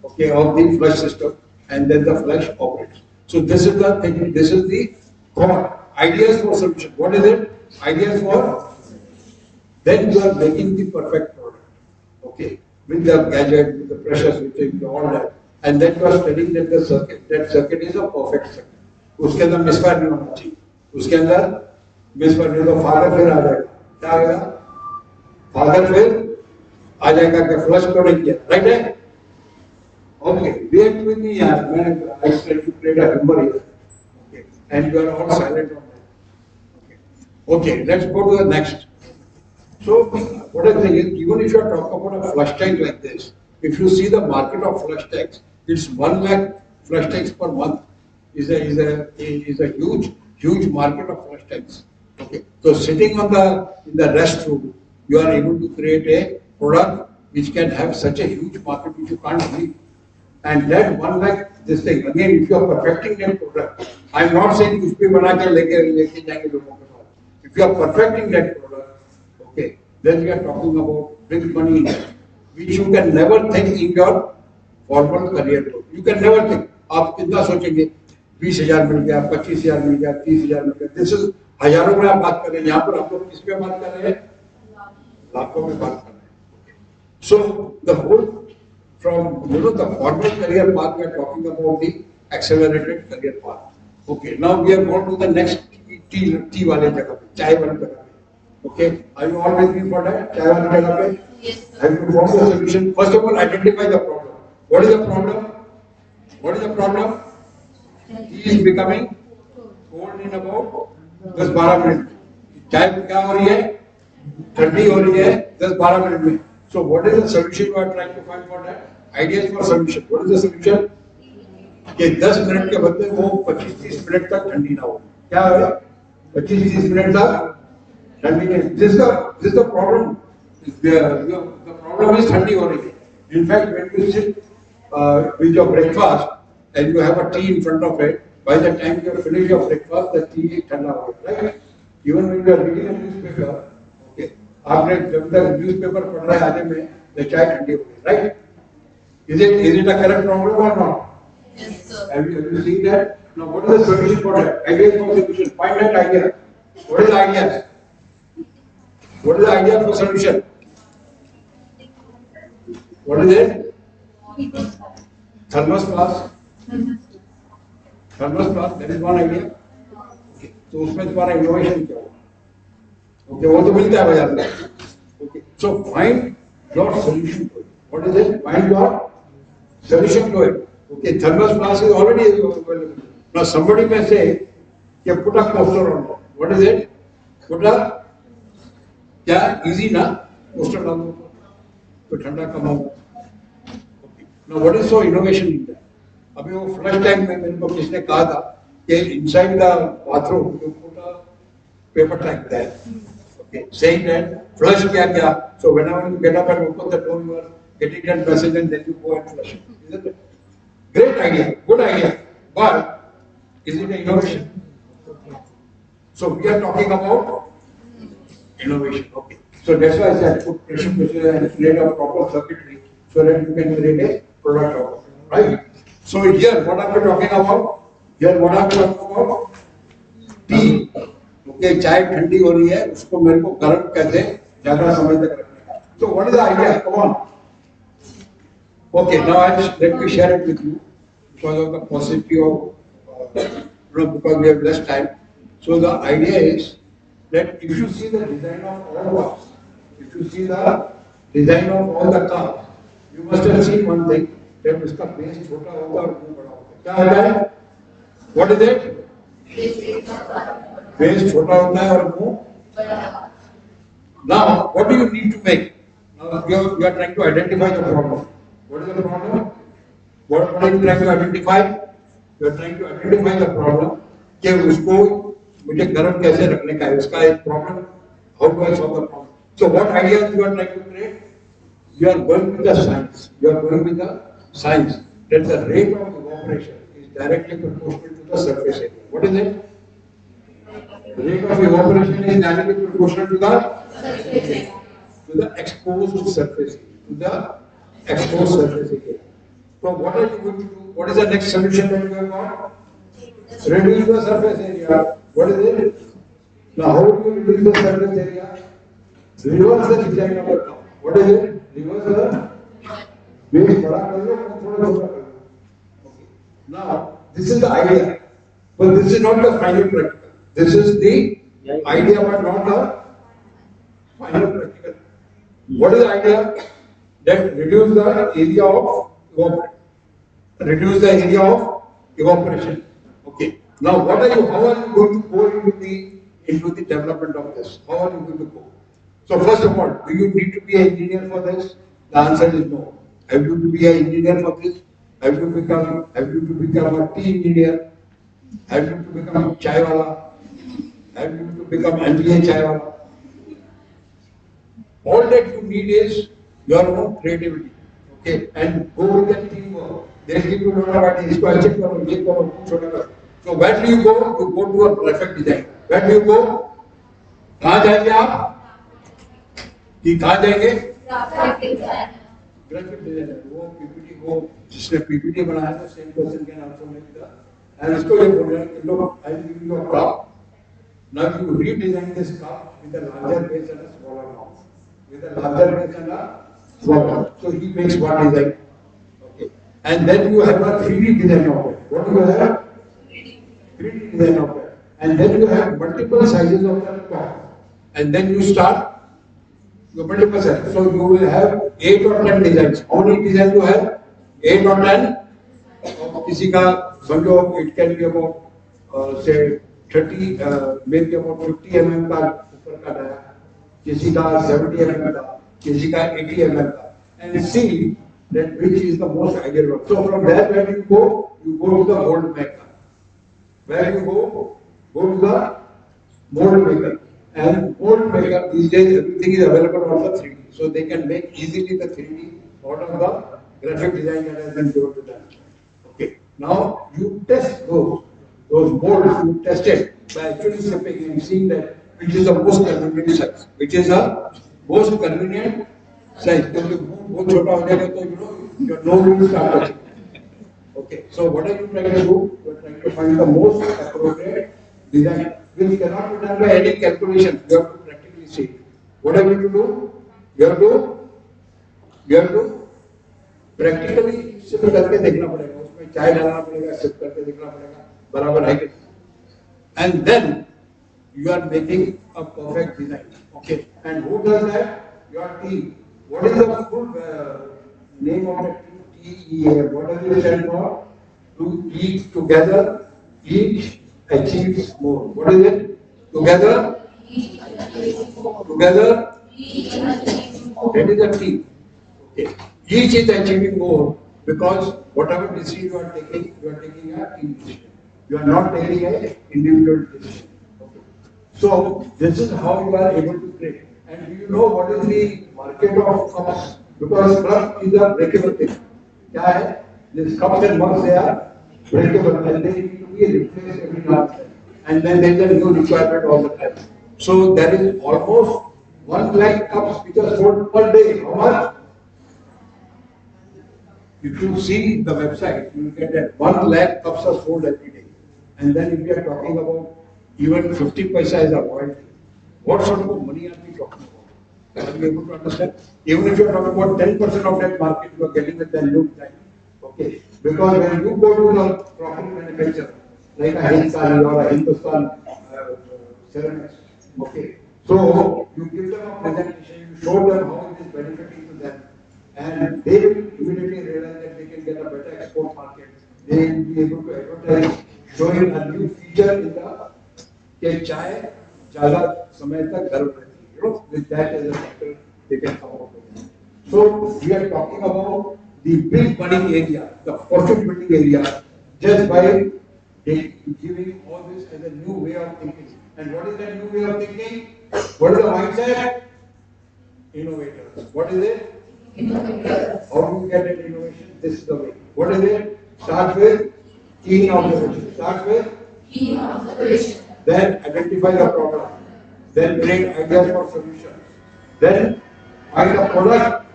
okay, of the flush system, and then the flush operates. So this is the thing, this is the core. Ideas for solution. What is it? Ideas for, then you are making the perfect product, okay, with the gadget, with the pressure switching, all that, and then you are studying that that circuit is a perfect circuit. उसके अंदर misfire नहीं होना चाहिए, उसके अंदर misfire नहीं तो father फिर आ जाएगा, क्या आएगा? फादर फिर आ जाएगा कि फ्लश क्यों नहीं किया, राइट है? Okay, react with me, yaar. I said to create a number here, okay, and you are all silent on that. Okay, let's go to the next. So what I think is, even if you are talking about a flush tank like this, if you see the market of flush tanks, it's 1 lakh flush tanks per month. Is a huge market of flush tanks. Okay, so sitting in the restroom, you are able to create a product which can have such a huge market which you can't believe. And that 1 lakh, this thing again, if you are perfecting that product, I am not saying कुछ भी बना के लेके जाएंगे लोगों के पास. If you are perfecting that product, okay, then we are talking about big money, which you can never think in your formal career. You can never think. आप कितना सोचेंगे? 20,000 मिल गया, 25,000 मिल गया, 30,000 मिल गया. This is हजारों में आप बात कर रहे हैं. यहाँ पर आप लोग किस पे बात कर रहे हैं? लाखों में बात कर रहे हैं. So the whole from the formal career path, we are talking about the accelerated career path. Okay, now we are going to the next tea वाले जगह पे, चाय वाले जगह पे. Okay, are you all with me for that? चाय वाले जगह पे. Yes. Have you found the solution? First of all, identify the problem. What is the problem? What is the problem? He is becoming cold in about 10-12 minute. चाय क्या हो रही है? ठंडी हो रही है 10-12 मिनट में. So what is the solution you are trying to find for that? Ideas for solution. What is the solution? कि 10 मिनट के बदले वो 25-30 मिनट तक ठंडी ना हो. क्या है? 25-30 मिनट तक ठंडी नहीं. This is the problem. The problem is ठंडी हो रही है. In fact, when you sit with your breakfast and you have a tea in front of it, by the time you finish your breakfast, the tea is ठंडा हो गया, right? Even when you are reading a newspaper, okay, आपने जब तक newspaper पढ़ रहे आने में, the चाय ठंडी हो गई, right? Is it a correct problem or not? Yes, sir. Have you seen that? Now, what is the solution for that? Ideas for solution. Find that idea. What is the idea? What is the idea for solution? What is it? Thermos flask. Thermos flask. That is one idea. Okay. So उसमें तुम्हारा innovation क्या होगा? Okay, वो तो मिलता है बाजार में. Okay. So find your solution to it. What is it? Find your solution to it. Okay, thermos flask is already available. Now somebody may say, "Yeah, put a poster on it." What is it? Put a, yeah, easy na? Poster डाल दो, तो ठंडा कम होगा. Okay. Now what is so innovation in that? अभी वो flush tank में मेरे को किसने कहा था कि inside the bathroom you put a paper tank there. Okay, saying that flush किया गया. So whenever you get up and open the door, you are getting that message and then you go and flush it. Isn't it? Great idea, good idea, but is it an innovation? So we are talking about innovation. Okay. So that's why I said put pressure pressure and create a proper circuitry so that you can create a product out of it. Right? So here, what are we talking about? Here, what are we talking about? Tea. Okay, चाय ठंडी हो रही है, उसको मेरे को गर्म कैसे ज्यादा समय तक रखना है. So what is the idea? Come on. Okay, now let me share it with you because of the paucity of, because we have less time. So the idea is that if you see the design of all cars, if you see the design of all the cars, you must have seen one thing, that उसका base छोटा होगा और मुंह बड़ा होगा. क्या होता है? What is it? Base छोटा होता है और मुंह बड़ा. Now, what do you need to make? Now you are trying to identify the problem. What is the problem? What are you trying to identify? You are trying to identify the problem कि उसको मुझे गर्म कैसे रखने का है, उसका एक problem. How do I solve the problem? So what ideas you are trying to create? You are going with the science. You are going with the science that the rate of evaporation is directly proportional to the surface area. What is it? The rate of evaporation is directly proportional to the exposed surface area, to the exposed surface area. So what are you going to do? What is the next solution that you have got? Reduce the surface area. What is it? Now how do you reduce the surface area? Reverse the design of the car. What is it? Reverse the base बड़ा कर लो, थोड़ा छोटा कर लो. Okay. Now this is the idea, but this is not the final practical. This is the idea, but not the final practical. What is the idea? That reduce the area of evaporation. Reduce the area of evaporation. Okay. Now, how are you going to go into the development of this? How are you going to go? So first of all, do you need to be an engineer for this? The answer is no. Have you to be an engineer for this? Have you to become a tea engineer? Have you to become chai wala? Have you to become MBA chai wala? All that you need is your own creativity. Okay, and go with the teamwork. They give you a lot of ideas. So where do you go? You go to a perfect design. Where do you go? कहाँ जाएंगे आप? कि कहाँ जाएंगे? Graphic designer. वो PPT को जिसने PPT बनाया था, सेम पर्सन के नाम से मैंने कहा. And इसको ये बोल रहे हैं कि लोग, I will give you a car. Now you redesign this car with a larger base and a smaller mouth. With a larger base and a smaller. So he makes one design. Okay. And then you have a 3D design of it. What do you have? 3D design of it. And then you have multiple sizes of the car. And then you start your multiple sizes. So you will have 8 or 10 designs. How many designs you have? 8 or 10? किसी का समझो it can be about say 30 maybe about 50 mm का ऊपर का dia, किसी का 70 mm का, kg ka, 80 ml ka, and see that which is the most ideal one. So from there, where you go to the mold maker. Where you go to the mold maker. And mold maker, these days everything is available on the 3D. So they can make easily the 3D out of the graphic design that has been given to them. Okay. Now you test those molds, you test it by actually sipping and seeing that which is the most convenient size. Which is the most convenient size. Because you go chota ho jayega, to you know your nose will start touching. Okay, so what are you trying to do? You are trying to find the most appropriate design, which cannot be done by any calculation. You have to practically see. What are you to do? You have to practically sip करके देखना पड़ेगा, उसमें चाय डालना पड़ेगा, SIP करके देखना पड़ेगा, बराबर है कि? And then you are making a perfect design. Okay, and who does that? Your team. What is the full name of the team? TEA. What does it stand for? To eat together, each achieves more. What is it? Together, that is a team. Okay. Each is achieving more because whatever decision you are taking a team decision. You are not taking an individual decision. Okay. So this is how you are able to create. And do you know what is the market of cups? Because cup is a breakable thing. क्या है? These cups and mugs, they are breakable and they need to be replaced every now and then. And then there is a new requirement all the time. So there is almost 1 lakh cups which are sold per day. How much? If you see the website, you will get that 1 lakh cups are sold every day. And then if we are talking about even 50 paisa is a royalty, what sort of money are we talking about? Are you able to understand? Even if you are talking about 10% of that market, you are getting with the new design. Okay. Because when you go to the crockery manufacturer, like a Hindustan or a Hindustan ceramics, okay. So you give them a presentation, you show them how it is benefiting to them, and they will immediately realize that they can get a better export market. They will be able to advertise, showing a new feature in the कि चाय ज़्यादा समय तक गर्म रहती है. You know, with that as a factor, they can come out with it. So we are talking about the big money area, the fortune building area, just by giving all this as a new way of thinking. And what is that new way of thinking? What is the mindset? Innovators. What is it? Innovators. How do you get an innovation? This is the way. What is it? Start with keen observation. Start with keen observation. Then identify the problem. Then bring ideas for solutions. Then find a product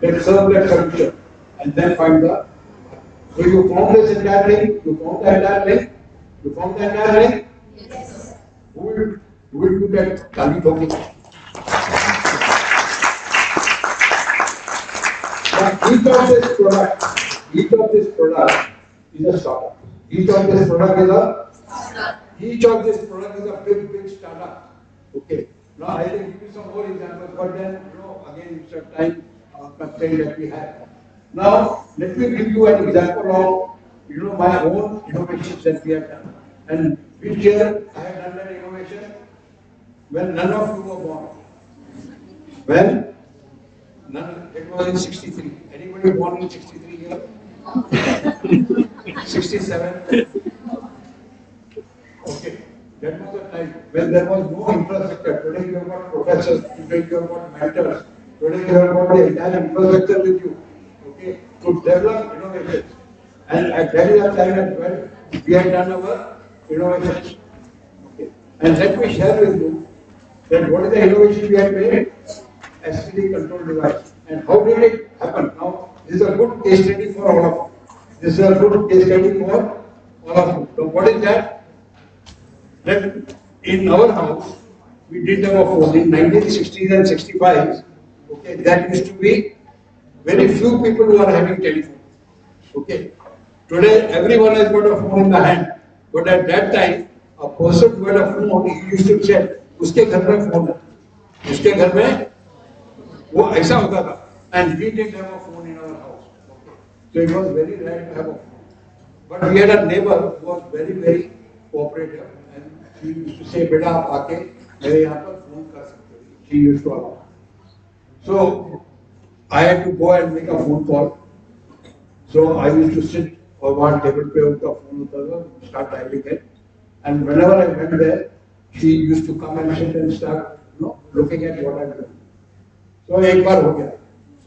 that serves that solution. And then find the. So you found this entire thing. You found the entire thing. You found the entire thing. Yes. Who will do that? Kali talking. But each of this product is a startup. Each of this product is a big startup. Okay. Now I will give you some more examples, but then again it's a time constraint that we have. Now let me give you an example of my own innovations that we have done. And which year I have done that innovation? When none of you were born. When none, it was in 63. Anybody born in 63 year? 67? Okay. That was the time when there was no infrastructure. Today you have got professors, today you have got mentors, today you have got the entire infrastructure with you. Okay. To develop innovations. And at that time as well, we had done our innovations. Okay. And let me share with you that what is the innovation we have made? STD control device. And how did it happen? Now, this is a good case study for all of you. This is a good case study for all of you. So what is that? That in our house, we did our phone in 1960s and 65s. Okay, that used to be very few people who are having telephone. Okay. Today, everyone has got a phone in the hand. But at that time, a person who had a phone, he used to check, उसके घर में phone है, उसके घर में वो ऐसा होता था. And we didn't have a phone in our house. Okay. So it was very rare to have a phone. But we had a neighbor who was very cooperative, and she used to say, "बेटा आप आके मेरे यहाँ पर phone कर सकते हो." She used to allow. So I had to go and make a phone call. So I used to sit or one table पे उसका phone होता था, start dialing it, and whenever I went there, she used to come and sit and start, looking at what I'm doing. So एक बार हो गया.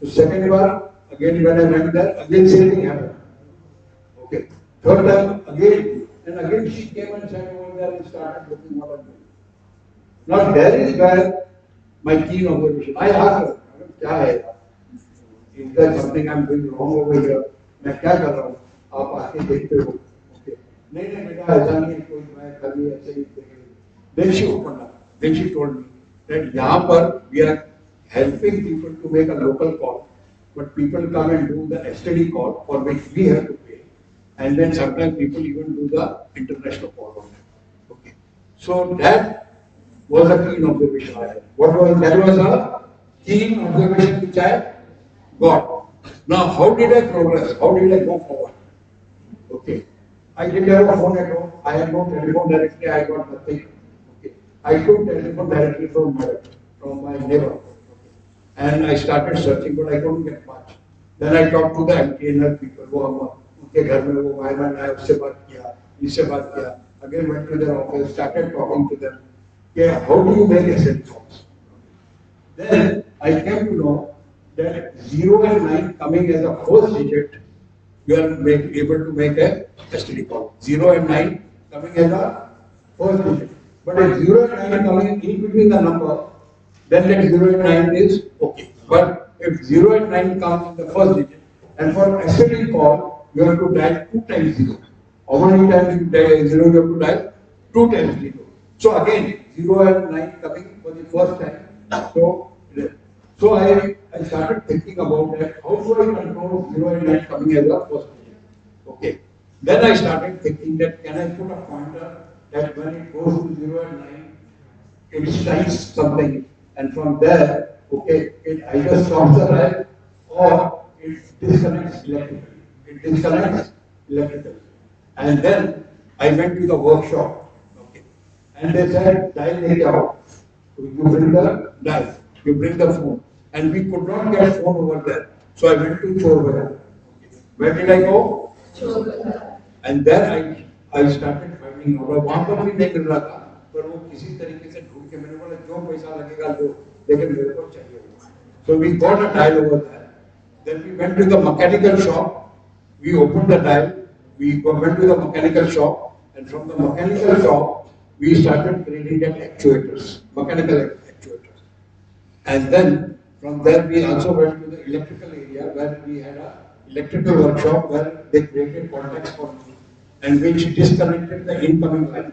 So second bar, again when I went there, again same thing happened. Okay. Third time again, and again she came and sat over there and started looking what I'm doing. Now there is where my keen observation. I asked her, क्या है? Is there something I'm doing wrong over here? मैं क्या कर रहा हूँ? आप आके देखते हो? Okay. नहीं बेटा ऐसा नहीं है कोई मैं खाली ऐसे ही देख रही हूँ. Then she opened up. Then she told me that यहाँ पर we are helping people to make a local call, but people come and do the STD call for which we have to pay, and then sometimes people even do the international call on that. Okay. So that was a keen observation I had. What was that? Was a keen observation which I got. Now, how did I progress? How did I go forward? Okay. I didn't have a phone at home. I had no telephone directly. I got nothing. Okay. I took telephone directly from my neighbor. Okay. And I started searching, but I couldn't get much. Then I talked to the MTNL people. वो उनके घर में वो wireman आया, उससे बात किया, इससे बात किया. Again went to their office, started talking to them. Yeah, how do you make SND calls? Then I came to know that 0 and 9 coming as a first digit, you are able to make a STD call. 0 and 9 coming as a first digit. But if 0 and 9 coming in between the number, then that 0 and 9 is okay. But if 0 and 9 come in the first digit, and for STD call, you have to dial 2 times 0. How many times you dial 0, you have to dial 2 times 0. So again, 0 and 9 coming for the first time. So I started thinking about that. How do I control 0 and 9 coming as a first digit? Okay. Then I started thinking that can I put a pointer that when it goes to 0 and 9, it strikes something, and from there, okay, it either stops the dial or it disconnects electrically. It disconnects electrically. And then I went to the workshop. And they said, dial nahi aao. You bring the dial, you bring the phone. And we could not get phone over there. So I went to Chor. Where did I go? Chor. And then I started finding out. वहाँ पर भी नहीं मिल रहा था, पर वो किसी तरीके से ढूंढ के मैंने बोला जो पैसा लगेगा लो, लेकिन मेरे को चाहिए वो. So we got a dial over there. Then we went to the mechanical shop. We opened the dial. We went to the mechanical shop, and from the mechanical shop, we started creating actuators, mechanical actuators. And then from there we also went to the electrical area where we had an electrical workshop where they created contacts for me and which disconnected the incoming line.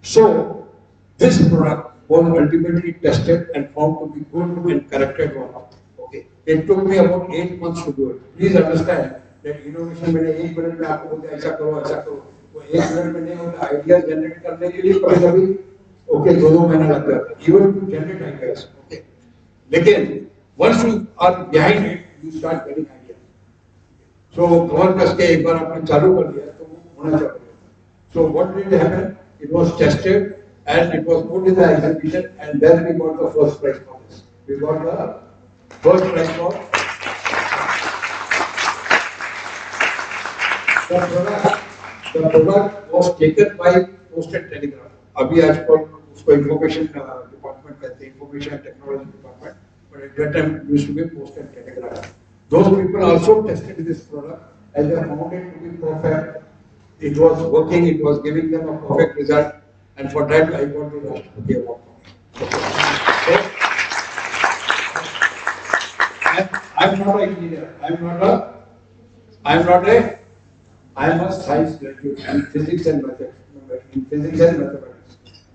So this product was ultimately tested and found to be good and corrected one. Okay. It took me about 8 months to do it. Please understand that innovation मैंने 1 minute में आपको बोलते ऐसा करो ऐसा करो. 1 minute में नहीं होता. आइडिया जनरेट करने के लिए कभी-कभी ओके 2 महीना लग जाता है. Even to generate ideas. Okay. लेकिन once you are behind it, you start getting ideas. So cover कस के एक बार आपने चालू कर दिया तो वो होना चाहिए. So what did happen? It was tested and it was put in the exhibition, and then we got the first prize for this. We got the first prize for the product was taken by post and telegraph. अभी आजकल उसको information department कहते हैं, information and technology department, but at that time it used to be post and telegraph. Those people also tested this product and they found it to be perfect. It was working, it was giving them a perfect result, and for that I got the Rashtrapati Award. I'm not an engineer. I am a science graduate in physics and mathematics.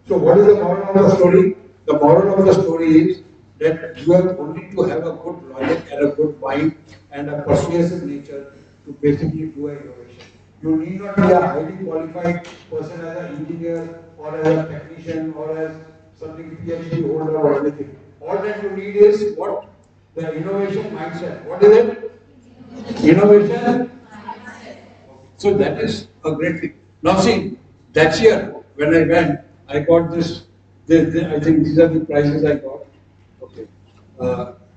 So what is the moral of the story? The moral of the story is that you have only to have a good logic and a good mind and a persuasive nature to basically do an innovation. You need not be a highly qualified person as an engineer or as a technician or as something PhD holder or anything. All that you need is what? The innovation mindset. What is it? Innovation. So that is a great thing. Now see, that year when I went, I got this. I think these are the prizes I got. Okay.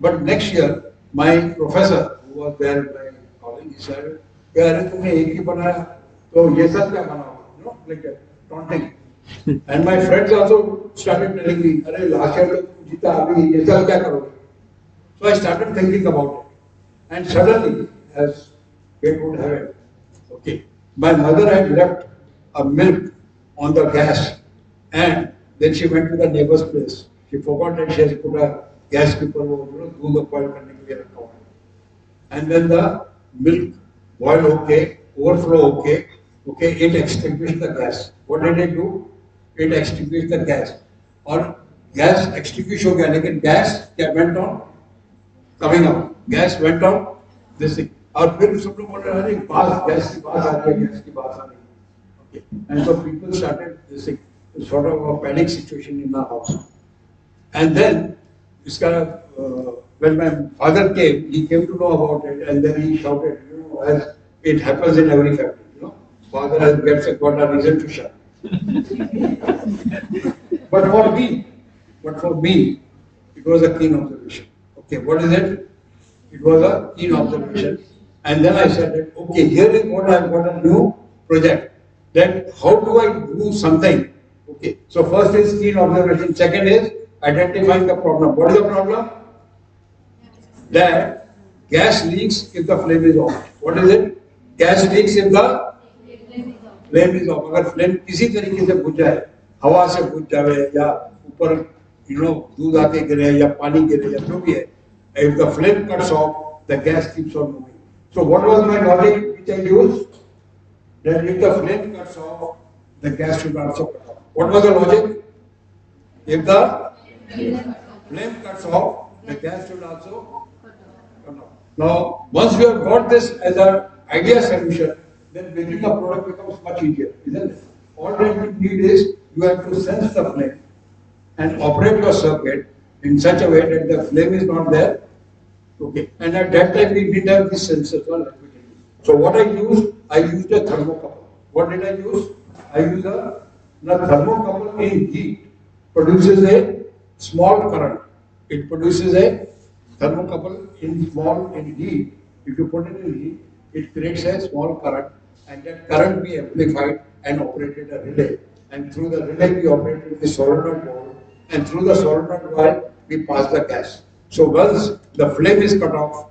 But next year, my professor who was there in my college, he said, "यार तुमने एक ही बनाया, तो ये सब क्या बनाओगे?" You know, like taunting. And my friends also started telling me, "अरे last year तो तुम जीता, अभी ये सब क्या करोगे?" So I started thinking about it, and suddenly, as fate would have it, okay, my mother had left a milk on the gas, and then she went to the neighbor's place. She forgot that she has put a gas के ऊपर वो दूध boil करने के लिए रखा हुआ है. And when the milk boiled okay, overflow okay, it extinguished the gas. What did it do? It extinguished the gas. और gas extinguish हो गया, लेकिन gas क्या went on coming out. Gas went on this thing. और फिर सब लोग बोल रहे हैं, अरे बात गैस की बात आ रही है, गैस की बात आ रही है. Okay. And so people started this thing, sort of a panic situation in the house. And then when my father came, he came to know about it, and then he shouted, you know, as it happens in every family, you know, father has got a reason to shout. But for me, it was a keen observation. Okay, what is it? It was a keen observation. And then I said that, okay, here is what I've got a new project. Then how do I do something? Okay, so first is keen observation, second is identifying the problem. What is the problem? That gas leaks if the flame is off. What is it? Gas leaks if the flame is off. अगर flame किसी तरीके से बुझ जाए, हवा से बुझ जाए या ऊपर दूध आके गिरे या पानी गिरे या जो भी है, if the flame cuts off, the gas keeps on moving. So what was my logic which I used? That if the flame cuts off, the gas should also cut off. What was the logic? If the flame cuts off, the gas should also cut off. Now, once you have got this as an idea solution, then making the product becomes much easier, isn't it? All that you need is you have to sense the flame and operate your circuit in such a way that the flame is not there. Okay. And at that time we didn't have these sensors. So what I used a thermocouple. What did I use? I used the thermocouple in heat produces a small current. It produces a thermocouple in heat. If you put it in heat, it creates a small current, and that current we amplified and operated a relay. And through the relay we operated the solenoid valve, and through the solenoid valve we pass the gas. So once the flame is cut off,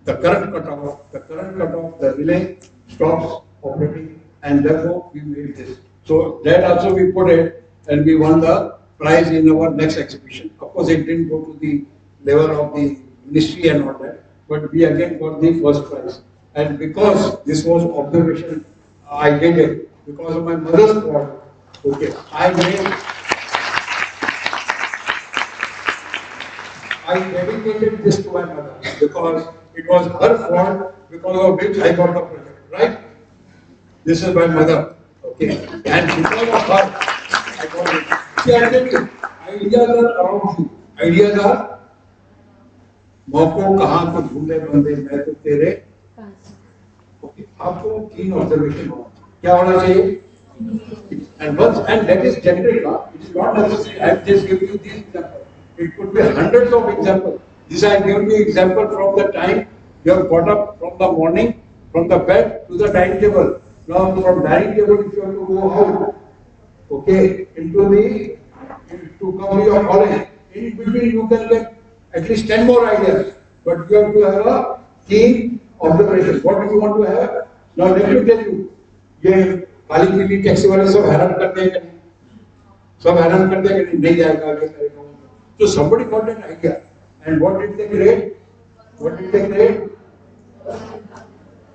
the current cut off, the relay stops operating, and therefore we made this. So that also we put it, and we won the prize in our next exhibition. Of course, it didn't go to the level of the ministry and all that, but we again got the first prize. And because this was observation, I did it because of my mother's fault. Okay, I dedicated this to my mother because it was her fault because of which I got the project, right? This is my mother, okay? And because of her, I got it. See, I tell you, ideas are around you. Ideas are, मौकों कहाँ को ढूंढे बंदे मैं तो तेरे, okay? आपको keen observation होना, क्या होना चाहिए? And that is generic, it is not necessary. I have just given you these examples. It could be hundreds of examples. This I have given you example from the time you have got up from the morning, from the bed to the dining table. Now from dining table, if you have to go out, okay, to come to your college, in between you can get at least 10 more ideas. But you have to have a keen observation. What do you want to have? Now let me tell you, ये खाली पीली taxi वाले सब हैरान करते हैं, सब हैरान करते हैं कि नहीं जाएगा आगे करेगा. So somebody got an idea, and what did they create?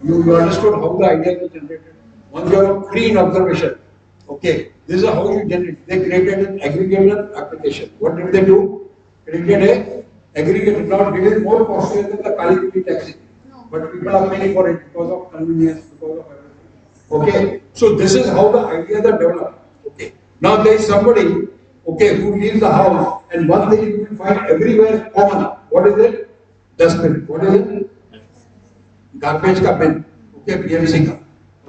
You understood how the idea was generated. Once you have a clean observation, okay, this is how you generate. They created an aggregator application. What did they do? Created a aggregator. Now it is more costly than the Kali taxi, but people are paying for it because of convenience, because of everything. Okay, so this is how the ideas are developed. Okay, now there is somebody, okay, who leaves the house, and one thing you will find everywhere common. What is it? Dustbin. What is it? Garbage ka bin. Okay, PMC ka.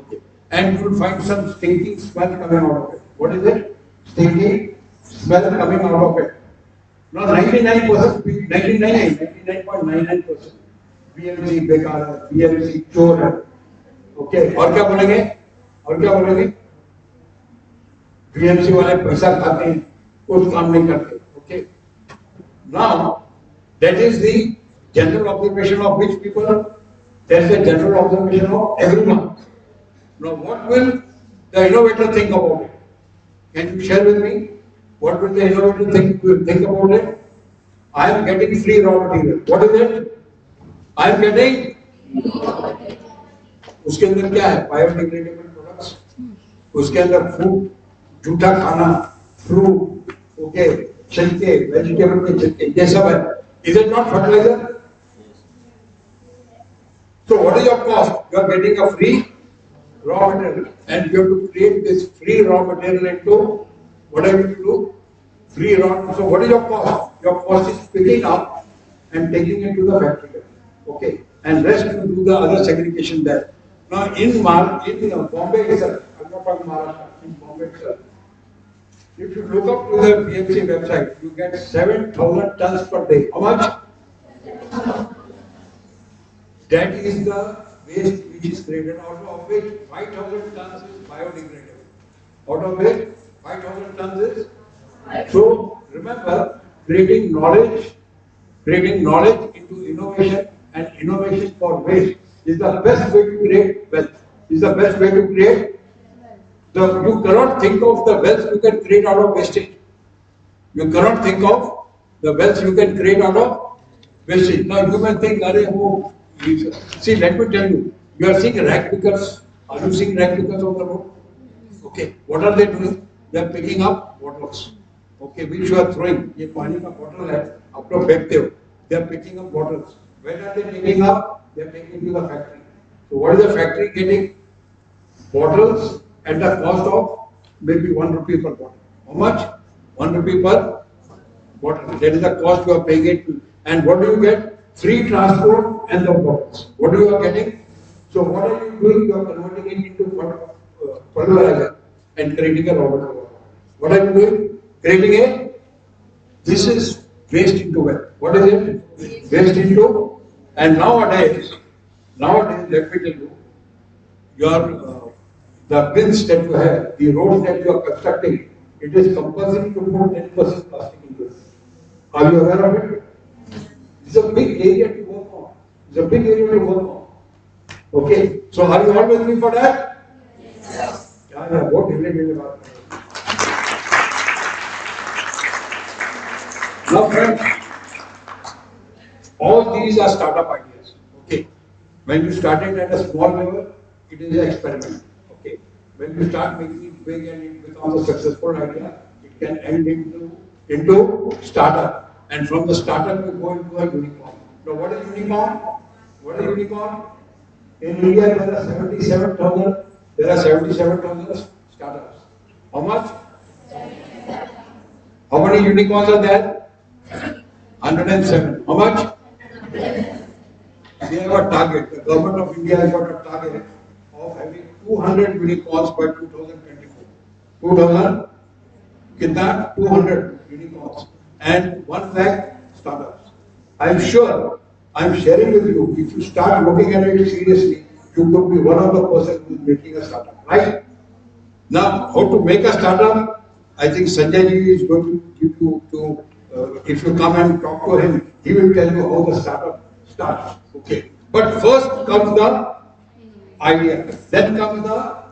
Okay, and you will find some stinking smell coming out of it. What is it? Stinking smell coming out of it. Now 99%, 99.99% BMC बेकार है, BMC चोर है, okay? और क्या बोलेंगे? और क्या बोलेंगे? BMC वाले पैसा खाते हैं, कुछ काम नहीं करते, okay? Now that is the general observation of which people? That's the general observation of everyone. Now what will the innovator think about it? Can you share with me? What will the innovator think about it? I am getting free raw material. What is it? I am getting. उसके अंदर क्या है? Biodegradable products. उसके अंदर food, जूठा खाना, fruit, okay, छिलके, vegetable के छिलके, ये सब है. Is it not fertilizer? So what is your cost? You are getting a free raw material, and you have to create this free raw material into what have you to do? Free raw. So what is your cost? Your cost is picking up and taking it to the factory. Okay, and rest to do the other segregation there. Now in Bombay itself, I'm not talking Maharashtra, in Bombay itself, if you look up to the BMC website, you get 7,000 tons per day. How much? That is the waste which is created, out of which 5,000 tons is biodegradable. Out of which 5,000 tons is. So remember, creating knowledge into innovation, and innovation for waste is the best way to create wealth. Is the best way to create. You cannot think of the wealth you can create out of wastage. You cannot think of the wealth you can create out of wastage. Now you may think, see, let me tell you, you are seeing rag pickers. Are you seeing rag pickers on the road? Okay, what are they doing? They are picking up bottles. Okay, which you are throwing. ये पानी का bottle है, आप लोग फेंकते हो. They are picking up bottles. When are they picking up? They are taking to the factory. So what is the factory getting? Bottles at the cost of maybe 1 rupee per bottle. How much? 1 rupee per bottle. That is the cost you are paying it to. And what do you get? Free transport and the bottles. What you are getting? So what are you doing? You are converting it into fertilizer and creating a raw material. What are you doing? Creating a. This is waste into wealth. What is it? Waste into. And nowadays, let me tell you, the bins that you have, the roads that you are constructing, it is compulsory to put 10% plastic into it. Are you aware of it? It's a big area to work on. It's a big area to work on. Okay, so are you all with me for that? Yes. Yeah, what Now friends, all these are startup ideas. Okay, when you started at a small level, it is an experiment. Okay, when you start making it big and it becomes a successful idea, it can end into startup. And from the startup you go into a unicorn. Now what is unicorn? What is unicorn? In India there are 77,000 startups. How much? How many unicorns are there? 107. How much? We have a target. The government of India has got a target of having 200 unicorns by 2024. 2000? Kitna? 200 unicorns. And 1 lakh startups. I'm sure, I'm sharing with you, if you start looking at it seriously, you could be one of the person who is making a startup, right? Now, how to make a startup? I think Sanjay ji is going to give you if you come and talk to him, he will tell you how the startup starts. Okay. But first comes the idea, then comes the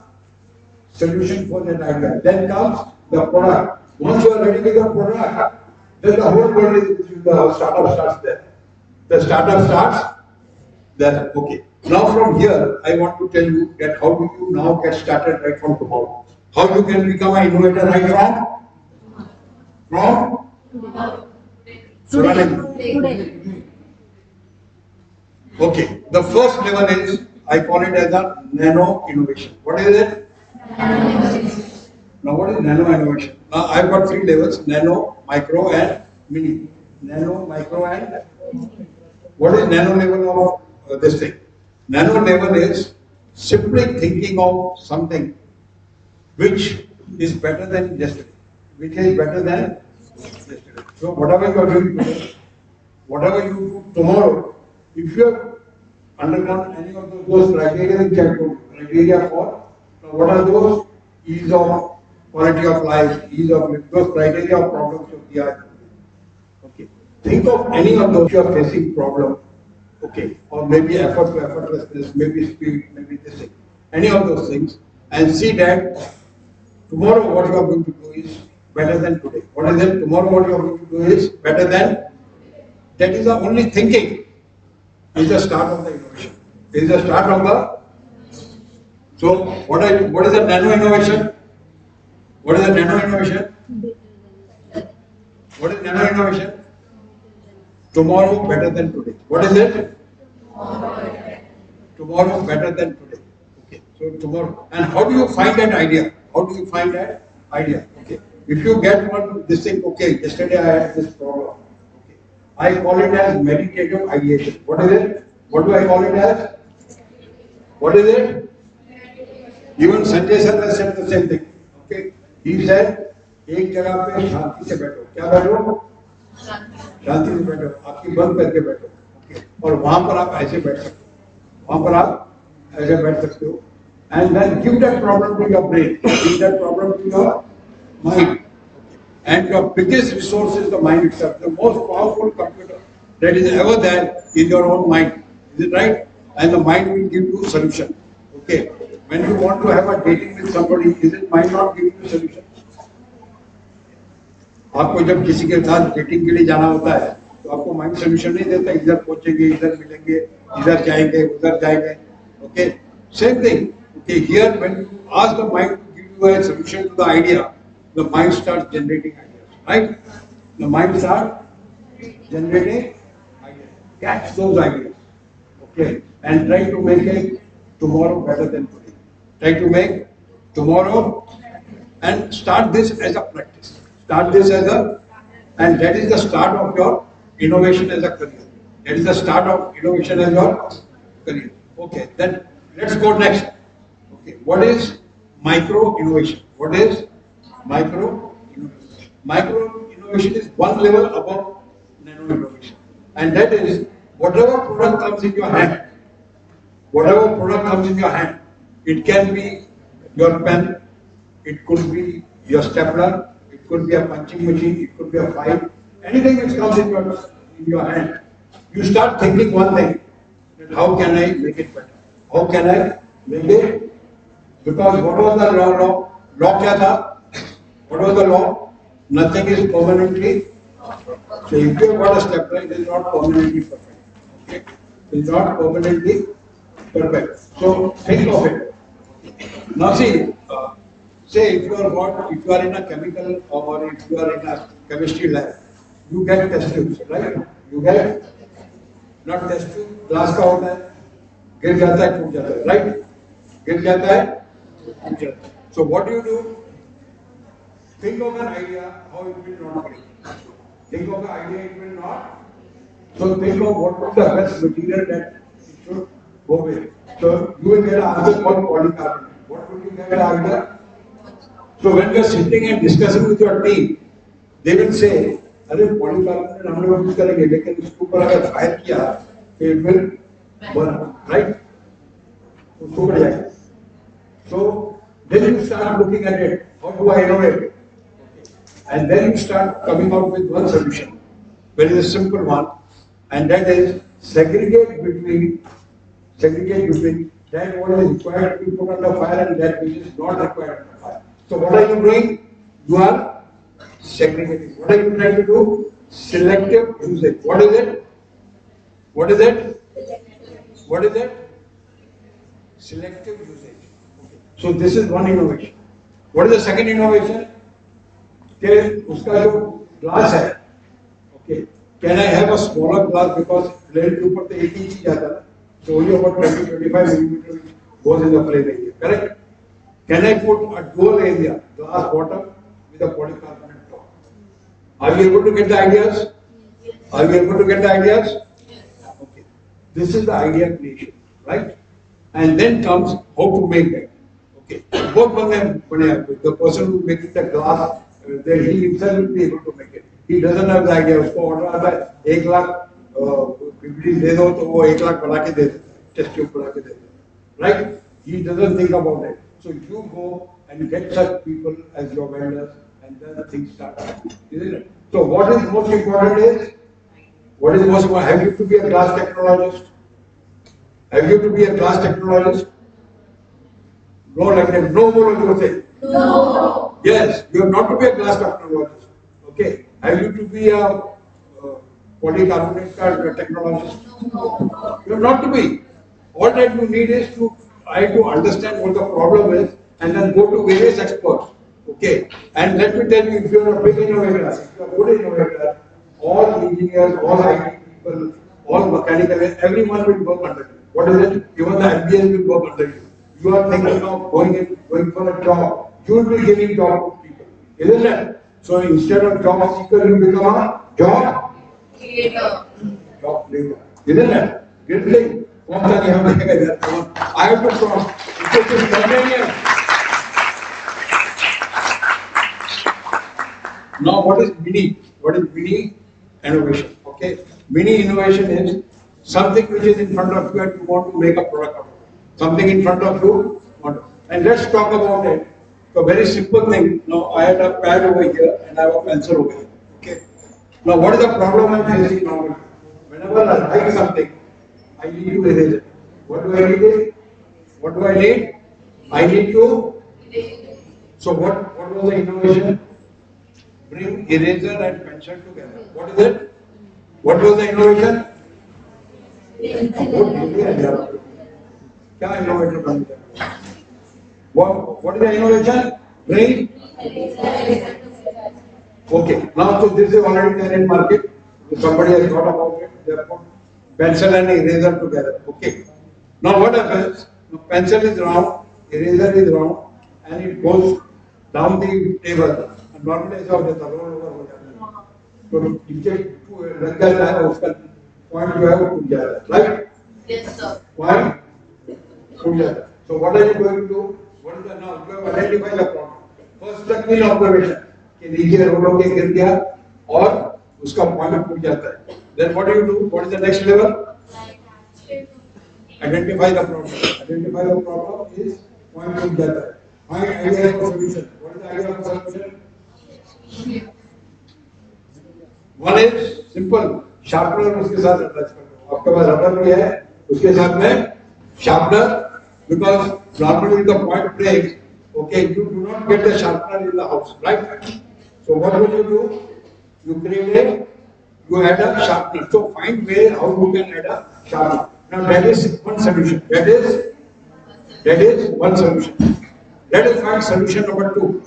solution for that idea, then comes the product. Once you are ready with the product, then the whole world is the startup starts there. The startup starts there. Okay. Now from here, I want to tell you that how do you now get started right from tomorrow? How you can become an innovator right from? Today. Okay. The first level is, I call it as a nano innovation. What is it? Now what is nano innovation? Now I've got 3 levels: nano, micro, and mini. Nano, micro, and what is nano level of this thing? Nano level is simply thinking of something which is better than yesterday, which is better than yesterday. So whatever you are doing today, whatever you do tomorrow, if you have undergone any of those criteria, which I told you, criteria for what are those? Ease of quality of life, ease of living, those criteria of problems of the art. Okay. Think of any of those you are facing problem. Okay. Or maybe effort to effortlessness, maybe speed, maybe this thing. Any of those things, and see that tomorrow what you are going to do is better than today. What is it? Tomorrow what you are going to do is better than. That is the only thinking. Is the start of the innovation. Is the start of the. So what is the nano innovation? What is the nano innovation? What is nano innovation? Tomorrow better than today. What is it? Tomorrow better than today. Okay. So tomorrow. And how do you find that idea? How do you find that idea? Okay. If you get one this thing, okay, yesterday I had this problem. Okay. I call it as meditative ideation. What is it? What do I call it as? What is it? Even Sanjay sir has said the same thing. Okay. He said, एक जगह पे शांति से बैठो. क्या बैठो? शांति से बैठो. आँखें बंद करके बैठो. Okay. और वहाँ पर आप ऐसे बैठ सकते हो. वहाँ पर आप ऐसे बैठ सकते हो. And then give that problem to your brain. Give that problem to your mind. And your biggest resource is the mind itself. The most powerful computer that is ever there is your own mind. Is it right? And the mind will give you solution. Okay. When you want to have a dating with somebody, is it mind not giving you solution? आपको जब किसी के साथ dating के लिए जाना होता है तो आपको माइंड सोल्यूशन नहीं देता, इधर पहुंचेंगे, इधर मिलेंगे, इधर जाएंगे, उधर जाएंगे. Okay, same thing. Okay, here when you ask the mind to give you a solution to the idea, the mind starts generating ideas, right? The mind starts generating ideas. Catch those ideas, okay, and try to make it tomorrow better than today. Try to make tomorrow and start this as a practice. Start this as a, and that is the start of your innovation as a career. That is the start of innovation as your career. Okay, then let's go next. Okay, what is micro innovation? What is micro innovation? Micro innovation is one level above nano innovation, and that is whatever product comes in your hand. Whatever product comes in your hand, it can be your pen, it could be your stapler, it could be a punching machine, it could be a file, anything which comes in your hand. You start thinking one thing, that how can I make it better? How can I make it? Because what was the law? Law kya tha? What was the law? Nothing is permanently. So if you have got a stapler, it is not permanently perfect. Okay? It is not permanently perfect. So think of it. Now see, say if you are in a chemical or if you are in a chemistry lab, you get test tubes, right? You get not test tube, glass का होता है, गिर जाता है, टूट जाता है, right? गिर जाता है. So what do? Think of an idea how it will not break. Think of the idea it will not. So think of what is the best material that it should go with. So you will get an answer called polycarbonate. What would you get an answer? So when you are sitting and discussing with your team, they will say, अरे polycarbonate हम लोग use करेंगे, लेकिन इसके ऊपर अगर fire किया, it will burn, right? उसको बढ़ जाएगा. So then you start looking at it. How do I innovate? And then you start coming out with one solution. Very simple one, and that is segregate between that what is required to be put under fire and that which is not required under fire. So what are you doing? You are segregating. What are you trying to do? Selective usage. What is it? What is it? What is it? Selective usage. Okay. So this is one innovation. What is the second innovation? कि उसका जो glass है, okay, can I have a smaller glass because plate के ऊपर तो एक ही चीज आता है, so only about 20-25 millimeter goes in the plate area, correct? Can I put a dual area glass bottom with a polycarbonate top? Are you able to get the ideas? Are you able to get the ideas? Okay, this is the idea creation, right? And then comes how to make that. Okay, both बने, the person who making the glass then he himself will be able to make it. He doesn't have the idea. उसको order आता है 1 लाख पिपली दे दो तो वो 1 लाख बना के दे देता है, टेस्ट ट्यूब बना के दे देता है, right? He doesn't think about it. So you go and get such people as your vendors, and then things start, isn't it? So what is most important is, what is most important? Have you to be a glass technologist? Have you to be a glass technologist? No, like that. No more you say. No. Yes, you have not to be a glass technologist. Okay. Have you to be a polycarbonate technologist? No. You have not to be. All that you need is to try to understand what the problem is and then go to various experts. Okay. And let me tell you, if you are a big innovator, if you are a good innovator, all engineers, all IT people, all mechanical, everyone will work under you. What is it? Even the MBAs will work under you. You are thinking of going for a job. You will be giving job to people. Isn't it? So instead of job seeker, you become a job creator. Job creator. Isn't it? Good thing. I have to cross. It is convenient. Now, what is mini? What is mini innovation? Okay, mini innovation is something which is in front of you and you want to make a product of it. Something in front of you, and let's talk about it. A very simple thing. Now, I had a pad over here and I have a pencil over here. Okay. Now, what is the problem I'm facing now? Whenever I write something, I need to erase it. What do I need? What do I need? I need to. So, what was the innovation? Bring eraser and pencil together. What is it? What was the innovation? What is the innovation? Bring. Okay. Now, so this is already there in market. Somebody has thought about it. They have put pencil and eraser together. Okay. Now, what happens? The pencil is round, eraser is round, and it goes down the table. Normally, ऐसा हो जाता है, roll over हो जाता है. तो नीचे लग जाता है, उसका point जो है वो टूट जाता है, right? Yes, sir. Point टूट जाता है. So what are you going to do? What is the now? You have identified the problem. First step is observation. कि नीचे roll होके गिर गया और उसका point टूट जाता है. Then what do you do? What is the next level? Identify the problem. Identify the problem is point टूट जाता है. Find idea for solution. What is the idea for solution? One is simple. Sharpener उसके साथ attach कर दो. आपके पास rubber भी है, उसके साथ में sharpener, because normally the point breaks. Okay, you do not get the sharpener in the house, right? So what will you do? You add a sharpener. So find way how you can add a sharpener. Now that is one solution. That is one solution. Let us find solution number 2.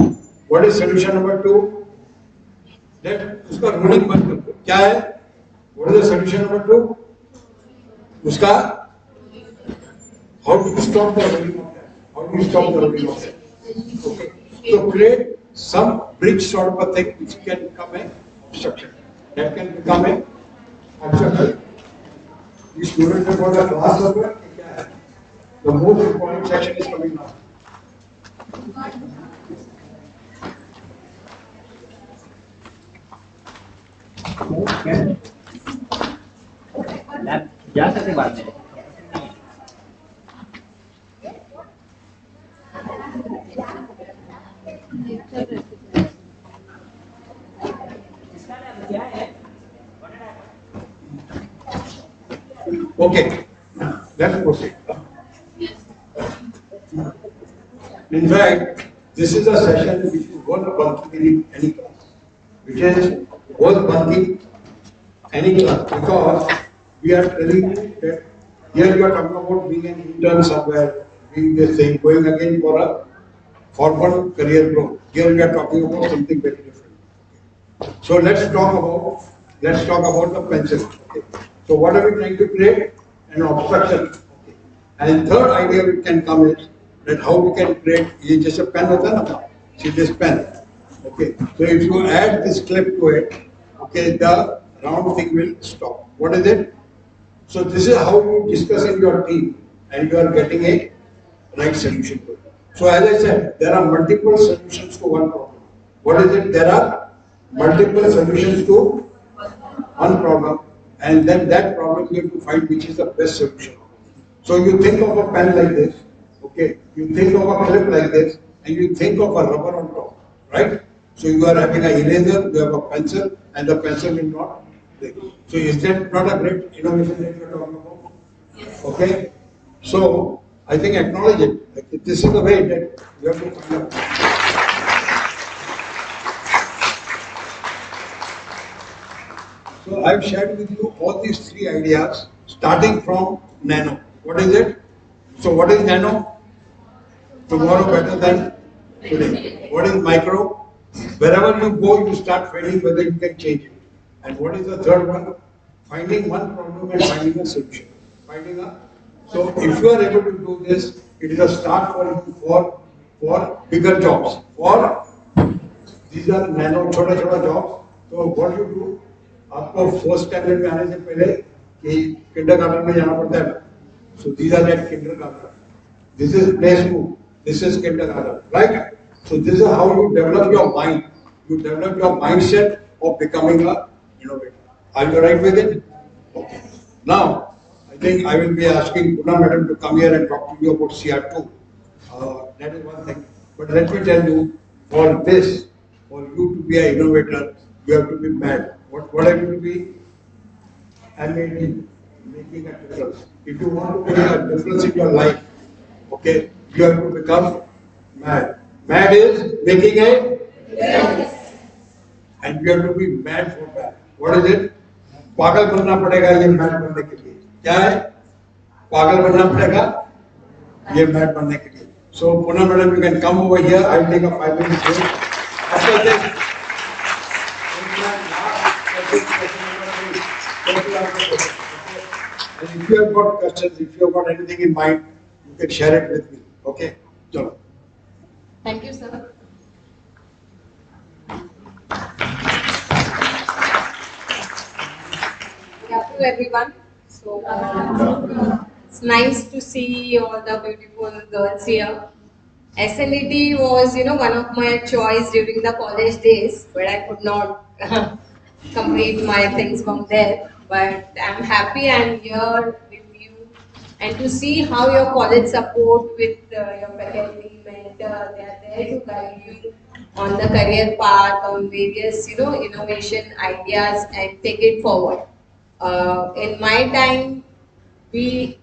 What is solution number 2? That उसका rolling बंद कर दो. क्या है? What is the solution number 2? उसका how do you stop the rolling of that? How do you stop the rolling of that? Okay. So create some bridge sort of a thing which can become an obstruction. That can become an obstruction. These students have got a class of it. The most important section is coming now. जा सकते बाद में. Okay, let's proceed. In fact, this is a session which is worth bunking in any class. Which is worth bunking any class, because we are telling you that here you are talking about being an intern somewhere, being this thing, going again for a formal career growth. Here we are talking about something very different. So let's talk about the pencil. Okay. So what are we trying to create? An obstruction. Okay. And third idea we can come is that how we can create, ये जैसे pen होता है ना, see this pen. Okay. So if you add this clip to it, okay, the round thing will stop. What is it? So this is how you discuss in your team, and you are getting a right solution to it. So as I said, there are multiple solutions to one problem. What is it? There are multiple solutions to one problem, and then that problem you have to find which is the best solution. So you think of a pen like this, okay? You think of a clip like this, and you think of a rubber on top, right? So you are having an eraser, you have a pencil, and the pencil will not break. So is that not a great innovation that you are talking about? Yes. Okay? So I think acknowledge it. Like, this is the way that you have to find out. So I've shared with you all these three ideas, starting from nano. What is it? So what is nano? Tomorrow better than today. What is micro? Wherever you go, you start finding whether you can change it. And what is the third one? Finding one problem and finding a solution. So if you are able to do this, it is a start for you for bigger jobs. These are nano छोटा jobs. So what you do? आपको first standard में आने से पहले कि kindergarten में जाना पड़ता है. So these are at kindergarten. This is play school. This is kindergarten, right? So this is how you develop your mind. You develop your mindset of becoming a innovator. Are you right with it? Okay. Now, I think I will be asking Puna Madam to come here and talk to you about CR2. That is one thing. But let me tell you, for this, for you to be an innovator, you have to be mad. What have you to be? MAD, making a difference. If you want to make a difference in your life, okay, you have to become mad. Mad is making a difference. And you have to be mad for that. What is it? पागल बनना पड़ेगा ये mad बनने के लिए. क्या है? पागल बनना पड़ेगा ये मैड बनने के लिए. So Puna Madam, you can come over here. I'll take a 5-minute break. After this, and if you have got questions, if you have got anything in mind, you can share it with me. Okay? Chalo. Thank you, sir. Good afternoon, everyone. So, it's nice to see all the beautiful girls here. SNDT was, one of my choice during the college days, but I could not complete my things from there. But I'm happy I'm here with you, and to see how your college support with your faculty, mentor, they are there to guide you on the career path, on various, innovation ideas, and take it forward. In my time, these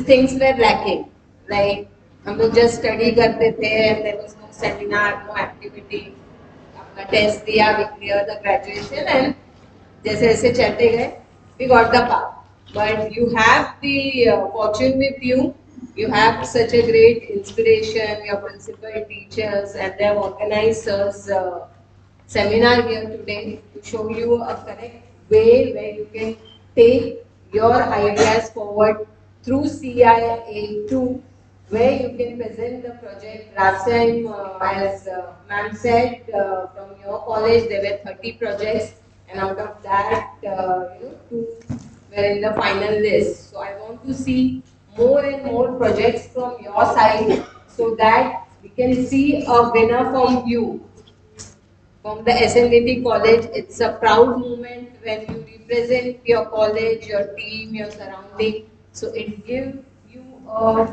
things were lacking. Like, हम लोग just study करते थे, and there was no seminar, no activity. अपना test दिया, we cleared the graduation, and जैसे जैसे चलते गए, we got the path. But you have the fortune with you. You have such a great inspiration. Your principal, teachers, and they have organized us seminar here today to show you a correct way where you can take your ideas forward through CIA2, where you can present the project. Last time, as ma'am said, from your college there were 30 projects, and out of that, 2 were in the final list. So I want to see more and more projects from your side, so that we can see a winner from you. From the SNDT college, it's a proud moment when you represent your college, your team, your surrounding. So it gives you a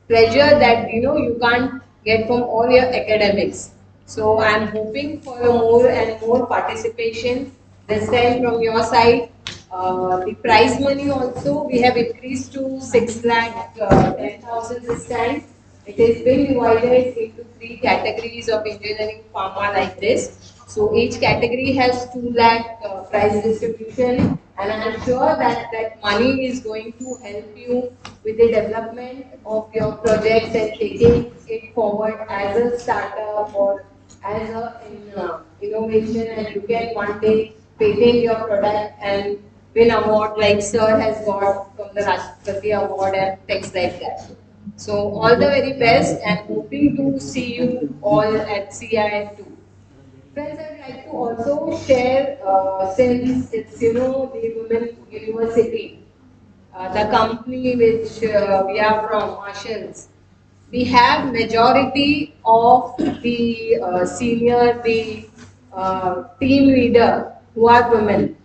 pleasure that you can't get from all your academics. So I'm hoping for more and more participation this time from your side. The prize money also we have increased to 6,10,000 this time. It has been divided into 3 categories of engineering pharma like this. So each category has 2 lakh prize distribution, and I am sure that that money is going to help you with the development of your projects and taking it forward as a startup or as an innovation, and you can one day patent your product and win award like Sir has got from the Rashtrapati Award and things like that. So all the very best, and hoping to see you all at Ciia too. Friends, I would like to also share, since it's the Women University, the company which we are from, Marshall's, we have majority of the senior, the team leader who are women.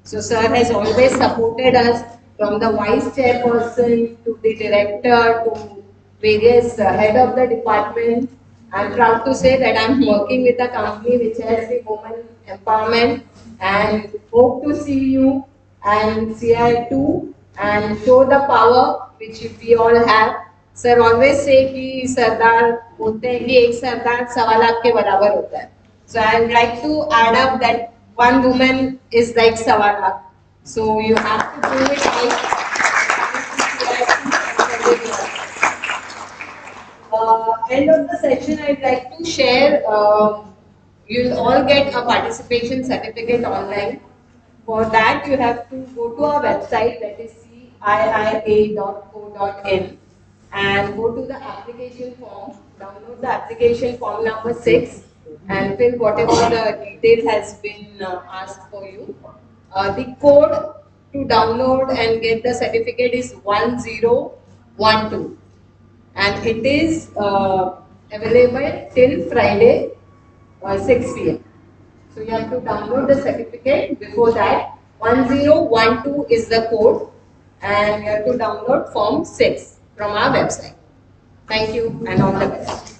So sir has always supported us from the vice chairperson to the director to various head of the department. I'm proud to say that I'm working with a company which has the women empowerment and hope to see you and Ciia too and show the power which we all have. Sir always say कि सरदार बोलते हैं कि एक सरदार 1.25 लाख के बराबर होता है. So I would like to add up that one woman is like 1.25 lakh. So you have to do it right. End of the session, I'd like to share. You'll all get a participation certificate online. For that, you have to go to our website, that is ciia.co.in, and go to the application form. Download the application form number 6 and fill whatever the detail has been asked for you. The code to download and get the certificate is 1012, and it is available till Friday 6 p.m. So you have to download the certificate before that. 1012 is the code, and you have to download form 6 from our website. Thank you and all the best.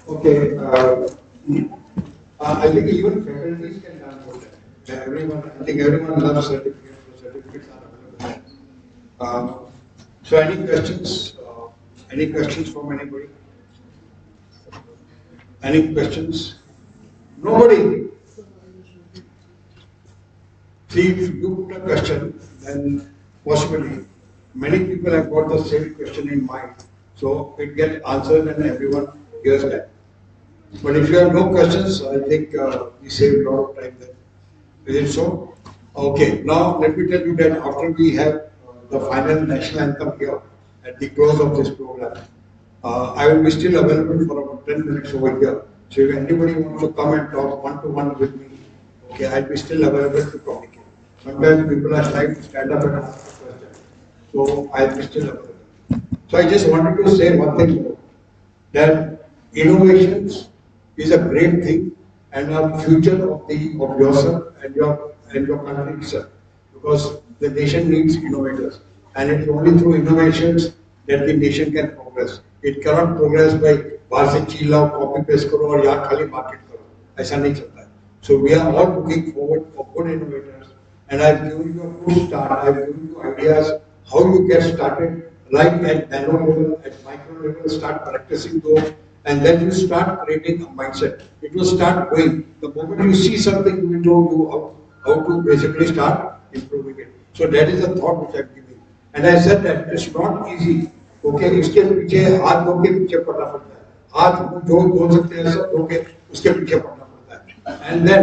Okay, I think even faculties can download that. I think everyone loves certificates, so certificates are available. So any questions? Any questions from anybody? Any questions? Nobody? See, if you put a question, then possibly many people have got the same question in mind. So it gets answered and everyone hears that. But if you have no questions, I think we saved a lot of time there. Is it so? Okay, now let me tell you that after we have the final national anthem here at the close of this program, I will be still available for about 10 minutes over here. So if anybody wants to come and talk one-to-one with me, okay, I'll be still available to communicate. Sometimes people are trying to stand up and ask a question. So I'll be still available. So I just wanted to say one thing more, that innovations is a great thing and a future of yourself and your country itself, because the nation needs innovators, and it's only through innovations that the nation can progress. It cannot progress by बाहर से चीज लाओ, copy paste करो और यहाँ खाली market करो, ऐसा नहीं चलता है. So we are all looking forward for good innovators, and I've given you a good start. I've given you ideas how you get started, right at nano level, at micro level, start practicing those. And then you start creating a mindset. It will start going. The moment you see something, we know you how to basically start improving it. So that is the thought which I'm giving. And I said that it's not easy. Okay, इसके पीछे हाथ धो के पीछे पड़ना पड़ता है. हाथ जो धो सकते हैं सब धो के उसके पीछे पड़ना पड़ता है. And then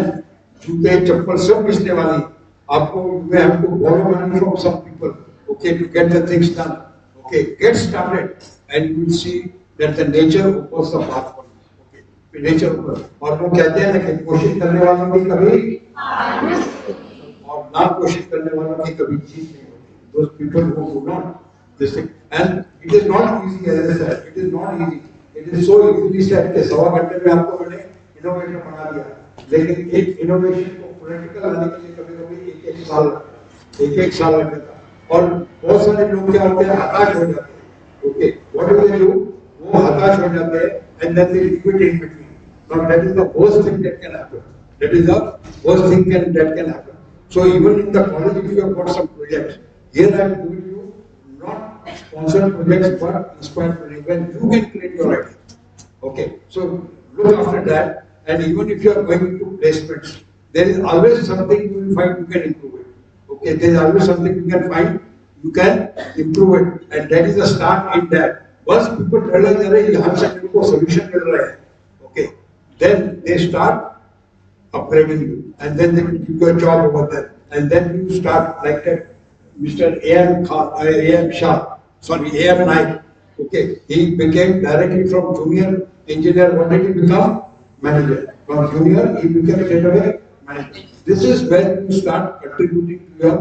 जूते चप्पल सब बेचने वाली आपको you have to borrow money from some people. Okay, to get the things done. Okay, get started, and you will see that the nature opens the path for you. Okay, nature opens. और वो कहते हैं ना कि कोशिश करने वालों की कभी और ना कोशिश करने वालों की कभी जीत नहीं होती. Those people who do not listen, and it is not easy, as I said. It is not easy. It is so easily said कि 1.25 घंटे में आपको मैंने innovation बना दिया. लेकिन एक innovation को practical लाने के लिए कभी-कभी एक साल लगता है. और बहुत सारे लोग क्या होते हैं, हताश हो जाते हैं. Okay, what do they do? वो हताश हो जाते हैं, and then they leave it in between. Now that is the worst thing that can happen. That is the worst thing that can happen. So even in the college, if you have got some projects, here I am giving you not sponsored projects but inspired projects when you can create your idea. Okay, so look after that, and even if you are going to placements, there is always something you will find you can improve it. Okay, there is always something you can find you can improve it, and that is the start in that. Once people realize that यहाँ से उनको solution मिल रहा है, okay, then they start upgrading you, and then they will give you a job over there, and then you start like that. Mr. A.M. Shah, sorry, A.M. Naik, okay, he became directly from junior engineer. What did he become? Manager. From junior, he became straight away manager. This is when you start contributing to your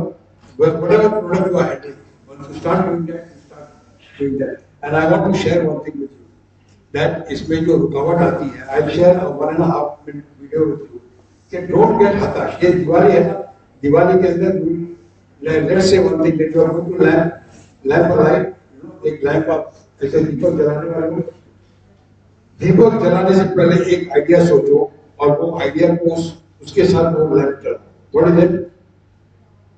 whatever product you are handling. Once you start doing that, you start doing that. And I want to share one thing with you. That इसमें जो रुकावट आती है, I'll share a 1.5 minute video with you. कि don't get हताश. ये दिवाली है ना, दिवाली के अंदर let's say one thing that you are going to lamp a light, एक लैंप आप ऐसे दीपक जलाने वाले को दीपक जलाने से पहले एक आइडिया सोचो और वो आइडिया को उसके साथ वो लैंप चलाओ. What is it?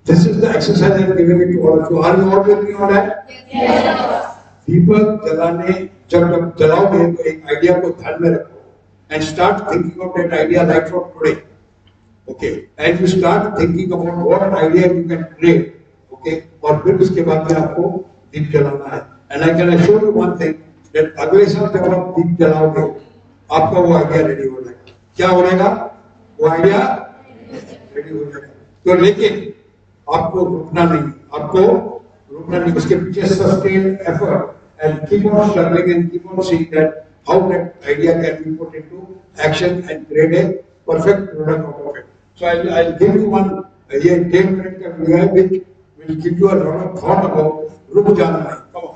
This is the exercise I'm giving it to all of you. Are you all with me on that? Yes. दीपक जलाने जब जलाओगे तो एक आइडिया को ध्यान में रखो and start thinking of that idea right from today. Okay, and you start thinking about what idea you can create. Okay, और फिर उसके बाद में आपको दीप जलाना है. And I can assure you one thing that अगले साल जब आप दीप जलाओगे आपका वो आइडिया रेडी हो जाएगा. क्या हो जाएगा? वो आइडिया रेडी हो जाएगा. तो लेकिन आपको रुकना नहीं, उसके पीछे sustain effort and keep on struggling and keep on seeing that how that idea can be put into action and create a perfect product out of it. So I'll give you one 10-minute video which will give you a lot of thought about रुक जाना है. Come on.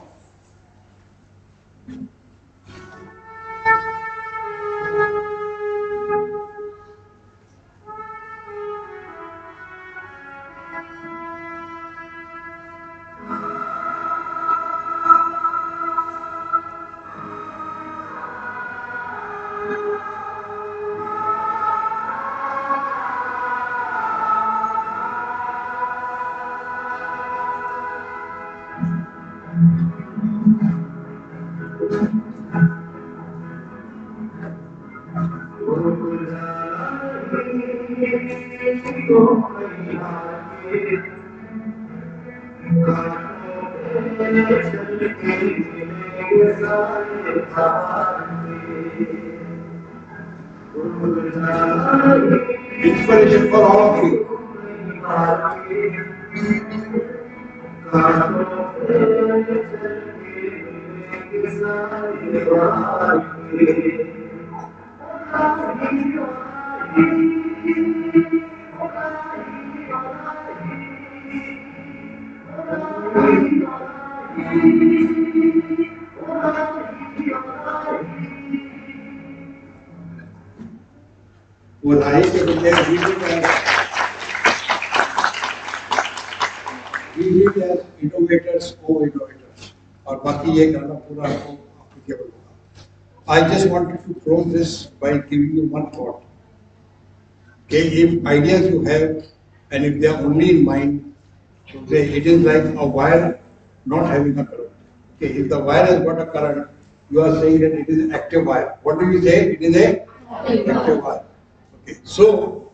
Inspiration for all of you. We live as innovators, co-innovators, और बाकी ये गाना पूरा आपको applicable होगा. I just wanted to close this by giving you one thought. Okay, if ideas you have and if they are only in mind, okay, it is like a wire not having a current. Okay, if the wire has got a current, you are saying that it is an active wire. What do you say? It is a active wire. Okay, so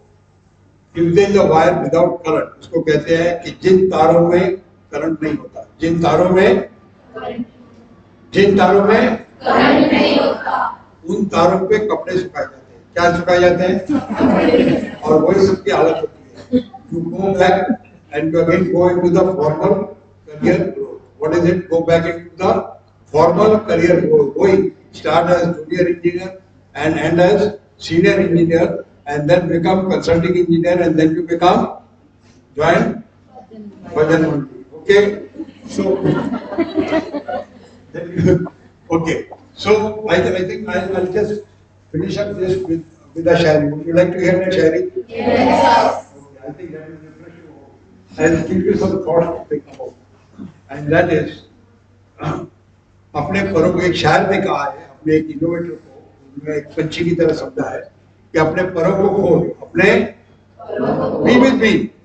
if there is a wire without current, उसको कहते हैं कि जिन तारों में current नहीं होता, जिन तारों में करंट नहीं होता, उन तारों पे कपड़े सुखाए जाते हैं. क्या सुखाए जाते हैं? और वही सबकी हालत होती है. You go back and you again go into the formal career growth. What is it? Go back into the formal career growth. Going start as junior engineer and end as senior engineer. And then become consulting engineer, and then you become join Bhajan Mandi. Okay, so okay, so I think I'll just finish up this with a shayari. Would you like to hear that shayari? Yes. Okay, I think that will refresh you all. I'll give you some thoughts to think about, and that is अपने परों को एक शायर ने कहा है, अपने एक इनोवेटर को उन्होंने एक पंछी की तरह समझा है कि अपने परों को खोल, अपने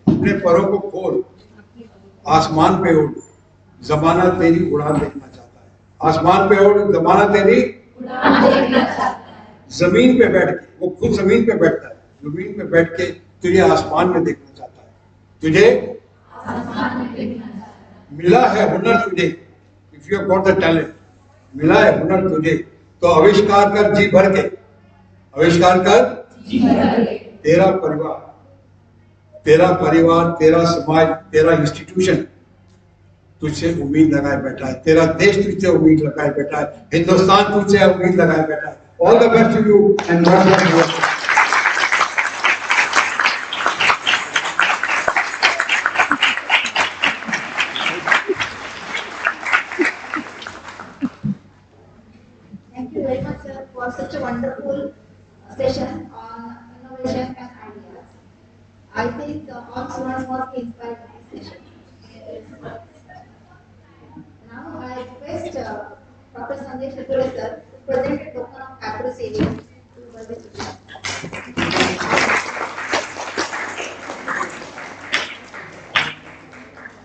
अपने परों को खोल, आसमान पे उड़, जमाना तेरी उड़ान देखना चाहता है. आसमान पे उड़, जमाना तेरी उड़ान देखना चाहता है. जमीन पे बैठ के, वो खुद जमीन पे बैठता है, जमीन पे बैठ के तुझे आसमान में देखना चाहता है. तुझे आसमान में देखना चाहता है. मिला है हुनर तुझे, if you have got the talent, मिला है हुनर तुझे, तो आविष्कार कर जी भर के, आविष्कार कर तेरा परिवार, तेरा समाज, तेरा इंस्टीट्यूशन तुझसे उम्मीद लगाए बैठा है. तेरा देश तुझसे उम्मीद लगाए बैठा है. हिंदुस्तान तुझसे उम्मीद लगाए बैठा है. All the best to you and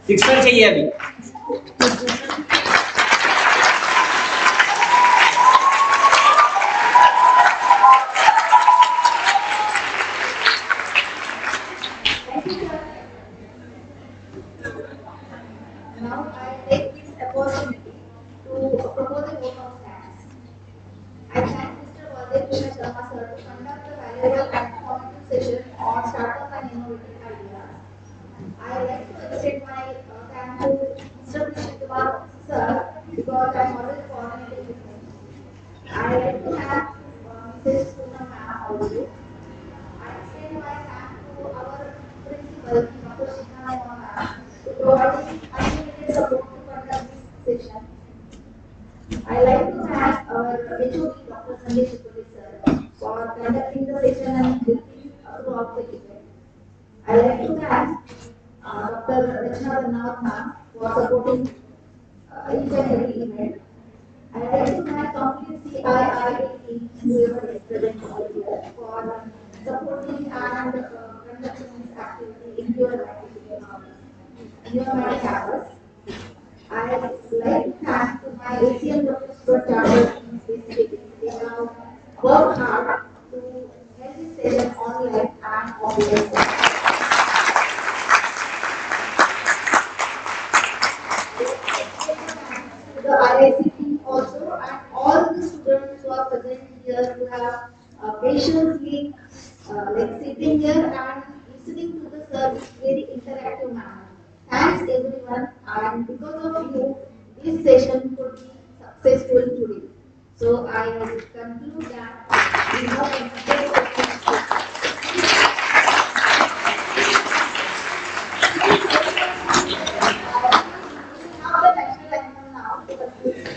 sixer चाहिए अभी। Now I take this opportunity to propose a vote of thanks. I thank Mr. Krishna Sharma sir to conduct the valuable and informative session on startup and innovative ideas. I like to extend my thanks to Mr. Krishna sir because I am always coordinating with him. I like to thank Mrs. Poonam ma'am also. I extend my thanks to our principal, Dr. Ciia ma'am, to providing unlimited support to conduct this session. I like to thank our HOD, Dr. Sandesh sir, for conducting the session and helping throughout the event. I like to thank Dr. Rachna ma'am for supporting each and every event. I like to thank complete CII team whoever is present over here for supporting and conducting this activity in your campus. I like to thank to my ACM-W student chapter team specifically. They have worked hard to make this session online and offline. The IIC team also and all the students who are present here who have patiently sitting here and listening to the service very interactive manner. Thanks everyone, and because of you, this session could be successful today. So I conclude that we have completed the national anthem now to conclude.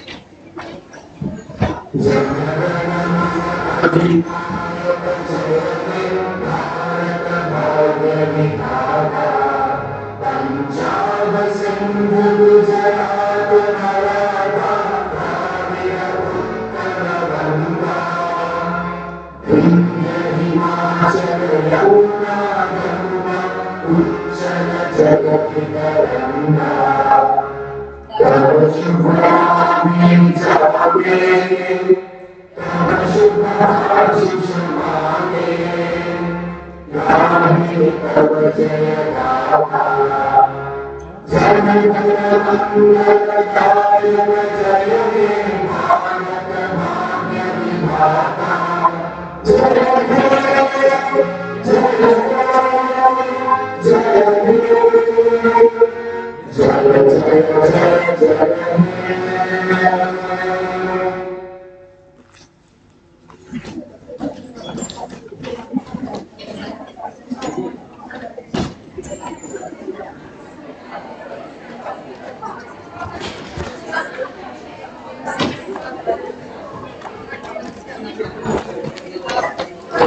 Jai